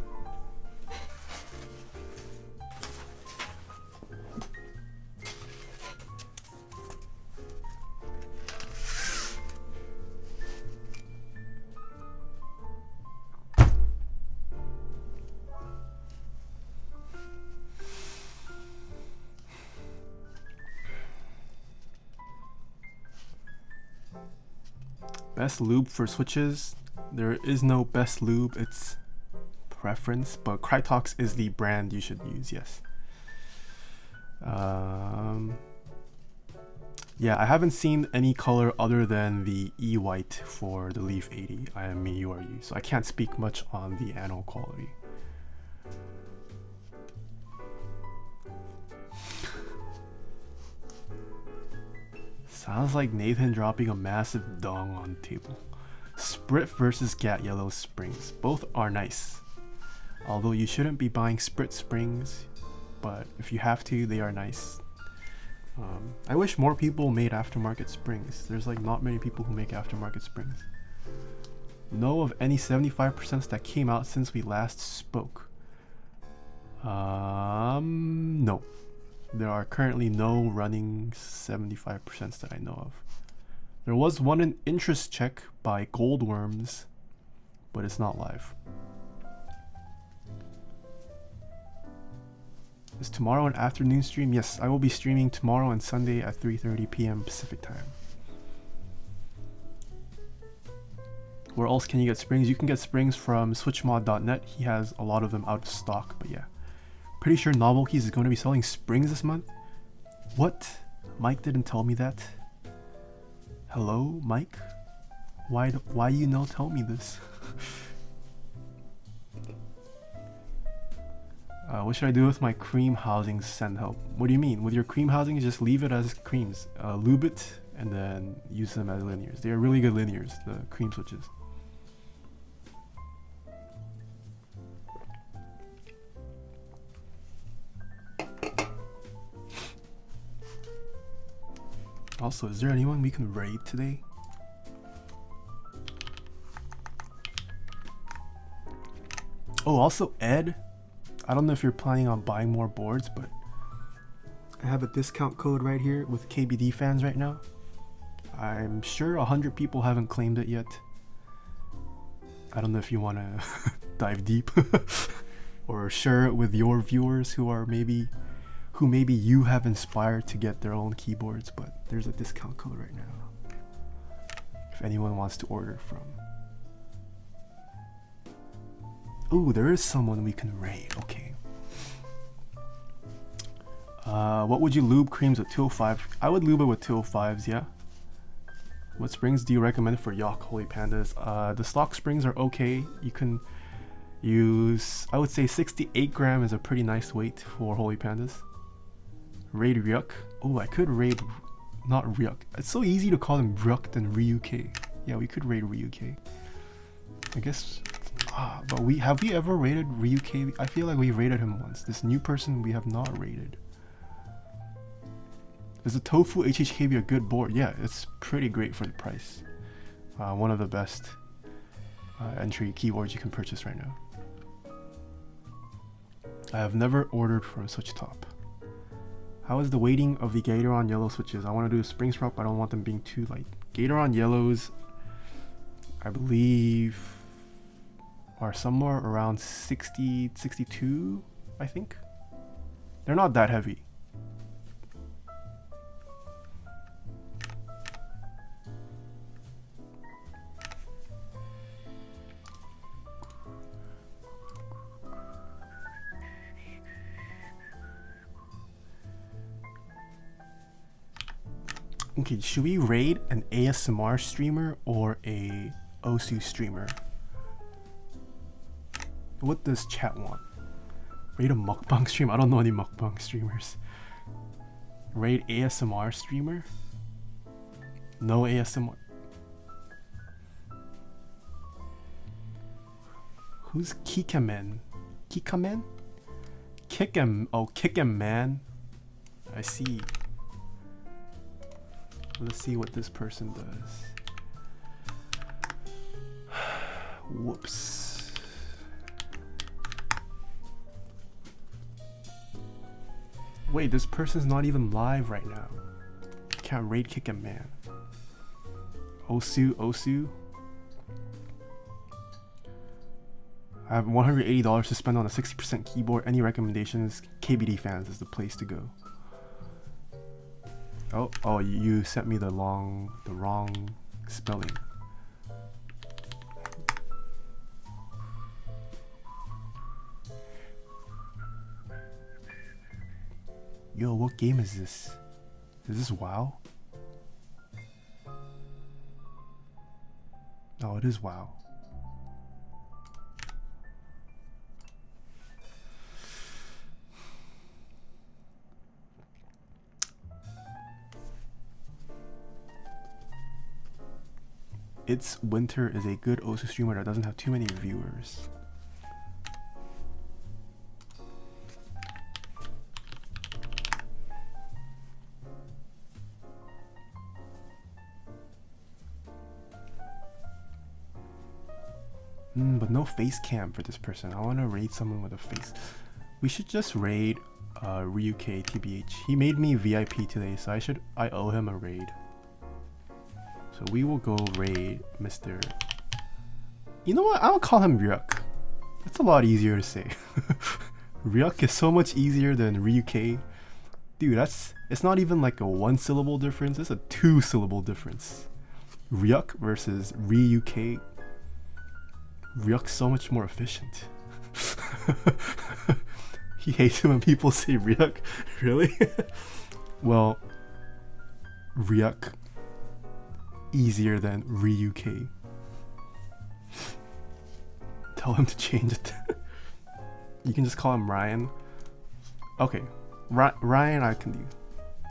Best lube for switches? There is no best lube, it's preference, but Krytox is the brand you should use, yes. Yeah, I haven't seen any color other than the E white for the Leaf 80. I am me, you are you, so I can't speak much on the anode quality. Sounds like Nathan dropping a massive dong on the table. Sprit versus Gat Yellow Springs. Both are nice. Although you shouldn't be buying Sprit Springs, but if you have to, they are nice. I wish more people made aftermarket springs. There's like not many people who make aftermarket springs. Know of any 75% that came out since we last spoke? No. There are currently no running 75% that I know of. There was one in interest check by Goldworms, but it's not live. Is tomorrow an afternoon stream? Yes, I will be streaming tomorrow and Sunday at 3:30 p.m. Pacific time. Where else can you get springs? You can get springs from switchmod.net. He has a lot of them out of stock, but yeah. Pretty sure Novelkeys is going to be selling springs this month. What? Mike didn't tell me that. Hello, Mike? Why you no tell me this? What should I do with my cream housings? Send help. What do you mean? With your cream housings, just leave it as creams. Lube it and then use them as linears. They are really good linears, the cream switches. Also, is there anyone we can raid today? Oh, also Ed. I don't know if you're planning on buying more boards, but I have a discount code right here with KBD fans right now. I'm sure 100 people haven't claimed it yet. I don't know if you want to dive deep or share it with your viewers who maybe you have inspired to get their own keyboards, but there's a discount code right now if anyone wants to order from. Ooh, there is someone we can raid. Okay. What would you lube creams with 205? I would lube it with 205s, yeah. What springs do you recommend for Yok Holy Pandas? The stock springs are okay. You can use, I would say 68 gram is a pretty nice weight for Holy Pandas. Raid Ryuk. Oh, I could raid, not Ryuk. It's so easy to call him Ryuk than Ryuk. Yeah, we could raid Ryuk. I guess. But have we ever raided Ryuk? I feel like we raided him once. This new person we have not raided. Is the Tofu HHKB a good board? Yeah, it's pretty great for the price. One of the best entry keyboards you can purchase right now. I have never ordered from Switch Top. How is the weighting of the Gatoron yellow switches? I want to do a spring swap, but I don't want them being too light. Gatoron yellows, I believe, are somewhere around 60, 62, I think. They're not that heavy. Okay, should we raid an ASMR streamer or a Osu streamer? What does chat want? Raid a mukbang stream? I don't know any mukbang streamers. Raid ASMR streamer? No ASMR. Who's Kikamen? Kikamen? Kick him. Oh, kick him, man. I see. Let's see what this person does. Whoops. Wait, this person's not even live right now. Can't raid kick him, man. Osu. I have $180 to spend on a 60% keyboard. Any recommendations? KBD fans is the place to go. Oh, you sent me the wrong spelling. Yo, what game is this? Is this WoW? Oh, it is WoW. It's Winter is a good Osu streamer that doesn't have too many viewers. But no face cam for this person. I want to raid someone with a face. We should just raid Ryuk TBH. He made me VIP today, so I owe him a raid. So we will go raid Mr. You know what? I'll call him Ryuk. That's a lot easier to say. Ryuk is so much easier than Ryuk. Dude, it's not even like a 1-syllable difference, it's a 2-syllable difference. Ryuk versus Ryuk. Ryuk's so much more efficient. He hates it when people say Ryuk. Really? Well, Ryuk easier than Ryuk. Tell him to change it. You can just call him Ryan. Okay, Ryan I can do.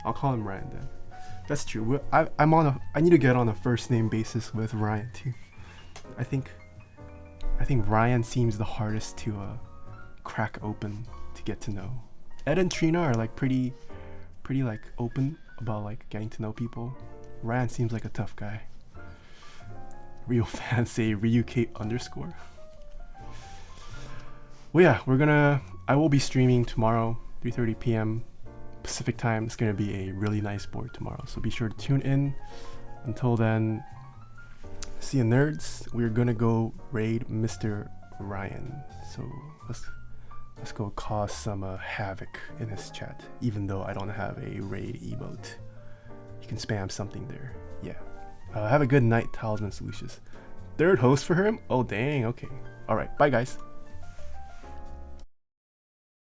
I'll call him Ryan then. That's true. I need to get on a first name basis with Ryan too. I think Ryan seems the hardest to crack open to get to know. Ed and Trina are like pretty like open about like getting to know people. Ryan seems like a tough guy. Real fans say Ryuk_. Well, yeah, I will be streaming tomorrow, 3:30 p.m. Pacific time. It's gonna be a really nice board tomorrow, so be sure to tune in. Until then, see you nerds. We're gonna go raid Mr. Ryan. So let's go cause some havoc in his chat. Even though I don't have a raid emote, you can spam something there. Yeah. Have a good night, Talisman Solutions. Third host for him? Oh dang. Okay. All right. Bye guys.